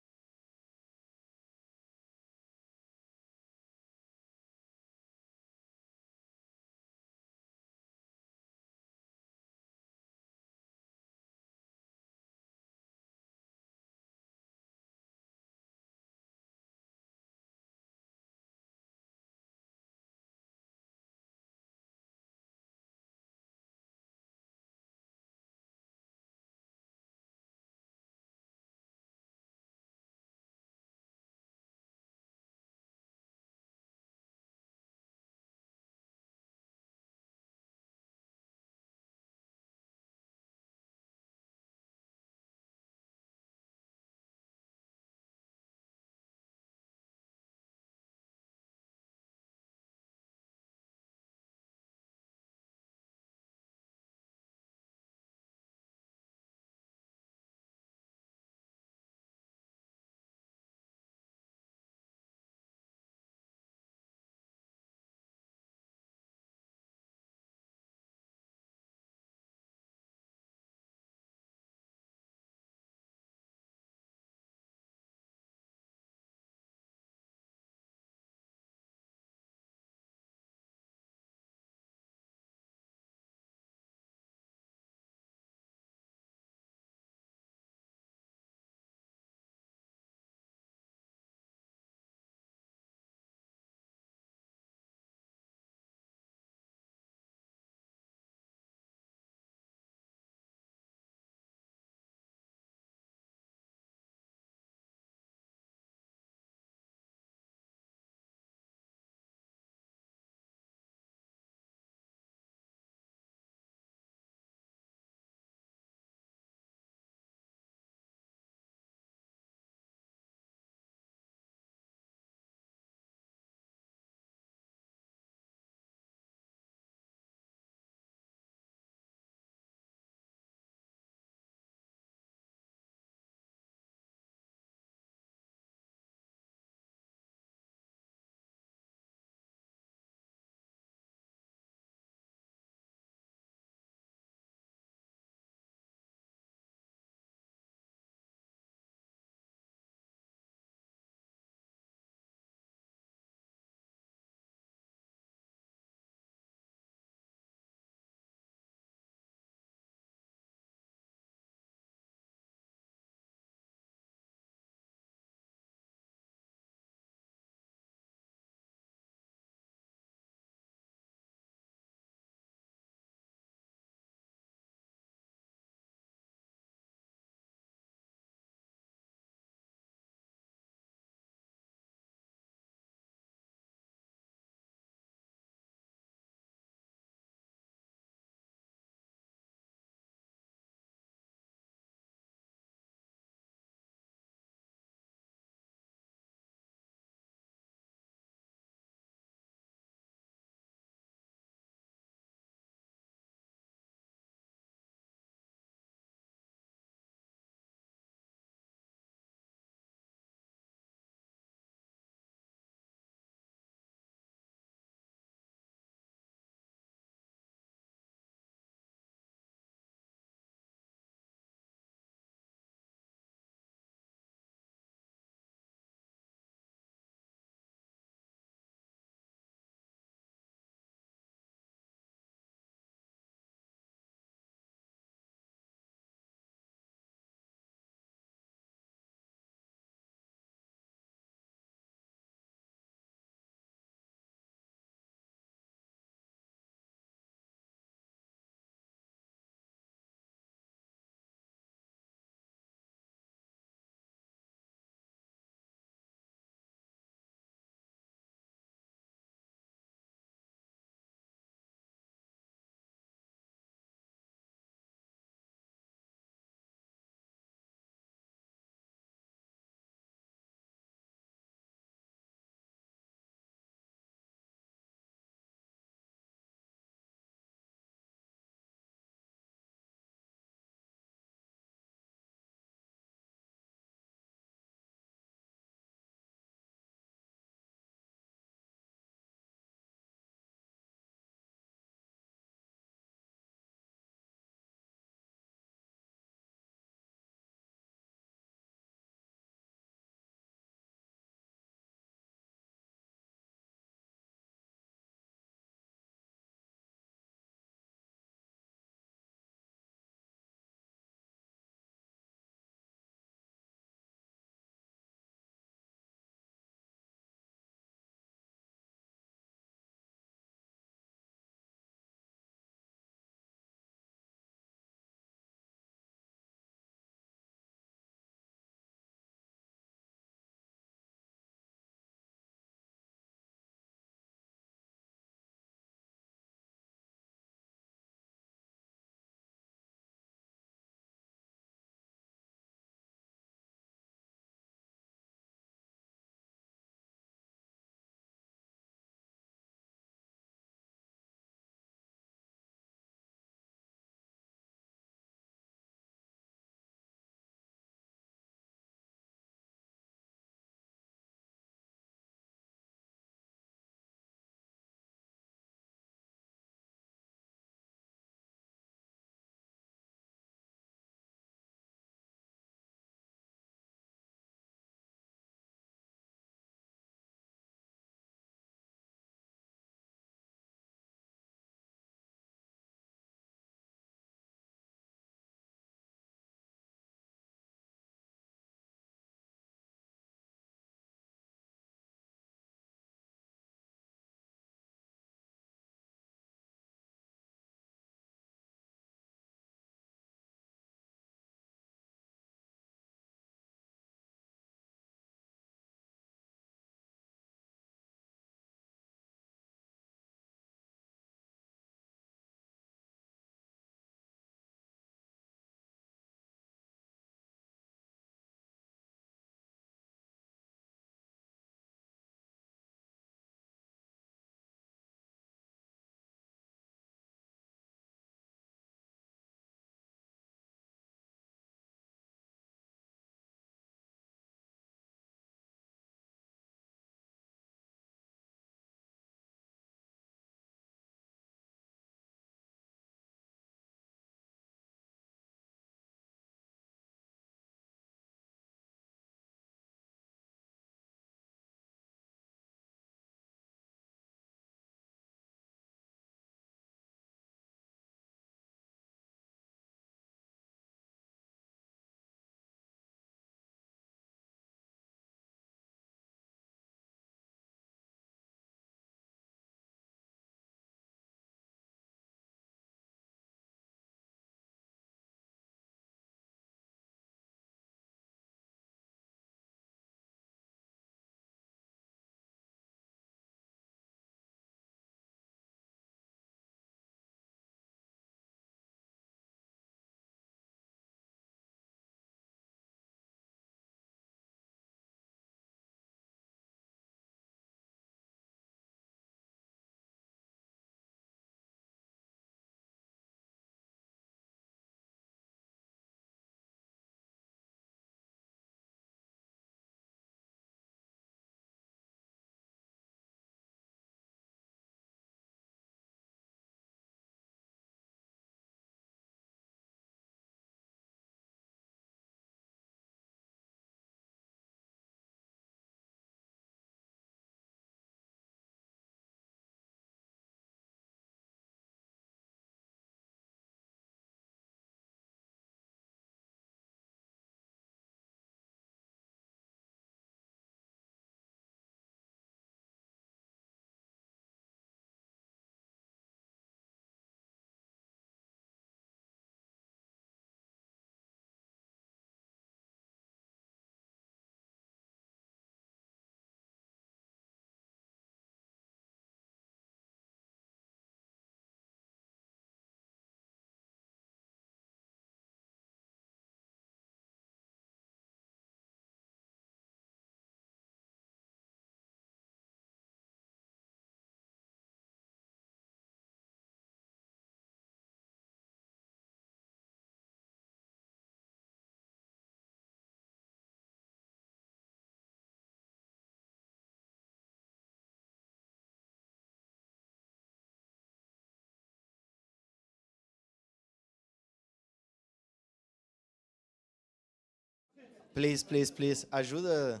Please, please, please. Ajuda.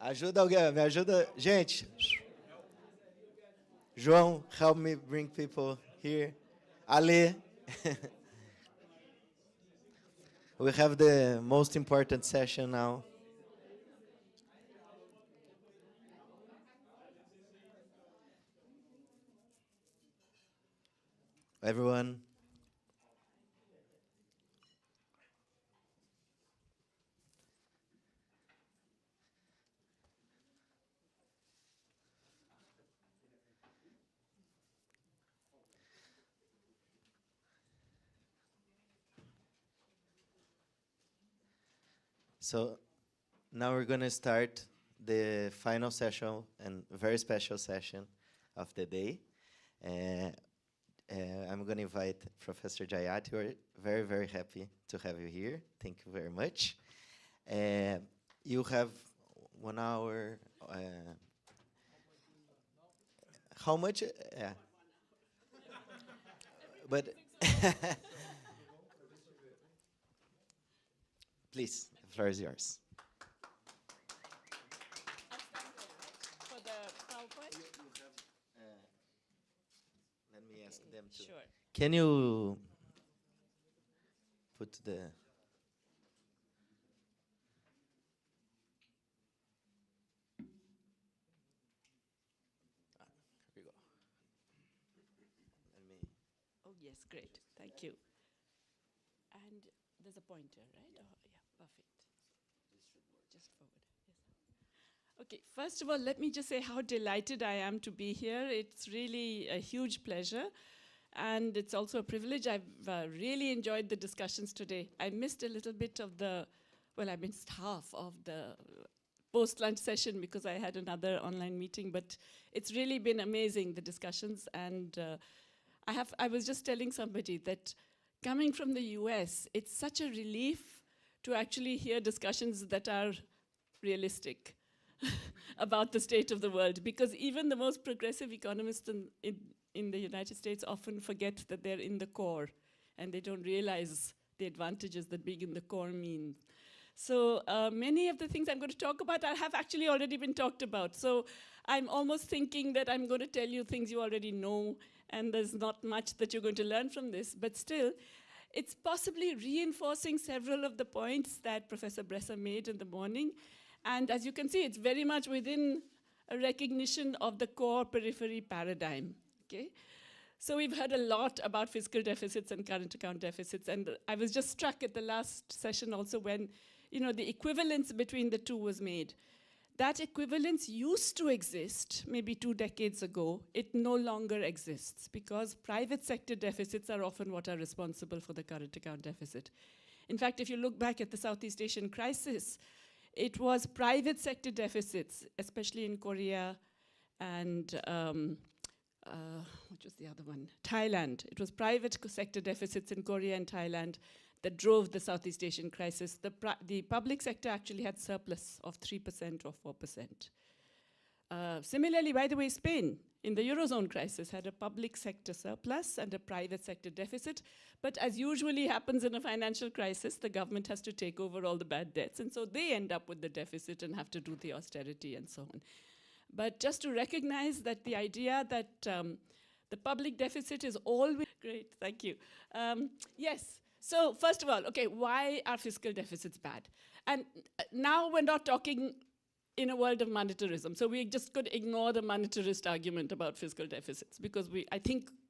Ajuda alguém, me ajuda. Gente. João, help me bring people here. Ale. We have the most important session now. Everyone. So now we're going to start the final session and very special session of the day. I'm going to invite Professor Jayati. We're very, very happy to have you here. Thank you very much. You have 1 hour. How much? Yeah. But please, the floor is yours. For the PowerPoint? Let me ask them to. Sure. Can you put the. Here we go. Let me. Oh, yes, great. Thank you. And there's a pointer, right? Oh, yeah, perfect. Just forward. Yes. Okay, first of all, let me just say how delighted I am to be here. It's really a huge pleasure. And it's also a privilege. I've really enjoyed the discussions today. I missed a little bit of the, well, I missed half of the post-lunch session because I had another online meeting, but it's really been amazing, the discussions. And I was just telling somebody that coming from the US, it's such a relief to actually hear discussions that are realistic about the state of the world, because even the most progressive economists in the United States often forget that they're in the core, and they don't realize the advantages that being in the core means. So many of the things I'm going to talk about have actually already been talked about. So I'm almost thinking that I'm going to tell you things you already know, and there's not much that you're going to learn from this, but still, it's possibly reinforcing several of the points that Professor Bresser made in the morning. And as you can see, it's very much within a recognition of the core periphery paradigm. Okay? So we've heard a lot about fiscal deficits and current account deficits, and I was just struck at the last session also when, you know, the equivalence between the two was made. That equivalence used to exist maybe 2 decades ago. It no longer exists because private sector deficits are often what are responsible for the current account deficit. In fact, if you look back at the Southeast Asian crisis, it was private sector deficits, especially in Korea and what was the other one? Thailand. It was private sector deficits in Korea and Thailand that drove the Southeast Asian crisis. The public sector actually had surplus of 3% or 4%. Similarly, by the way, Spain, in the Eurozone crisis, had a public sector surplus and a private sector deficit. But as usually happens in a financial crisis, the government has to take over all the bad debts. And so they end up with the deficit and have to do the austerity and so on. But just to recognize that the idea that the public deficit is always great, thank you. Yes. So first of all, okay, why are fiscal deficits bad? And now we're not talking in a world of monetarism. So we just could ignore the monetarist argument about fiscal deficits because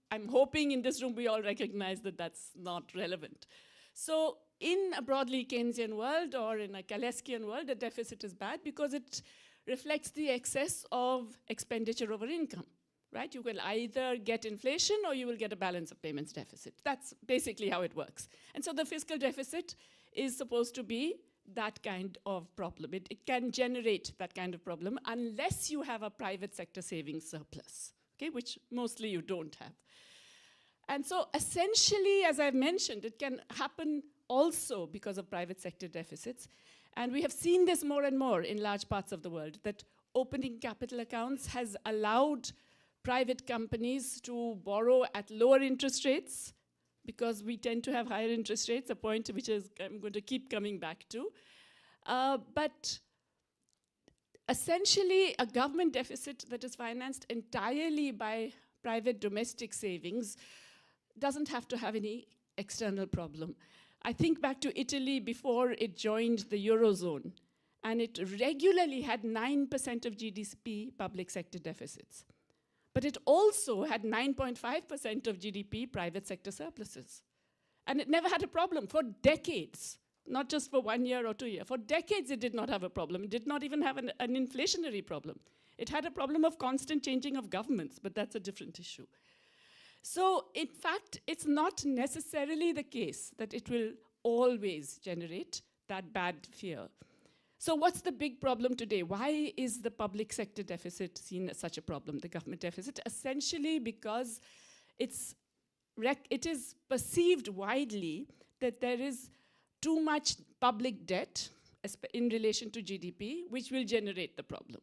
I'm hoping in this room we all recognize that that's not relevant. So in a broadly Keynesian world or in a Kaleskian world, a deficit is bad because it reflects the excess of expenditure over income. Right? You will either get inflation or you will get a balance of payments deficit. That's basically how it works. And so the fiscal deficit is supposed to be that kind of problem. It can generate that kind of problem unless you have a private sector savings surplus, okay, which mostly you don't have. And so essentially, as I've mentioned, it can happen also because of private sector deficits. And we have seen this more and more in large parts of the world, that opening capital accounts has allowed private companies to borrow at lower interest rates because we tend to have higher interest rates, a point which I'm going to keep coming back to. But essentially, a government deficit that is financed entirely by private domestic savings doesn't have to have any external problem. I think back to Italy before it joined the Eurozone, and it regularly had 9% of GDP public sector deficits. But it also had 9.5% of GDP private sector surpluses. And it never had a problem for decades, not just for 1 year or 2 years. For decades, it did not have a problem. It did not even have an inflationary problem. It had a problem of constant changing of governments, but that's a different issue. So, in fact, it's not necessarily the case that it will always generate that bad fear. So what's the big problem today? Why is the public sector deficit seen as such a problem, the government deficit? Essentially because it is perceived widely that there is too much public debt in relation to GDP, which will generate the problem.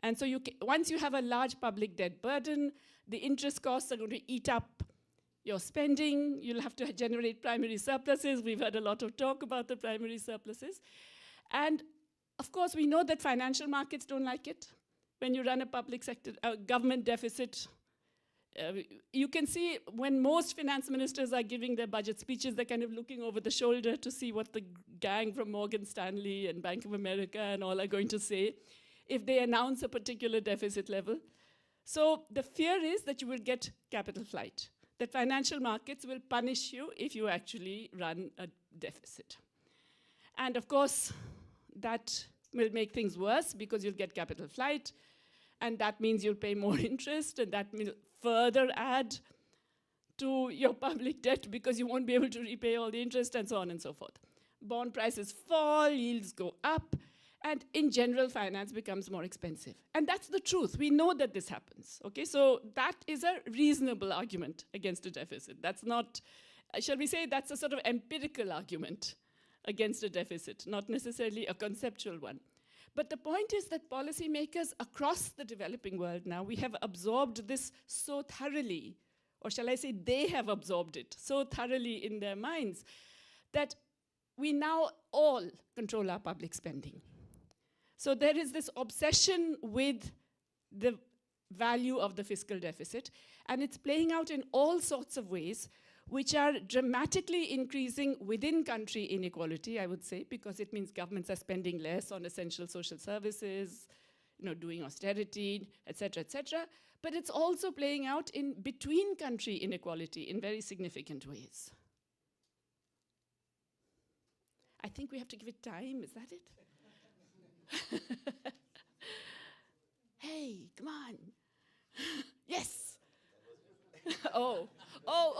And so once you have a large public debt burden, the interest costs are going to eat up your spending. You'll have to generate primary surpluses. We've had a lot of talk about the primary surpluses. And of course, we know that financial markets don't like it. When you run a public sector, government deficit, you can see when most finance ministers are giving their budget speeches, they're kind of looking over the shoulder to see what the gang from Morgan Stanley and Bank of America and all are going to say if they announce a particular deficit level. So the fear is that you will get capital flight, that financial markets will punish you if you actually run a deficit. And of course, that will make things worse because you'll get capital flight, and that means you'll pay more interest, and that will further add to your public debt because you won't be able to repay all the interest, and so on and so forth. Bond prices fall, yields go up, and in general, finance becomes more expensive. And that's the truth. We know that this happens, okay? So that is a reasonable argument against a deficit. That's not, shall we say, that's a sort of empirical argument against a deficit, not necessarily a conceptual one. But the point is that policymakers across the developing world now, we have absorbed this so thoroughly, or shall I say they have absorbed it so thoroughly in their minds, that we now all control our public spending. So there is this obsession with the value of the fiscal deficit, and it's playing out in all sorts of ways, which are dramatically increasing within country inequality, I would say, because it means governments are spending less on essential social services, doing austerity, et cetera, et cetera. But it's also playing out in between country inequality in very significant ways. I think we have to give it time, is that it? Hey, come on. Yes. Oh,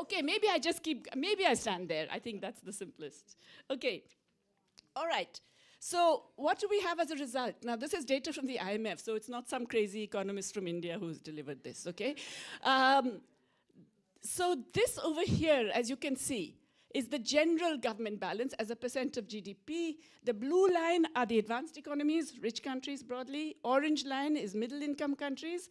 okay, maybe I stand there. I think that's the simplest. Okay, all right. So what do we have as a result? Now, this is data from the IMF, so it's not some crazy economist from India who's delivered this, okay? So this over here, as you can see, is the general government balance as a percent of GDP. The blue line are the advanced economies, rich countries broadly. Orange line is middle-income countries.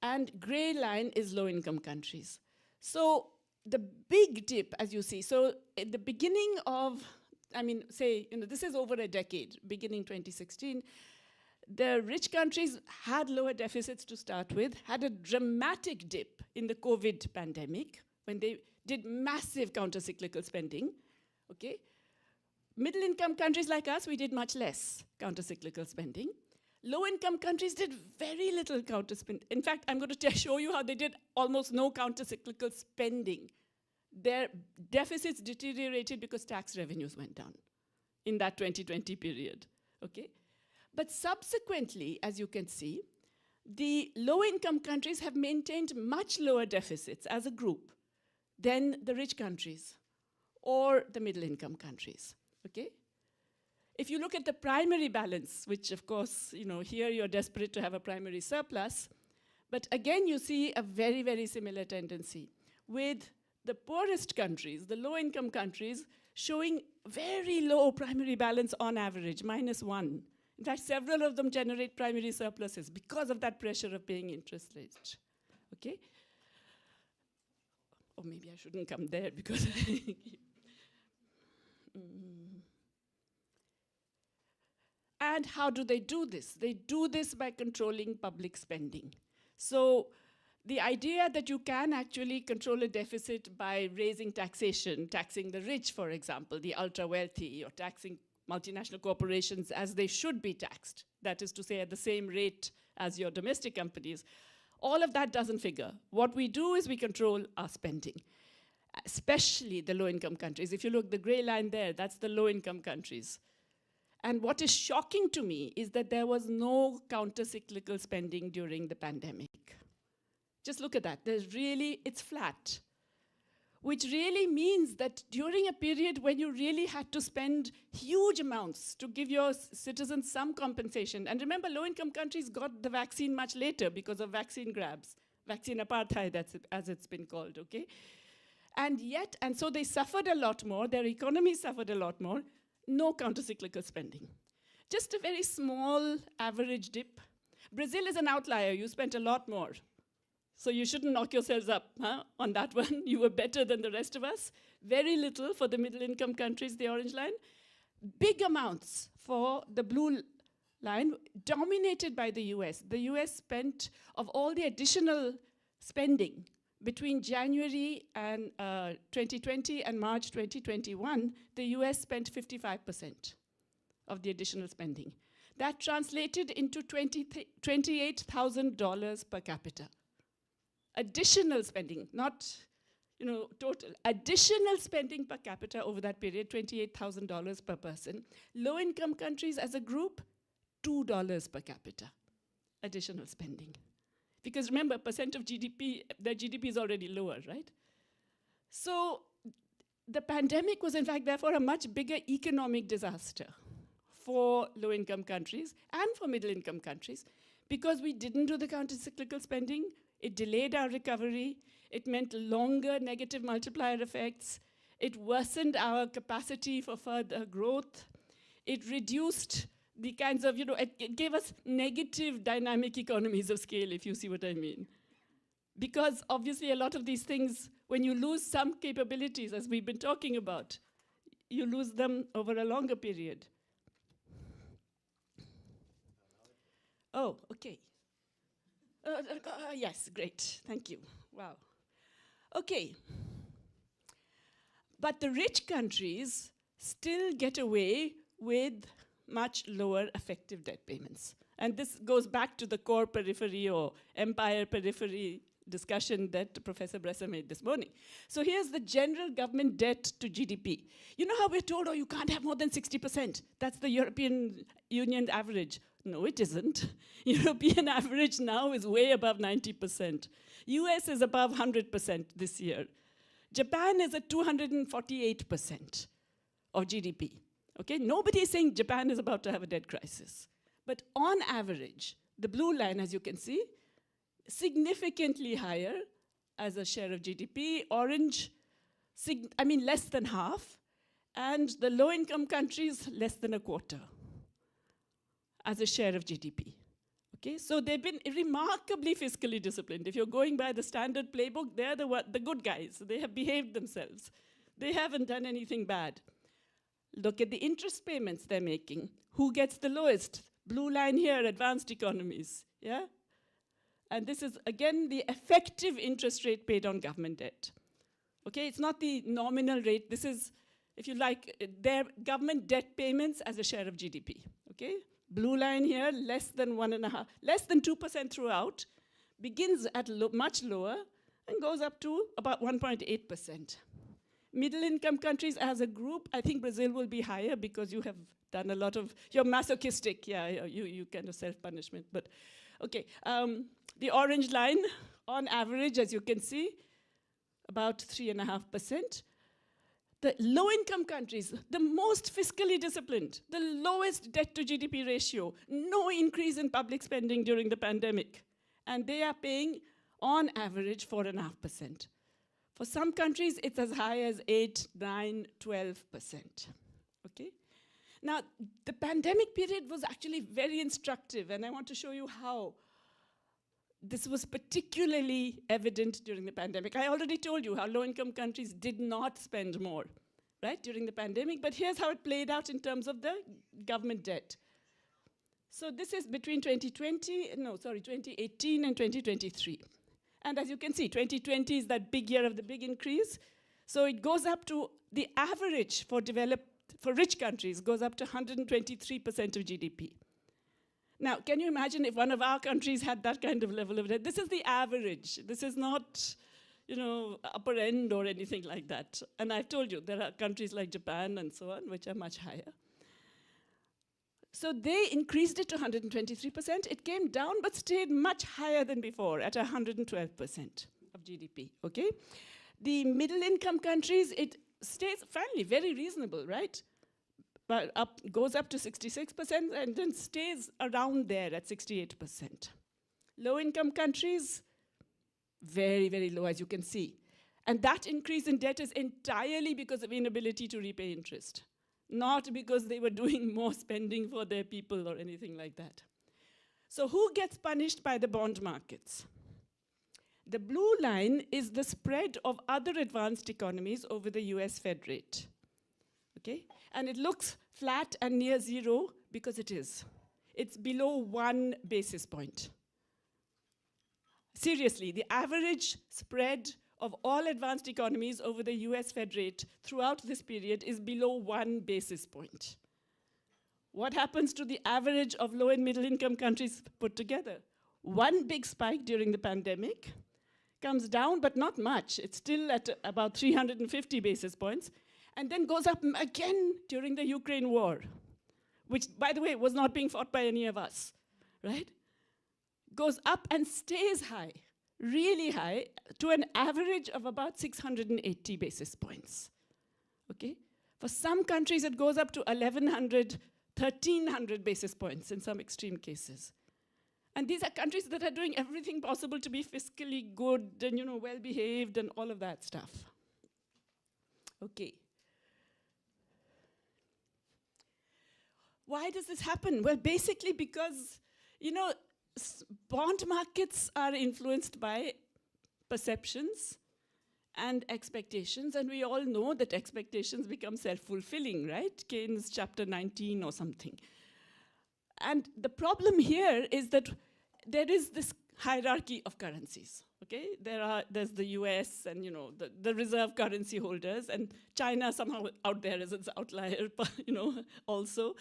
And gray line is low-income countries. So the big dip, as you see, so at the beginning of, this is over a decade, beginning 2016, the rich countries had lower deficits to start with, had a dramatic dip in the COVID pandemic when they did massive counter-cyclical spending, okay? Middle-income countries like us, we did much less counter-cyclical spending. Low-income countries did very little counter-spending. In fact, I'm going to show you how they did almost no counter-cyclical spending. Their deficits deteriorated because tax revenues went down in that 2020 period, okay? But subsequently, as you can see, the low-income countries have maintained much lower deficits as a group than the rich countries or the middle-income countries, okay? If you look at the primary balance, which of course, here you're desperate to have a primary surplus, but again you see a very, very similar tendency with the poorest countries, the low-income countries, showing very low primary balance on average, -1. In fact, several of them generate primary surpluses because of that pressure of paying interest rates, okay? or maybe I shouldn't come there because And how do they do this? They do this by controlling public spending. So the idea that you can actually control a deficit by raising taxation, taxing the rich, for example, the ultra-wealthy, or taxing multinational corporations as they should be taxed, that is to say at the same rate as your domestic companies, all of that doesn't figure. What we do is we control our spending, especially the low-income countries. If you look, the gray line there, that's the low-income countries. And what is shocking to me is that there was no counter-cyclical spending during the pandemic. Just look at that. It's flat, which really means that during a period when you really had to spend huge amounts to give your citizens some compensation, and remember, low-income countries got the vaccine much later because of vaccine grabs, vaccine apartheid, as it's been called, okay? And so they suffered a lot more, their economy suffered a lot more, no counter-cyclical spending. Just a very small average dip. Brazil is an outlier, you spent a lot more. So you shouldn't knock yourselves up on that one. You were better than the rest of us. Very little for the middle-income countries, the orange line. Big amounts for the blue line, dominated by the US. The US spent, of all the additional spending between January and 2020 and March 2021, the US spent 55% of the additional spending. That translated into $28,000 per capita. Additional spending, not total. Additional spending per capita over that period, $28,000 per person. Low-income countries as a group, $2 per capita, additional spending. Because remember, percent of GDP, their GDP is already lower, right? So the pandemic was in fact therefore a much bigger economic disaster for low-income countries and for middle-income countries because we didn't do the counter-cyclical spending. It delayed our recovery. It meant longer negative multiplier effects. It worsened our capacity for further growth. It reduced the kinds of, it gave us negative dynamic economies of scale, if you see what I mean. Because obviously a lot of these things, when you lose some capabilities, as we've been talking about, you lose them over a longer period. Oh, okay. Yes, great, thank you. Wow. Okay. But the rich countries still get away with much lower effective debt payments. And this goes back to the core periphery or empire periphery discussion that Professor Bresser made this morning. So here's the general government debt to GDP. You know how we're told, oh, you can't have more than 60%. That's the European Union average. No, it isn't. European average now is way above 90%. US is above 100% this year. Japan is at 248% of GDP. Okay, nobody is saying Japan is about to have a debt crisis. But on average, the blue line, as you can see, significantly higher as a share of GDP. Orange, less than half. And the low-income countries, less than a quarter as a share of GDP. Okay, so they've been remarkably fiscally disciplined. If you're going by the standard playbook, they're the good guys. They have behaved themselves. They haven't done anything bad. Look at the interest payments they're making. Who gets the lowest? Blue line here, advanced economies, yeah? And this is, again, the effective interest rate paid on government debt. Okay, it's not the nominal rate. This is, if you like, their government debt payments as a share of GDP, okay? Blue line here, less than 2% throughout, begins at much lower and goes up to about 1.8%. Middle income countries as a group, I think Brazil will be higher because you have done a lot of, you're masochistic, yeah, you kind of self-punishment, but okay. The orange line, on average, as you can see, about 3.5%. The low-income countries, the most fiscally disciplined, the lowest debt-to-GDP ratio, no increase in public spending during the pandemic. And they are paying, on average, 4.5%. For some countries, it's as high as 8, 9, 12%. Okay? Now, the pandemic period was actually very instructive, and I want to show you how. this was particularly evident during the pandemic. I already told you how low-income countries did not spend more, right, during the pandemic, but here's how it played out in terms of the government debt. So this is between 2018 and 2023. And as you can see, 2020 is that big year of the big increase. So it goes up to, the average for rich countries goes up to 123% of GDP. Now, can you imagine if one of our countries had that kind of level of debt? This is the average. This is not, upper end or anything like that. And I've told you, there are countries like Japan and so on, which are much higher. So they increased it to 123%. It came down, but stayed much higher than before, at 112% of GDP, okay? The middle-income countries, it stays, finally, very reasonable, right? But goes up to 66% and then stays around there at 68%. Low-income countries, very, very low, as you can see. And that increase in debt is entirely because of inability to repay interest, not because they were doing more spending for their people or anything like that. So who gets punished by the bond markets? The blue line is the spread of other advanced economies over the US Fed rate. Okay? And it looks flat and near zero because it is. It's below 1 basis point. Seriously, the average spread of all advanced economies over the US Fed rate throughout this period is below 1 basis point. What happens to the average of low and middle income countries put together? One big spike during the pandemic, comes down, but not much. It's still at about 350 basis points, and then goes up again during the Ukraine war, which, by the way, was not being fought by any of us, right? Goes up and stays high, really high, to an average of about 680 basis points, okay? For some countries, it goes up to 1,100, 1,300 basis points in some extreme cases. And these are countries that are doing everything possible to be fiscally good and, well-behaved and all of that stuff. Okay. Why does this happen? Well, basically because, bond markets are influenced by perceptions and expectations, and we all know that expectations become self-fulfilling, right? Keynes chapter 19 or something. And the problem here is that there is this hierarchy of currencies, okay? There's the US and, the reserve currency holders, and China somehow out there as an outlier, also.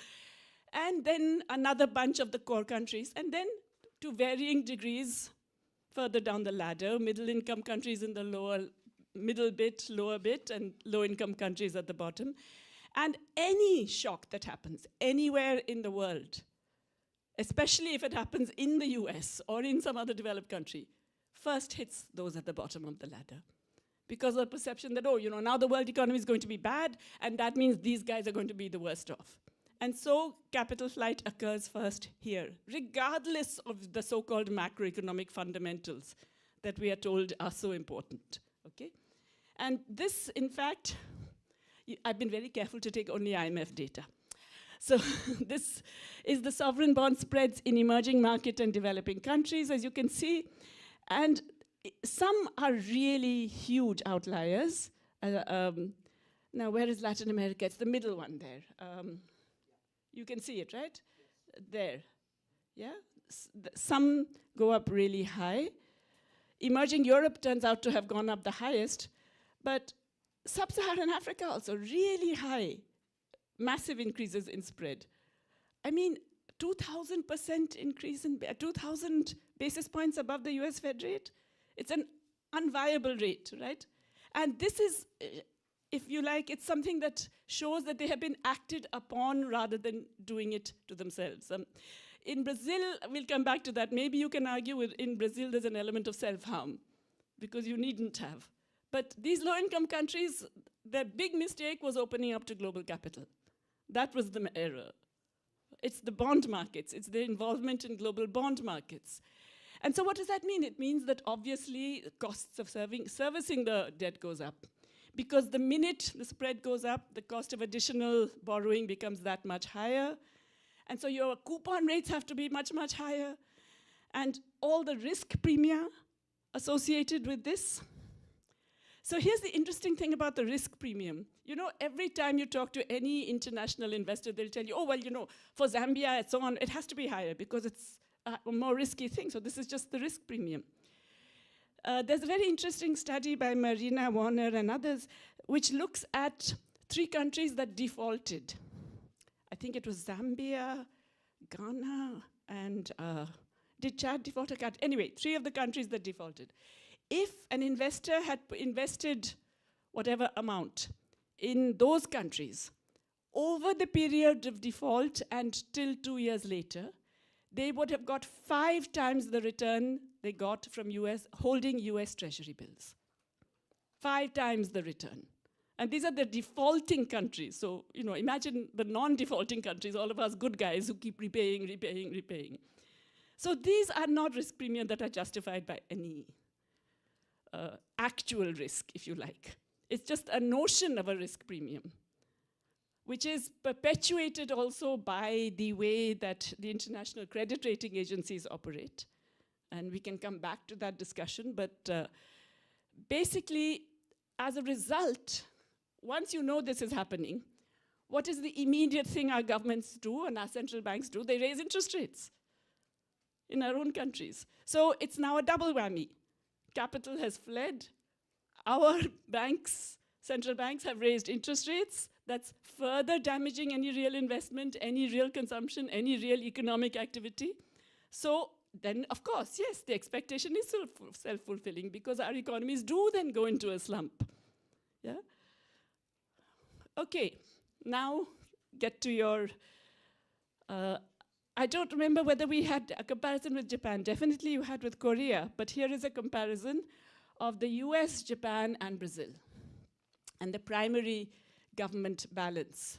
And then another bunch of the core countries, and then to varying degrees further down the ladder, middle-income countries in the middle bit, lower bit, and low-income countries at the bottom. And any shock that happens anywhere in the world, especially if it happens in the US or in some other developed country, first hits those at the bottom of the ladder. Because of the perception that, now the world economy is going to be bad, and that means these guys are going to be the worst off. And so capital flight occurs first here, regardless of the so-called macroeconomic fundamentals that we are told are so important, okay? And this, in fact, I've been very careful to take only IMF data. So this is the sovereign bond spreads in emerging market and developing countries, as you can see. And some are really huge outliers. Now, where is Latin America? It's the middle one there. You can see it, right? There, yeah? Some go up really high. Emerging Europe turns out to have gone up the highest, but Sub-Saharan Africa also really high. Massive increases in spread. I mean, 2,000% increase in 2,000 basis points above the US Fed rate. It's an unviable rate, right? And this is, if you like, it's something that shows that they have been acted upon rather than doing it to themselves. In Brazil, we'll come back to that. Maybe you can argue in Brazil there's an element of self-harm because you needn't have. But these low-income countries, their big mistake was opening up to global capital. That was the error. It's the bond markets. It's the involvement in global bond markets. And so what does that mean? It means that obviously the costs of servicing the debt goes up. Because the minute the spread goes up, the cost of additional borrowing becomes that much higher. And so your coupon rates have to be much, much higher. And all the risk premia associated with this. So here's the interesting thing about the risk premium. You know, every time you talk to any international investor, they'll tell you, oh, well, you know, for Zambia and so on, it has to be higher because it's a more risky thing. So this is just the risk premium. There's a very interesting study by Marina Warner and others, which looks at 3 countries that defaulted. I think it was Zambia, Ghana, and did Chad default? Anyway, 3 of the countries that defaulted. If an investor had invested whatever amount in those countries over the period of default and till 2 years later, they would have got 5 times the return they got from holding US Treasury bills. 5 times the return. And these are the defaulting countries. So, you know, imagine the non-defaulting countries, all of us good guys who keep repaying, repaying, repaying. So these are not risk premium that are justified by any actual risk, if you like. It's just a notion of a risk premium, which is perpetuated also by the way that the international credit rating agencies operate. And we can come back to that discussion, but basically, as a result, once you know this is happening, what is the immediate thing our governments do and our central banks do? They raise interest rates in our own countries. So it's now a double whammy. Capital has fled. Our banks, central banks, have raised interest rates. That's further damaging any real investment, any real consumption, any real economic activity. So then, of course, yes, the expectation is self-fulfilling because our economies do then go into a slump. Yeah? Okay, now get to your, I don't remember whether we had a comparison with Japan. Definitely you had with Korea, but here is a comparison of the US, Japan, and Brazil, and the primary government balance.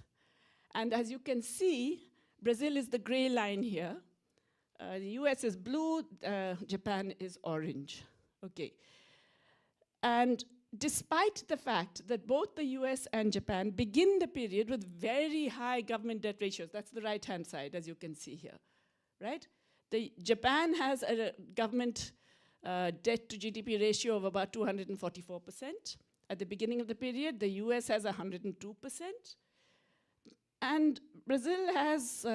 And as you can see, Brazil is the gray line here. The US is blue, Japan is orange. Okay. And despite the fact that both the US and Japan begin the period with very high government debt ratios, that's the right-hand side, as you can see here, right? Japan has a government debt to GDP ratio of about 244%. At the beginning of the period, the US has 102%. And Brazil has,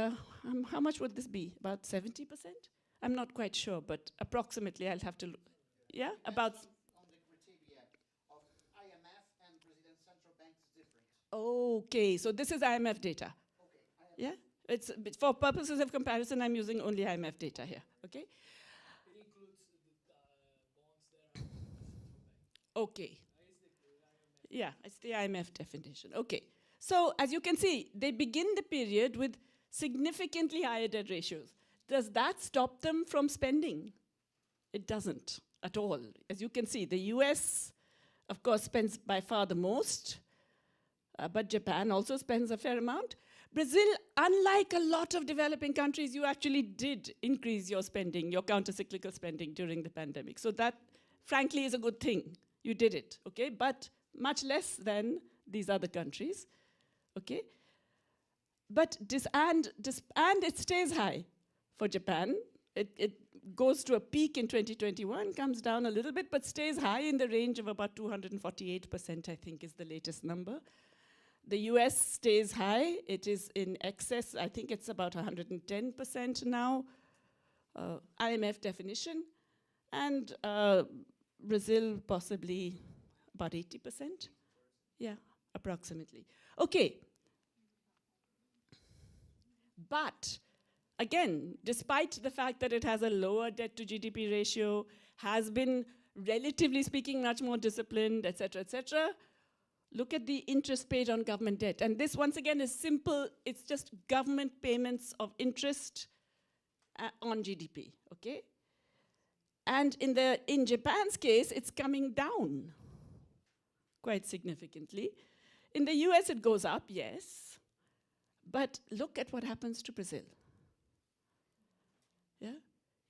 how much would this be? About 70%? I'm not quite sure, but approximately I'll have to look. Yeah, about. On the criteria of IMF and Brazilian central banks is different. Okay, so this is IMF data. Okay. Yeah, it's for purposes of comparison, I'm using only IMF data here. Okay. It includes the bonds that are from the central bank. Okay. Yeah, it's the IMF definition. Okay. So as you can see, they begin the period with significantly higher debt ratios. Does that stop them from spending? It doesn't at all. As you can see, the US, of course, spends by far the most, but Japan also spends a fair amount. Brazil, unlike a lot of developing countries, you actually did increase your spending, your countercyclical spending during the pandemic. So that, frankly, is a good thing. You did it, okay? But much less than these other countries. Okay, but and it stays high for Japan. It goes to a peak in 2021, comes down a little bit, but stays high in the range of about 248%, I think is the latest number. The US stays high. It is in excess, I think it's about 110% now, IMF definition. And Brazil possibly about 80%. Yeah, approximately. Okay. But again, despite the fact that it has a lower debt to GDP ratio, has been, relatively speaking, much more disciplined, et cetera, look at the interest paid on government debt. And this, once again, is simple. It's just government payments of interest on GDP, okay? And in Japan's case, it's coming down quite significantly. In the US, it goes up, yes. But look at what happens to Brazil. Yeah?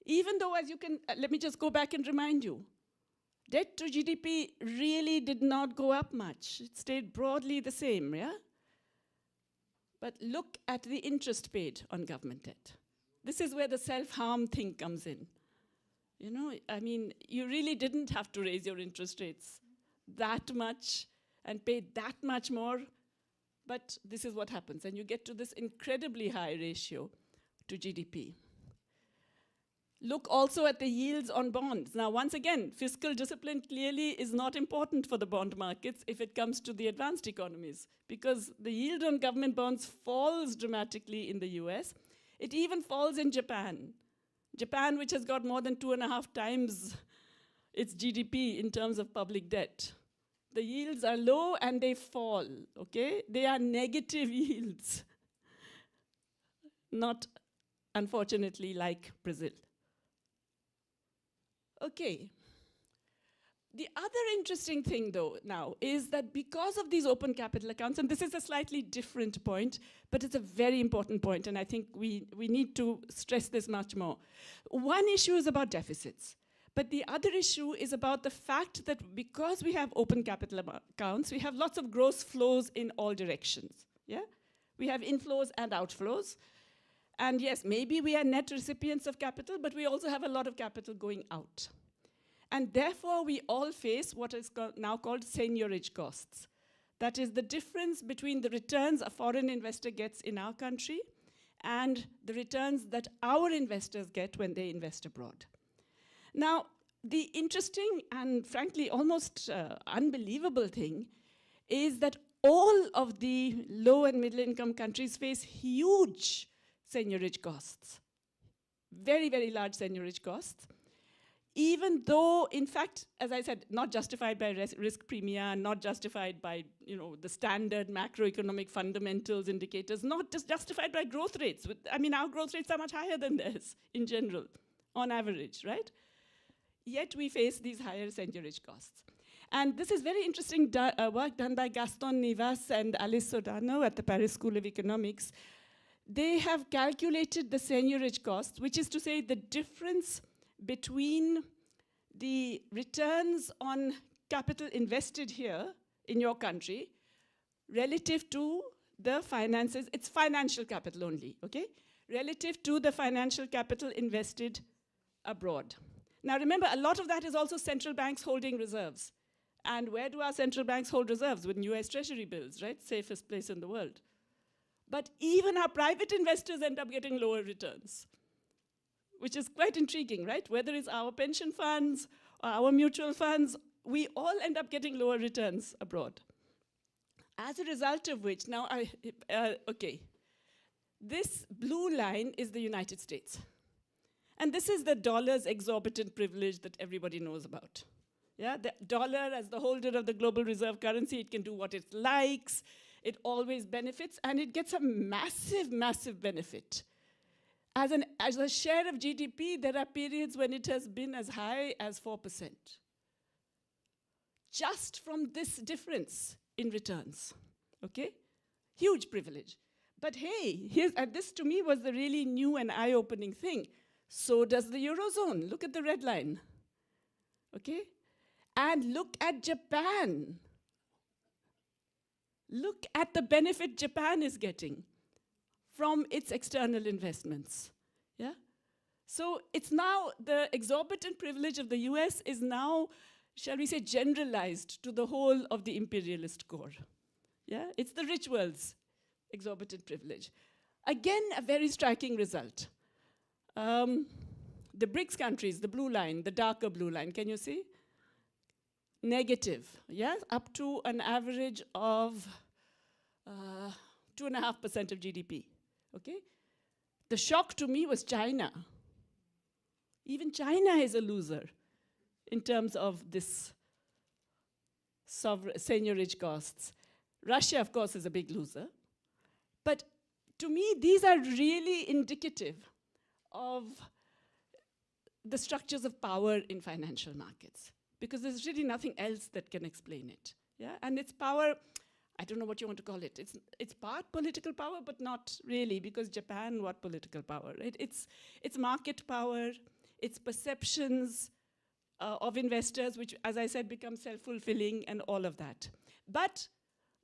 Even though, as you can, let me just go back and remind you, debt to GDP really did not go up much. It stayed broadly the same, yeah? But look at the interest paid on government debt. This is where the self-harm thing comes in. You know, I mean, you really didn't have to raise your interest rates that much and pay that much more, but this is what happens, and you get to this incredibly high ratio to GDP. Look also at the yields on bonds. Now, once again, fiscal discipline clearly is not important for the bond markets if it comes to the advanced economies, because the yield on government bonds falls dramatically in the US. It even falls in Japan. Japan, which has got more than 2.5 times its GDP in terms of public debt. The yields are low and they fall, okay? They are negative yields. Not, unfortunately, like Brazil. Okay. The other interesting thing, though, now, is that because of these open capital accounts, and this is a slightly different point, but it's a very important point, and I think we need to stress this much more. One issue is about deficits, but the other issue is about the fact that because we have open capital accounts, we have lots of gross flows in all directions, yeah? We have inflows and outflows, and yes, maybe we are net recipients of capital, but we also have a lot of capital going out. And therefore, we all face what is now called seigniorage costs. That is the difference between the returns a foreign investor gets in our country and the returns that our investors get when they invest abroad. Now, the interesting and frankly almost unbelievable thing is that all of the low and middle income countries face huge seigniorage costs. Very, very large seigniorage costs. Even though, in fact, as I said, not justified by risk premia, not justified by the standard macroeconomic fundamentals indicators, not just justified by growth rates. I mean, our growth rates are much higher than theirs in general, on average, right? Yet we face these higher seigniorage costs. And this is very interesting work done by Gaston Nivas and Alice Sodano at the Paris School of Economics. They have calculated the seigniorage costs, which is to say the difference between the returns on capital invested here in your country relative to the finances, it's financial capital only, okay? Relative to the financial capital invested abroad. Now remember, a lot of that is also central banks holding reserves. And where do our central banks hold reserves? With US Treasury bills, right? Safest place in the world. But even our private investors end up getting lower returns, which is quite intriguing, right? Whether it's our pension funds or our mutual funds, we all end up getting lower returns abroad. As a result of which, now, okay, this blue line is the United States. And this is the dollar's exorbitant privilege that everybody knows about. Yeah, the dollar as the holder of the global reserve currency, it can do what it likes, it always benefits, and it gets a massive, massive benefit. As a share of GDP, there are periods when it has been as high as 4%. Just from this difference in returns, okay? Huge privilege. But hey, this to me was the really new and eye-opening thing. So does the Eurozone. Look at the red line, okay? And look at Japan. Look at the benefit Japan is getting from its external investments, yeah? So it's now, the exorbitant privilege of the US is now, shall we say, generalized to the whole of the imperialist core, yeah? It's the rich world's exorbitant privilege. Again, a very striking result. The BRICS countries, the blue line, the darker blue line, can you see? Negative, yes, up to an average of 2.5% of GDP, okay? The shock to me was China. Even China is a loser in terms of this seigniorage costs. Russia, of course, is a big loser. But to me, these are really indicative of the structures of power in financial markets, because there's really nothing else that can explain it. Yeah? And it's power, I don't know what you want to call it. It's part political power, but not really, because Japan, what political power? Right? It's market power, it's perceptions of investors, which, as I said, become self-fulfilling and all of that. But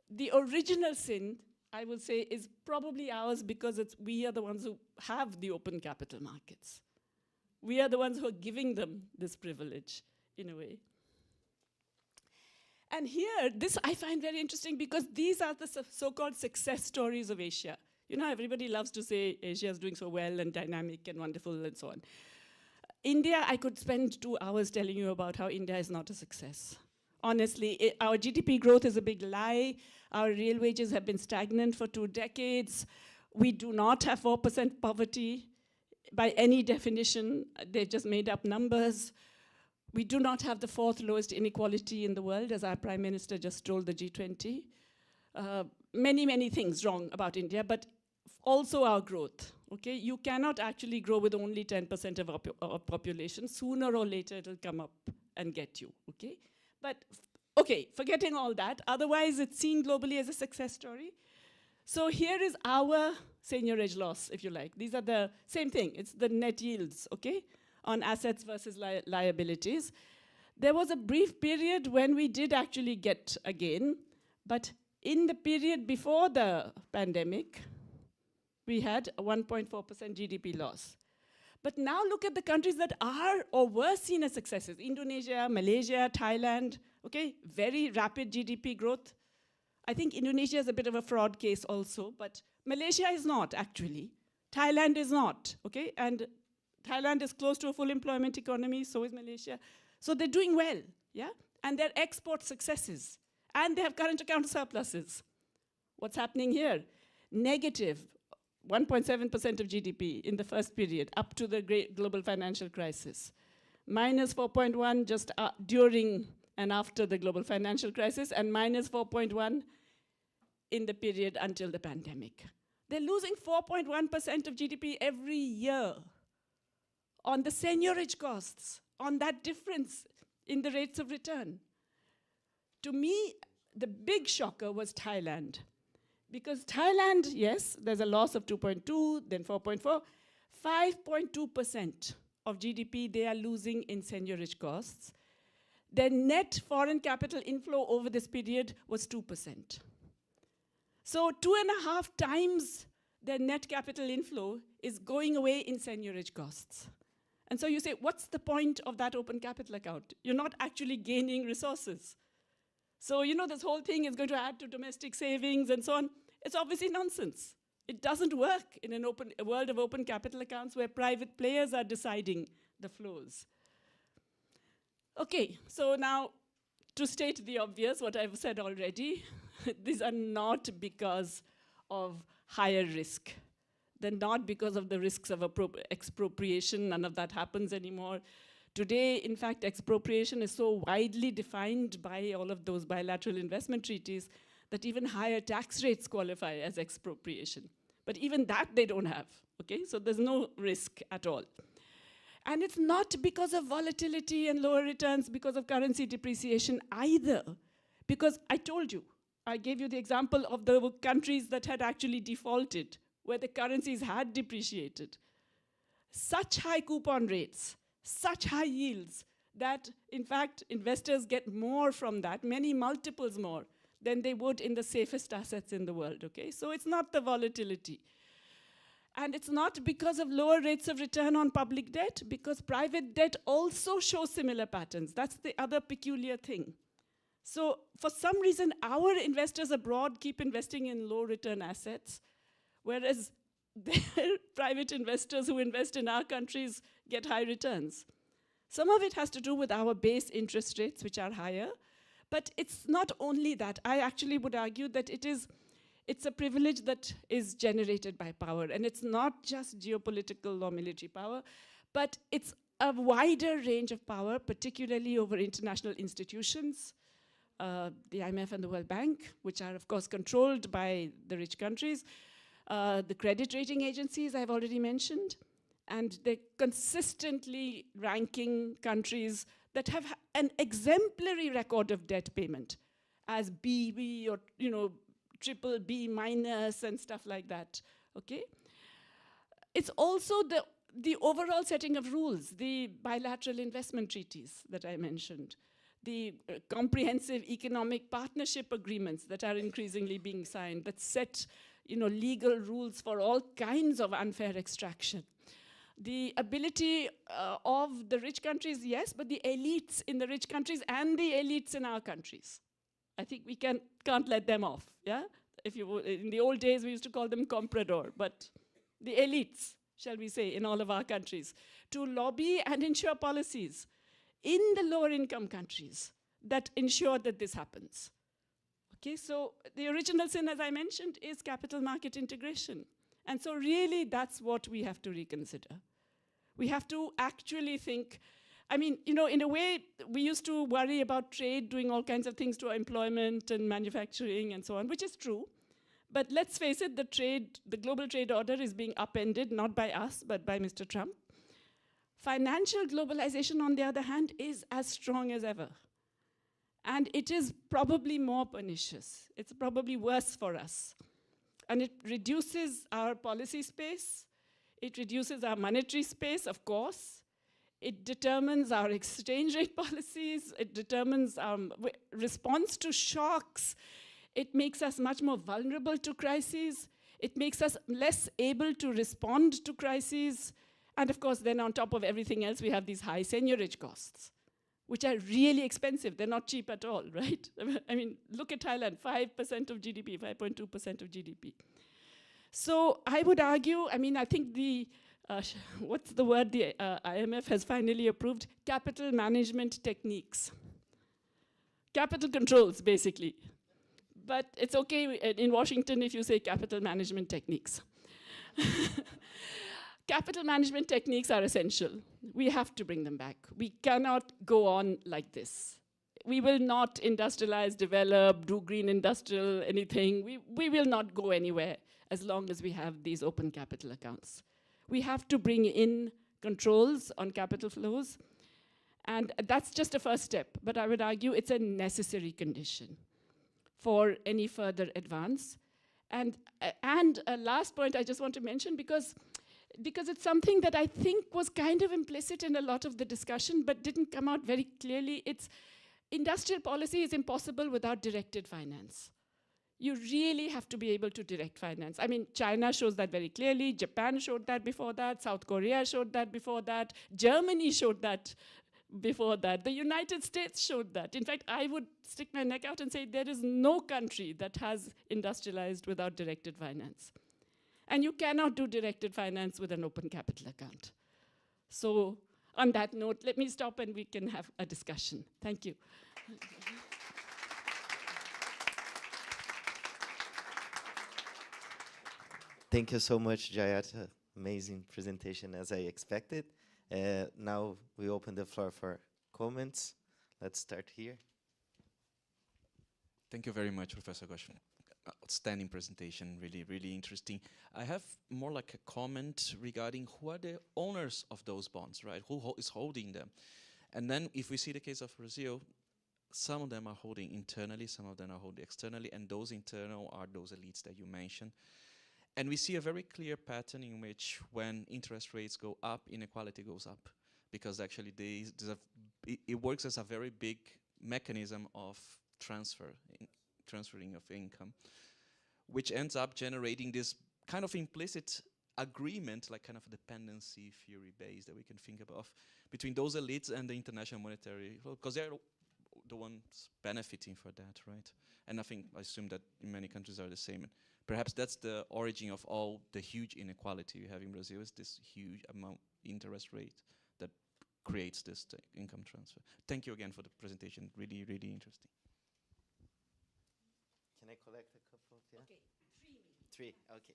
the original sin, I will say, is probably ours because we are the ones who have the open capital markets. We are the ones who are giving them this privilege, in a way. And here, this I find very interesting because these are the so-called success stories of Asia. You know, everybody loves to say Asia is doing so well and dynamic and wonderful and so on. India, I could spend 2 hours telling you about how India is not a success. Honestly, our GDP growth is a big lie. Our real wages have been stagnant for 2 decades. We do not have 4% poverty by any definition. They've just made up numbers. We do not have the 4th lowest inequality in the world, as our Prime Minister just told the G20. Many, many things wrong about India, but also our growth. Okay, you cannot actually grow with only 10% of our population. Sooner or later, it'll come up and get you. Okay, but okay, forgetting all that. Otherwise, it's seen globally as a success story. So here is our seigniorage loss, if you like. These are the same thing. It's the net yields. Okay, on assets versus liabilities. There was a brief period when we did actually get a gain, but in the period before the pandemic, we had a 1.4% GDP loss. But now look at the countries that are or were seen as successes. Indonesia, Malaysia, Thailand, okay? Very rapid GDP growth. I think Indonesia is a bit of a fraud case also, but Malaysia is not actually. Thailand is not, okay? And Thailand is close to a full employment economy, so is Malaysia. So they're doing well, yeah? And they're export successes. And they have current account surpluses. What's happening here? Negative 1.7% of GDP in the first period, up to the great global financial crisis. Minus 4.1 just during and after the global financial crisis, and minus 4.1 in the period until the pandemic. They're losing 4.1% of GDP every year on the seigniorage costs, on that difference in the rates of return. To me, the big shocker was Thailand. Because Thailand, yes, there's a loss of 2.2, then 4.4, 5.2% of GDP they are losing in seigniorage costs. Their net foreign capital inflow over this period was 2%. So 2.5 times their net capital inflow is going away in seigniorage costs. And so you say, what's the point of that open capital account? You're not actually gaining resources. So, you know, this whole thing is going to add to domestic savings and so on. It's obviously nonsense. It doesn't work in a world of open capital accounts where private players are deciding the flows. Okay, so now to state the obvious, what I've said already, these are not because of higher risk. They're not because of the risks of expropriation. None of that happens anymore. Today, in fact, expropriation is so widely defined by all of those bilateral investment treaties that even higher tax rates qualify as expropriation. But even that they don't have, okay? So there's no risk at all. And it's not because of volatility and lower returns, because of currency depreciation either. Because I told you, I gave you the example of the countries that had actually defaulted, where the currencies had depreciated. Such high coupon rates, such high yields, that in fact investors get more from that, many multiples more, than they would in the safest assets in the world, okay? So it's not the volatility. And it's not because of lower rates of return on public debt, because private debt also shows similar patterns. That's the other peculiar thing. So for some reason, our investors abroad keep investing in low return assets, whereas their private investors who invest in our countries get high returns. Some of it has to do with our base interest rates, which are higher, but it's not only that. I actually would argue that it's a privilege that is generated by power, and it's not just geopolitical or military power, but it's a wider range of power, particularly over international institutions, the IMF and the World Bank, which are of course controlled by the rich countries, the credit rating agencies I've already mentioned, and they're consistently ranking countries that have an exemplary record of debt payment as BB or, you know, triple B minus and stuff like that, okay? It's also the overall setting of rules, the bilateral investment treaties that I mentioned, the comprehensive economic partnership agreements that are increasingly being signed that set, you know, legal rules for all kinds of unfair extraction. The ability of the rich countries, yes, but the elites in the rich countries and the elites in our countries. I think we can't let them off, yeah? If you in the old days, we used to call them comprador, but the elites, shall we say, in all of our countries, to lobby and ensure policies in the lower income countries that ensure that this happens. Okay, so the original sin, as I mentioned, is capital market integration. And so really, that's what we have to reconsider. We have to actually think, I mean, you know, in a way, we used to worry about trade doing all kinds of things to our employment and manufacturing and so on, which is true. But let's face it, the global trade order is being upended, not by us, but by Mr. Trump. Financial globalization, on the other hand, is as strong as ever. And it is probably more pernicious. It's probably worse for us. And it reduces our policy space. It reduces our monetary space, of course. It determines our exchange rate policies. It determines our response to shocks. It makes us much more vulnerable to crises. It makes us less able to respond to crises. And of course, then on top of everything else, we have these high seigniorage costs, which are really expensive. They're not cheap at all, right? I mean, look at Thailand, 5% of GDP, 5.2% of GDP. So I would argue, I mean, I think the, what's the word the IMF has finally approved? Capital management techniques. Capital controls, basically. But it's okay in Washington if you say capital management techniques. Capital management techniques are essential. We have to bring them back. We cannot go on like this. We will not industrialize, develop, do green industrial, anything. We will not go anywhere as long as we have these open capital accounts. We have to bring in controls on capital flows. And that's just a first step. But I would argue it's a necessary condition for any further advance. And a last point I just want to mention, because it's something that I think was kind of implicit in a lot of the discussion, but didn't come out very clearly. It's industrial policy is impossible without directed finance. You really have to be able to direct finance. I mean, China shows that very clearly. Japan showed that before that. South Korea showed that before that. Germany showed that before that. The United States showed that. In fact, I would stick my neck out and say there is no country that has industrialized without directed finance. And you cannot do directed finance with an open capital account. So on that note, let me stop and we can have a discussion. Thank you. Thank you so much, Jayati. Amazing presentation, as I expected. Now we open the floor for comments. Let's start here. Thank you very much, Professor Ghosh. Outstanding presentation, really, really interesting. I have more like a comment regarding who are the owners of those bonds, right? Who is holding them? And then if we see the case of Brazil, some of them are holding internally, some of them are holding externally, and those internal are those elites that you mentioned. And we see a very clear pattern in which when interest rates go up, inequality goes up, because actually it works as a very big mechanism of transferring of income, which ends up generating this kind of implicit agreement, like kind of a dependency theory base that we can think of between those elites and the International Monetary, because they're the ones benefiting for that, right? And I assume that in many countries are the same. Perhaps that's the origin of all the huge inequality we have in Brazil, is this huge amount interest rate that creates this income transfer. Thank you again for the presentation, really, really interesting. Can I collect a couple? Yeah? Okay, three, okay.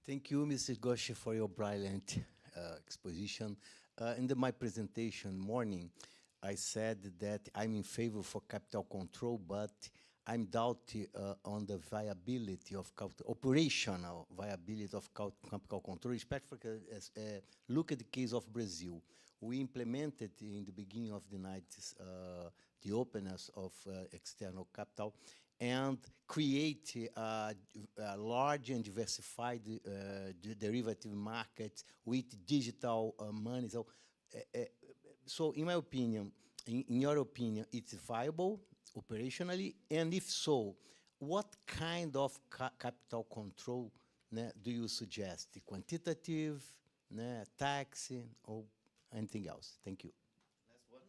Thank you, Mrs. Ghosh, for your brilliant exposition. In my presentation morning, I said that I'm in favor for capital control, but I'm doubting on the viability of operational viability of capital control, especially because look at the case of Brazil. We implemented in the beginning of the 90s the openness of external capital and create a large and diversified derivative market with digital money. So in my opinion, in your opinion, it's viable operationally? And if so, what kind of capital control do you suggest the quantitative, tax, or anything else? Thank you. Last one.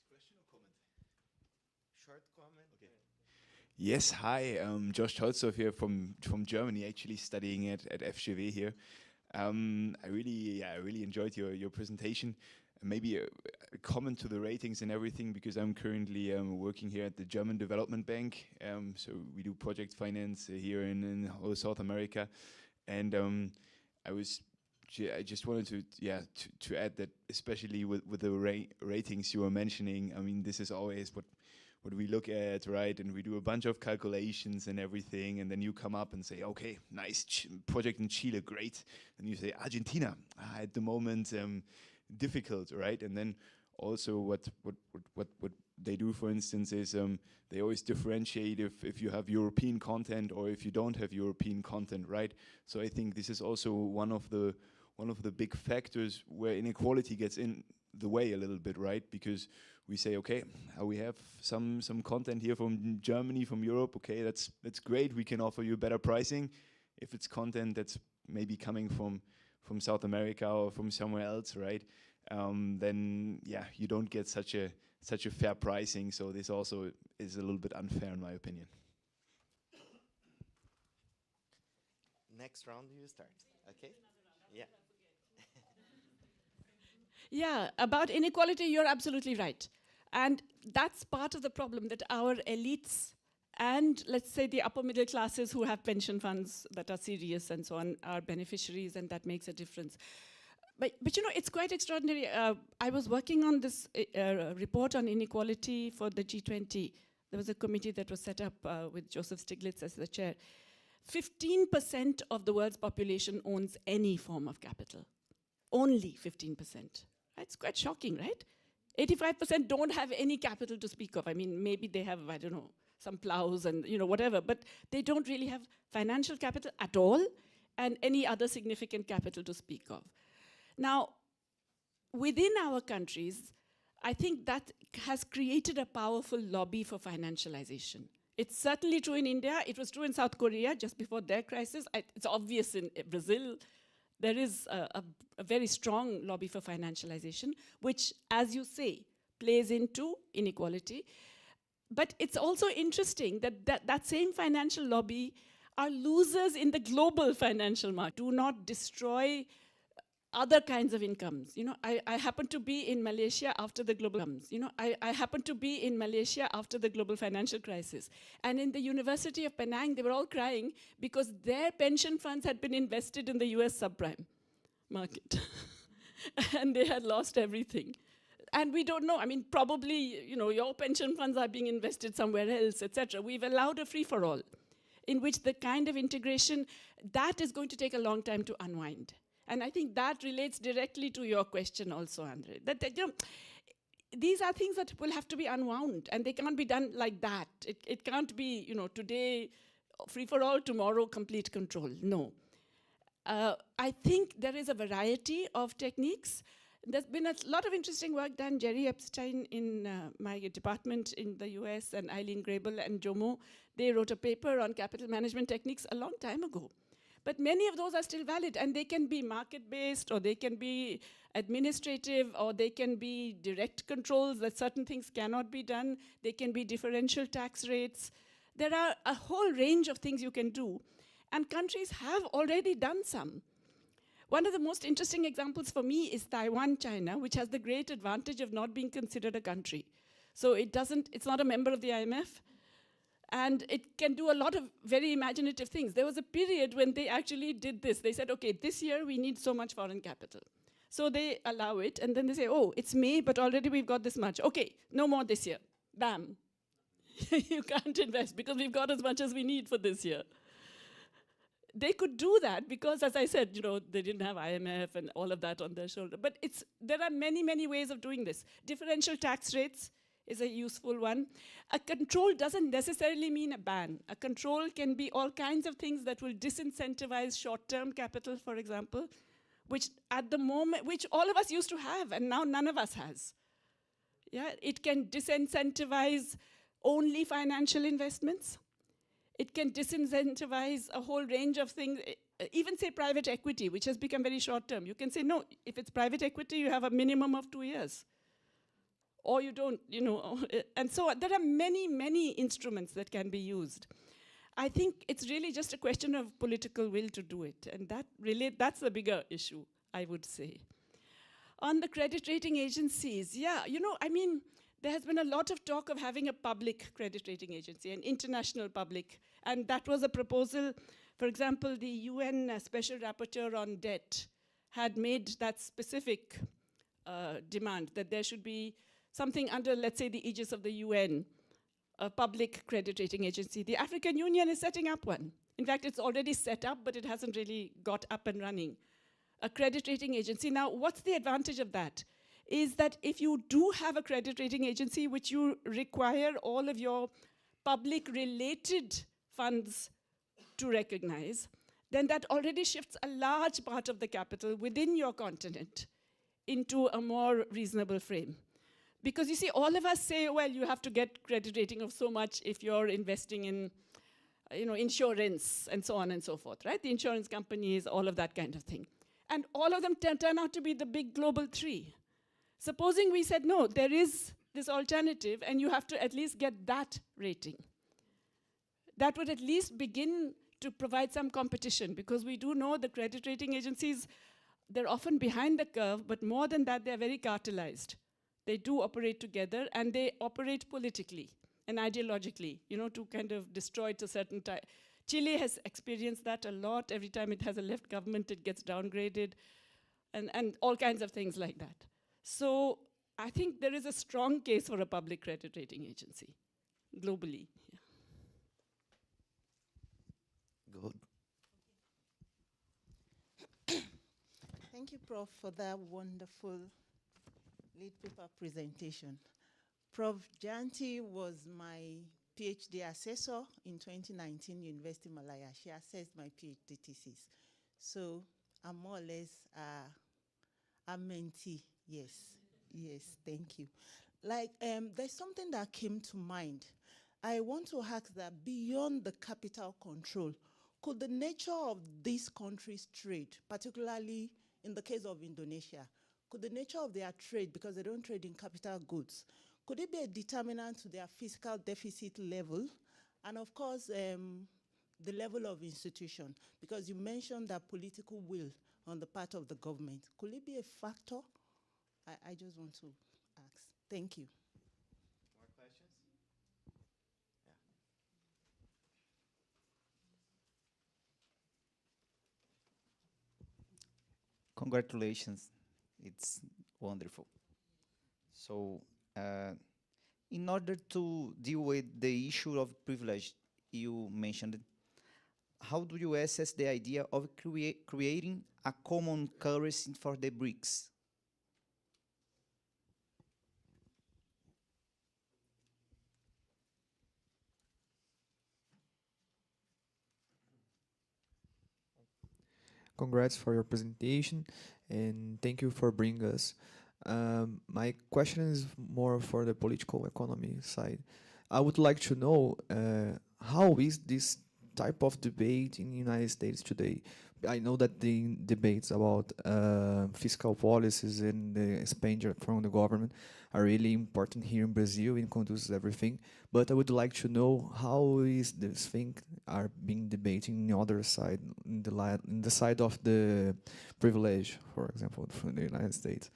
Question or comment? Short comment. Okay. Yes, hi, Josh Holzow here from Germany, actually studying at FGV here. I really enjoyed your presentation. Maybe a comment to the ratings and everything, because I'm currently working here at the German Development Bank. So we do project finance here in whole South America, and I just wanted to add that, especially with the ratings you were mentioning. I mean, this is always what we look at, right? And we do a bunch of calculations and everything, and then you come up and say, okay, nice project in Chile, great. And you say Argentina, at the moment difficult, right? And then also what they do, for instance, is they always differentiate if you have European content or if you don't have European content, right? So I think this is also one of the big factors where inequality gets in the way a little bit, right? Because we say, okay, we have some content here from Germany, from Europe. Okay, that's great. We can offer you better pricing. If it's content that's maybe coming from South America or from somewhere else, right? Then you don't get such a fair pricing. So this also is a little bit unfair, in my opinion. Next round, you start. Okay. Yeah. Yeah, about inequality, you're absolutely right. And that's part of the problem, that our elites and, let's say, the upper middle classes who have pension funds that are serious and so on are beneficiaries, and that makes a difference. But you know, it's quite extraordinary. I was working on this report on inequality for the G20. There was a committee that was set up with Joseph Stiglitz as the chair. 15% of the world's population owns any form of capital. Only 15%. It's quite shocking, right? 85% don't have any capital to speak of. I mean, maybe they have, I don't know, some plows and, you know, whatever, but they don't really have financial capital at all and any other significant capital to speak of. Now, within our countries, I think that has created a powerful lobby for financialization. It's certainly true in India. It was true in South Korea just before their crisis. It's obvious in Brazil. There is a very strong lobby for financialization, which, as you say, plays into inequality. But it's also interesting that same financial lobby are losers in the global financial market. Do not destroy other kinds of incomes. You know, I happened to be in Malaysia after the global I happened to be in Malaysia after the global financial crisis. And in the University of Penang, they were all crying because their pension funds had been invested in the US subprime market. And they had lost everything. And we don't know, I mean, probably, you know, your pension funds are being invested somewhere else, etc. We've allowed a free-for-all in which the kind of integration, that is going to take a long time to unwind. And I think that relates directly to your question also, Andre. That you know, these are things that will have to be unwound, and they can't be done like that. It can't be, you know, today free for all, tomorrow complete control. No. I think there is a variety of techniques. There's been a lot of interesting work done. Jerry Epstein in my department in the US and Eileen Grable and Jomo, they wrote a paper on capital management techniques a long time ago. But many of those are still valid, and they can be market-based, or they can be administrative, or they can be direct controls that certain things cannot be done. They can be differential tax rates. There are a whole range of things you can do, and countries have already done some. One of the most interesting examples for me is Taiwan, China, which has the great advantage of not being considered a country. So it's not a member of the IMF. And it can do a lot of very imaginative things. There was a period when they actually did this. They said, okay, this year we need so much foreign capital. So they allow it, and then they say, oh, it's May, but already we've got this much. Okay, no more this year. Bam. You can't invest because we've got as much as we need for this year. They could do that because, as I said, you know, they didn't have IMF and all of that on their shoulder. But there are many, many ways of doing this. Differential tax rates is a useful one. A control doesn't necessarily mean a ban. A control can be all kinds of things that will disincentivize short-term capital, for example, which at the moment, which all of us used to have, and now none of us has. Yeah, it can disincentivize only financial investments. It can disincentivize a whole range of things, even say private equity, which has become very short term. You can say, no, if it's private equity, you have a minimum of 2 years. Or you don't, you know, and so there are many, many instruments that can be used. I think it's really just a question of political will to do it, and that's the bigger issue, I would say. On the credit rating agencies, yeah, you know, I mean, there has been a lot of talk of having a public credit rating agency, an international public, and that was a proposal. For example, the UN Special Rapporteur on Debt had made that specific demand, that there should be something under, let's say, the aegis of the UN, a public credit rating agency. The African Union is setting up one. In fact, it's already set up, but it hasn't really got up and running. A credit rating agency. Now, what's the advantage of that? Is that if you do have a credit rating agency, which you require all of your public-related funds to recognize, then that already shifts a large part of the capital within your continent into a more reasonable frame. Because you see, all of us say, well, you have to get credit rating of so much if you're investing in, you know, insurance and so on and so forth, right? The insurance companies, all of that kind of thing. And all of them turn out to be the big global three. Supposing we said, no, there is this alternative, and you have to at least get that rating. That would at least begin to provide some competition, because we do know the credit rating agencies, they're often behind the curve, but more than that, they're very cartelized. They do operate together, and they operate politically and ideologically, you know, to kind of destroy it a certain time. Chile has experienced that a lot. Every time it has a left government, it gets downgraded, and all kinds of things like that. So I think there is a strong case for a public credit rating agency, globally. Yeah. Good. Thank you, Prof, for that wonderful lead paper presentation. Prof. Jayati was my PhD assessor in 2019, University of Malaya. She assessed my PhD thesis. So I'm more or less a mentee. Yes, yes, thank you. Like, there's something that came to mind. I want to ask that beyond the capital control, could the nature of these countries' trade, particularly in the case of Indonesia, could the nature of their trade, because they don't trade in capital goods, could it be a determinant to their fiscal deficit level? And of course, the level of institution, because you mentioned that political will on the part of the government. Could it be a factor? I just want to ask. Thank you. More questions? Yeah. Congratulations. It's wonderful. So, in order to deal with the issue of privilege you mentioned, how do you assess the idea of creating a common currency for the BRICS? Congrats for your presentation, and thank you for bringing us. My question is more for the political economy side. I would like to know how is this type of debate in the United States today? I know that the debates about fiscal policies and the expenditure from the government are really important here in Brazil and conduces everything. But I would like to know how is this thing are being debated in the other side, in the side of the privilege, for example, from the United States.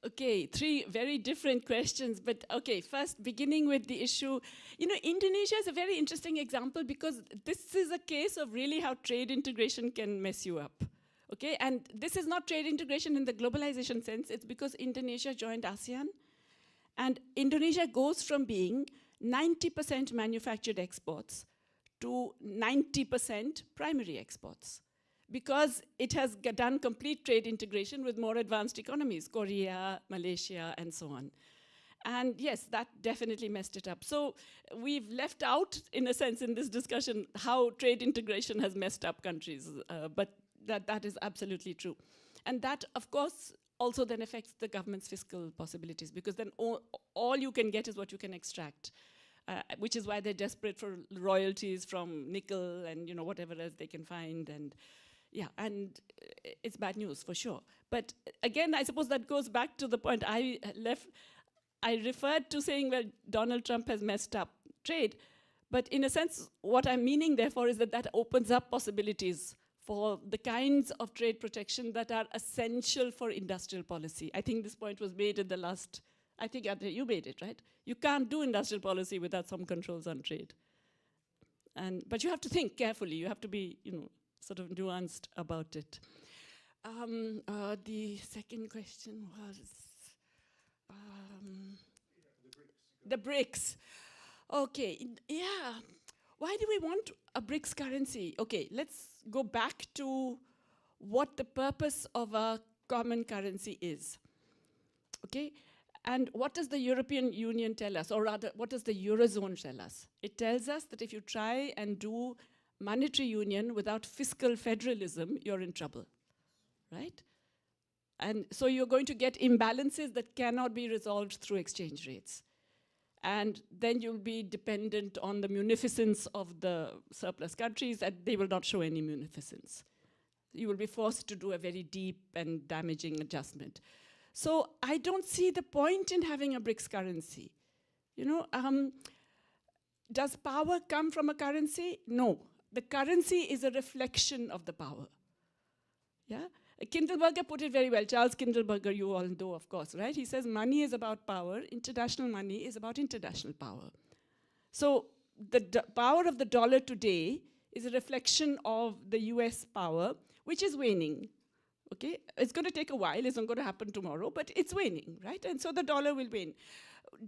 Okay, three very different questions, but okay, first beginning with the issue, you know, Indonesia is a very interesting example because this is a case of really how trade integration can mess you up, okay? And this is not trade integration in the globalization sense, it's because Indonesia joined ASEAN, and Indonesia goes from being 90% manufactured exports to 90% primary exports, because it has done complete trade integration with more advanced economies, Korea, Malaysia, and so on. And yes, that definitely messed it up. So we've left out, in a sense, in this discussion, how trade integration has messed up countries, but that is absolutely true. And that, of course, also then affects the government's fiscal possibilities, because then all you can get is what you can extract, which is why they're desperate for royalties from nickel and whatever else they can find. And yeah, and it's bad news for sure. But again, I suppose that goes back to the point I referred to saying, well, Donald Trump has messed up trade. But in a sense, what I'm meaning, therefore, is that opens up possibilities for the kinds of trade protection that are essential for industrial policy. I think this point was made in the last, I think Andre, you made it, right? You can't do industrial policy without some controls on trade. But you have to think carefully. You have to be, sort of nuanced about it. The second question was the BRICS. Okay, yeah. Why do we want a BRICS currency? Okay, let's go back to what the purpose of a common currency is. Okay, and what does the European Union tell us? Or rather, what does the Eurozone tell us? It tells us that if you try and do monetary union without fiscal federalism, you're in trouble, right? And so you're going to get imbalances that cannot be resolved through exchange rates. And then you'll be dependent on the munificence of the surplus countries, and they will not show any munificence. You will be forced to do a very deep and damaging adjustment. So I don't see the point in having a BRICS currency. Does power come from a currency? No. The currency is a reflection of the power. Yeah? Kindleberger put it very well. Charles Kindleberger, you all know, of course, right? He says money is about power. International money is about international power. So the power of the dollar today is a reflection of the US power, which is waning. Okay? It's going to take a while. It's not going to happen tomorrow, but it's waning, right? And so the dollar will wane.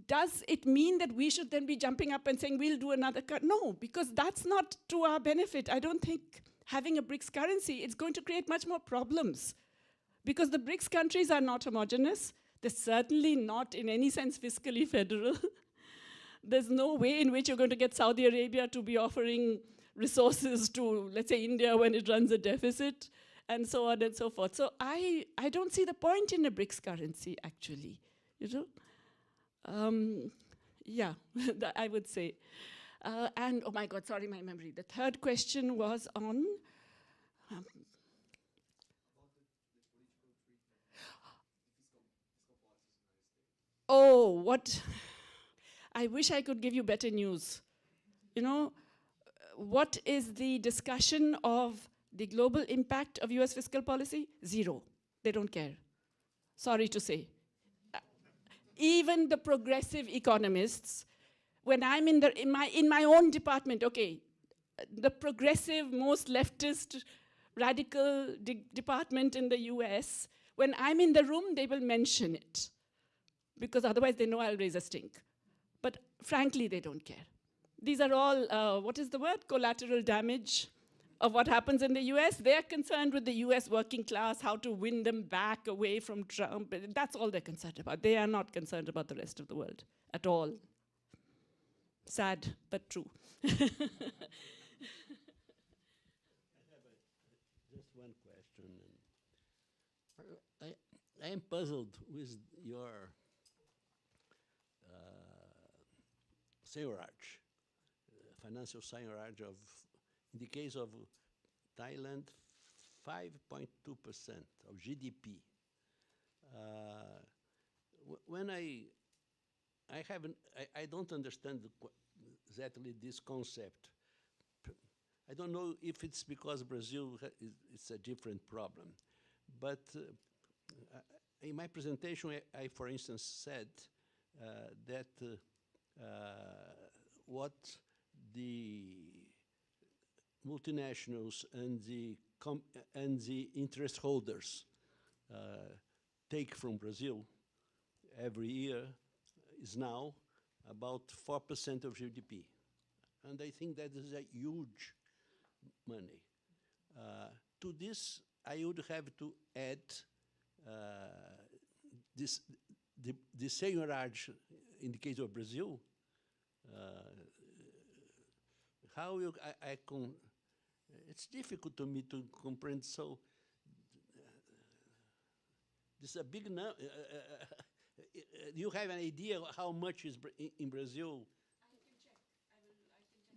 Does it mean that we should then be jumping up and saying we'll do another cut? No, because that's not to our benefit. I don't think having a BRICS currency, it's going to create much more problems, because the BRICS countries are not homogeneous. They're certainly not in any sense fiscally federal. There's no way in which you're going to get Saudi Arabia to be offering resources to, let's say, India when it runs a deficit, and so on and so forth. So I don't see the point in a BRICS currency, actually. Yeah, I would say. And, oh my God, sorry, my memory. The third question was on... oh, what... I wish I could give you better news. What is the discussion of the global impact of US fiscal policy? Zero. They don't care. Sorry to say. Even the progressive economists, when I'm in my own department, okay, the progressive, most leftist, radical department in the US, when I'm in the room, they will mention it, because otherwise they know I'll raise a stink. But frankly, they don't care. These are all, what is the word? Collateral damage of what happens in the US. They're concerned with the US working class, how to win them back away from Trump. That's all they're concerned about. They are not concerned about the rest of the world at all. Sad, but true. I have just one question. I am puzzled with your seigniorage, financial seigniorage of, in the case of Thailand, 5.2% of GDP. When I don't understand exactly this concept. I don't know if it's because Brazil it's a different problem, but in my presentation, I for instance said that what the multinationals and the interest holders take from Brazil every year is now about 4% of GDP. And I think that is a huge money. To this, I would have to add the seigniorage in the case of Brazil. How I can, it's difficult to me to comprehend. So This is a big number. Do you have an idea how much is in Brazil? I can check. I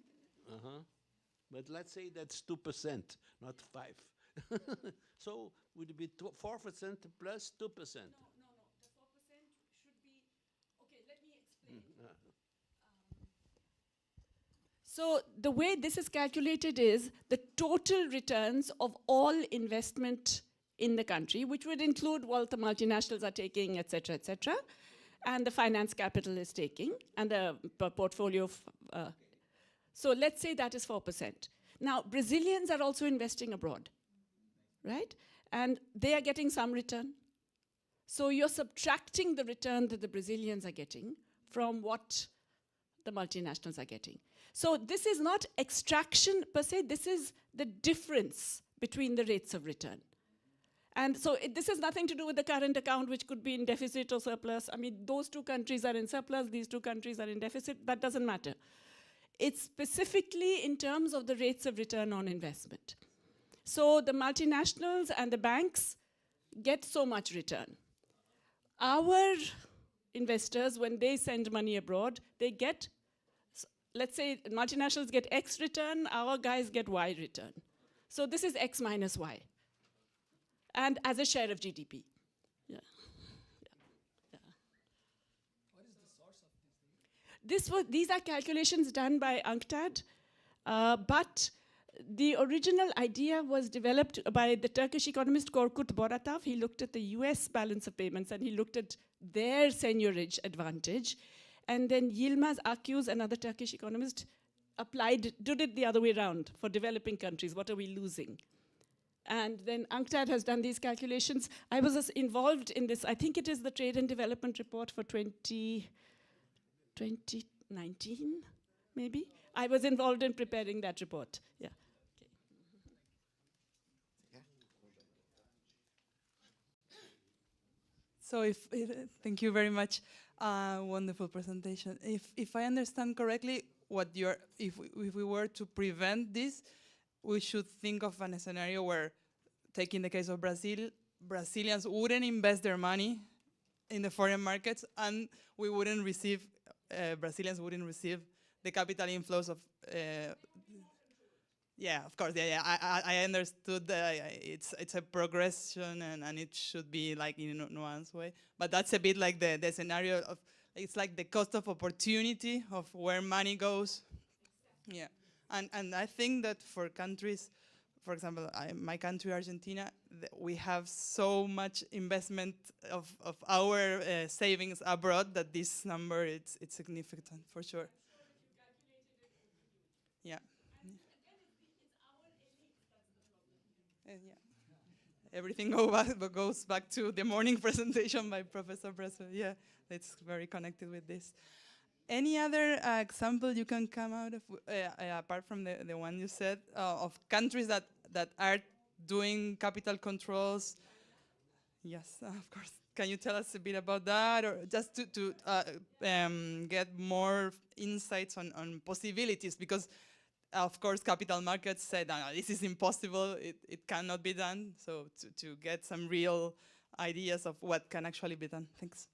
can check. But let's say that's 2%, not 5. So would it be 4% plus 2%? No, the 4% should be, okay, let me explain. So the way this is calculated is the total returns of all investment in the country, which would include what the multinationals are taking, et cetera, and the finance capital is taking, and the portfolio of, so let's say that is 4%. Now, Brazilians are also investing abroad, right? And they are getting some return. So you're subtracting the return that the Brazilians are getting from what the multinationals are getting. So this is not extraction per se, this is the difference between the rates of return. And so this has nothing to do with the current account, which could be in deficit or surplus. I mean, those two countries are in surplus, these two countries are in deficit, that doesn't matter. It's specifically in terms of the rates of return on investment. So the multinationals and the banks get so much return. Our investors, when they send money abroad, they get, let's say multinationals get X return, our guys get Y return. So this is X minus Y. And as a share of GDP. Yeah. What is the source of this? These are calculations done by UNCTAD, but the original idea was developed by the Turkish economist Korkut Boratov. He looked at the US balance of payments and he looked at their seigniorage advantage. And then Yilmaz Akyüz, another Turkish economist, did it the other way around for developing countries. What are we losing? And then UNCTAD has done these calculations. I was involved in this. I think it is the Trade and Development Report for 2019, maybe. I was involved in preparing that report. Yeah. So thank you very much. Wonderful presentation. If I understand correctly, if we were to prevent this, we should think of a scenario where, taking the case of Brazil, Brazilians wouldn't invest their money in the foreign markets, and we wouldn't receive, Brazilians wouldn't receive the capital inflows of, yeah, of course, yeah. I understood that it's a progression and it should be like in a nuanced way, but that's a bit like the scenario of, it's like the cost of opportunity of where money goes. Yeah. And I think that for countries, for example, my country, Argentina, we have so much investment of our savings abroad that this number, it's significant for sure. Yeah. Yeah. Everything goes back to the morning presentation by Professor Bresser. Yeah, it's very connected with this. Any other example you can come out of, apart from the one you said, of countries that are doing capital controls? Yes, of course. Can you tell us a bit about that, or just to get more insights on possibilities? Because, of course, capital markets said, no, this is impossible, it cannot be done. So to get some real ideas of what can actually be done. Thanks.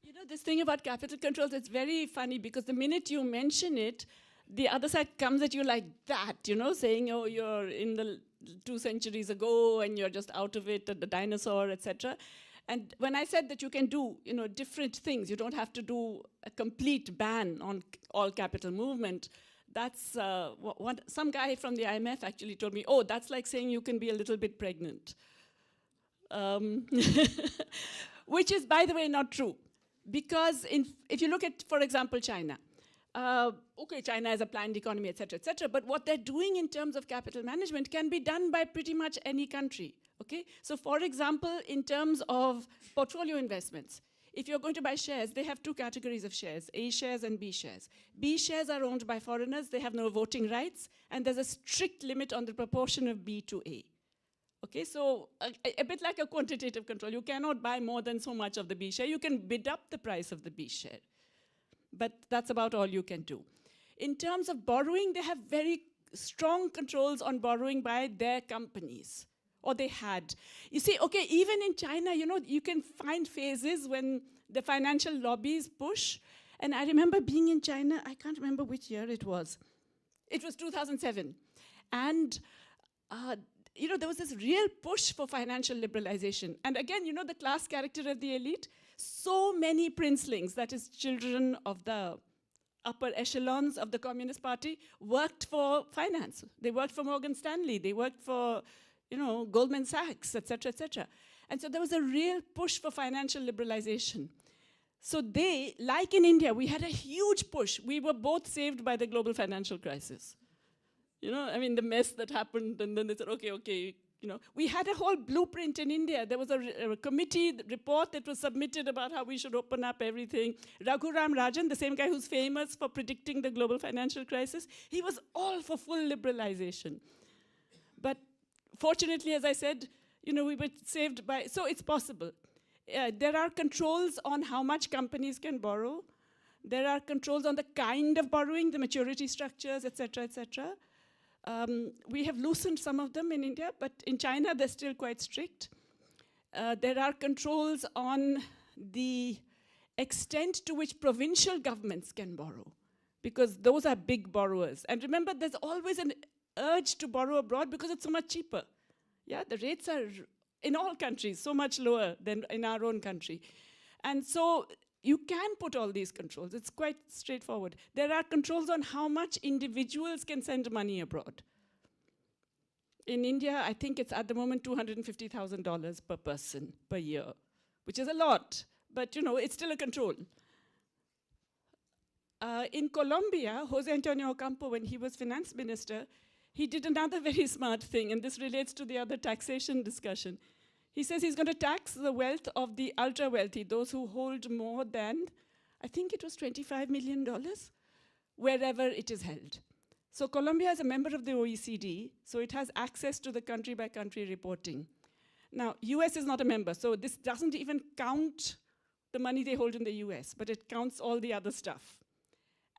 You know, this thing about capital controls, it's very funny because the minute you mention it, the other side comes at you like that, you know, saying, oh, you're in the 2 centuries ago and you're just out of it, the dinosaur, etc. And when I said that you can do, you know, different things, you don't have to do a complete ban on all capital movement, that's what some guy from the IMF actually told me, oh, that's like saying you can be a little bit pregnant. Which is, by the way, not true. Because if you look at, for example, China, okay, China has a planned economy, et cetera, but what they're doing in terms of capital management can be done by pretty much any country, okay? So for example, in terms of portfolio investments, if you're going to buy shares, they have 2 categories of shares, A shares and B shares. B shares are owned by foreigners, they have no voting rights, and there's a strict limit on the proportion of B to A. Okay, so a bit like a quantitative control. You cannot buy more than so much of the B share. You can bid up the price of the B share. But that's about all you can do. In terms of borrowing, they have very strong controls on borrowing by their companies, or they had. You see, okay, even in China, you know, you can find phases when the financial lobbies push. And I remember being in China, I can't remember which year it was. It was 2007. And, you know, there was this real push for financial liberalization. And again, you know, the class character of the elite, so many princelings, that is children of the upper echelons of the Communist Party, worked for finance. They worked for Morgan Stanley. They worked for, you know, Goldman Sachs, et cetera, et cetera. And so there was a real push for financial liberalization. So they, like in India, we had a huge push. We were both saved by the global financial crisis. You know, I mean, the mess that happened, and then they said, okay, you know. We had a whole blueprint in India. There was a committee report that was submitted about how we should open up everything. Raghuram Rajan, the same guy who's famous for predicting the global financial crisis, he was all for full liberalization. But fortunately, as I said, you know, we were saved by, so it's possible. There are controls on how much companies can borrow. There are controls on the kind of borrowing, the maturity structures, et cetera, et cetera. We have loosened some of them in India, but in China, they're still quite strict. There are controls on the extent to which provincial governments can borrow, because those are big borrowers. And remember, there's always an urge to borrow abroad because it's so much cheaper. Yeah, the rates are, in all countries, so much lower than in our own country. And so you can put all these controls. It's quite straightforward. There are controls on how much individuals can send money abroad. In India, I think it's at the moment $250,000 per person per year, which is a lot, but you know, it's still a control. In Colombia, Jose Antonio Ocampo, when he was finance minister, he did another very smart thing, and this relates to the other taxation discussion. He says he's going to tax the wealth of the ultra-wealthy, those who hold more than, I think it was $25 million, wherever it is held. So Colombia is a member of the OECD, so it has access to the country-by-country reporting. Now, US is not a member, so this doesn't even count the money they hold in the US, but it counts all the other stuff.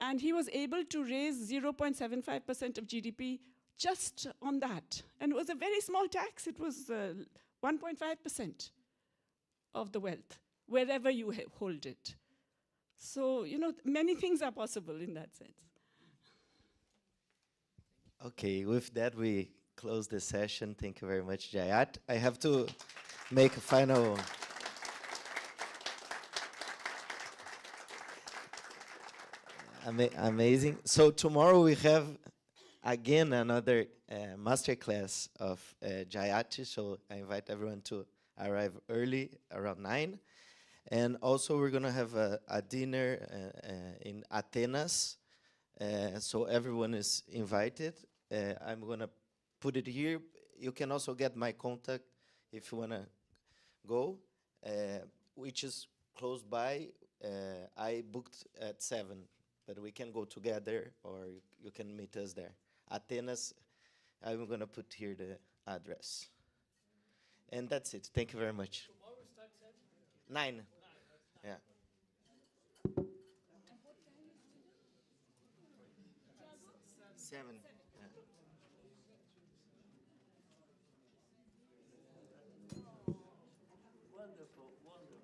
And he was able to raise 0.75% of GDP just on that. And it was a very small tax. It was 1.5% of the wealth, wherever you hold it. So, you know, many things are possible in that sense. Okay, with that, we close the session. Thank you very much, Jayati. I have to make a final... Amazing. So tomorrow we have, again, another masterclass of Jayati, so I invite everyone to arrive early, around 9. And also we're going to have a dinner in Atenas, so everyone is invited. I'm going to put it here. You can also get my contact if you want to go, which is close by. I booked at 7, but we can go together, or you can meet us there. Atenas, I'm going to put here the address. And that's it. Thank you very much. Tomorrow starts at 9. Yeah. Seven. Yeah. Wonderful, wonderful.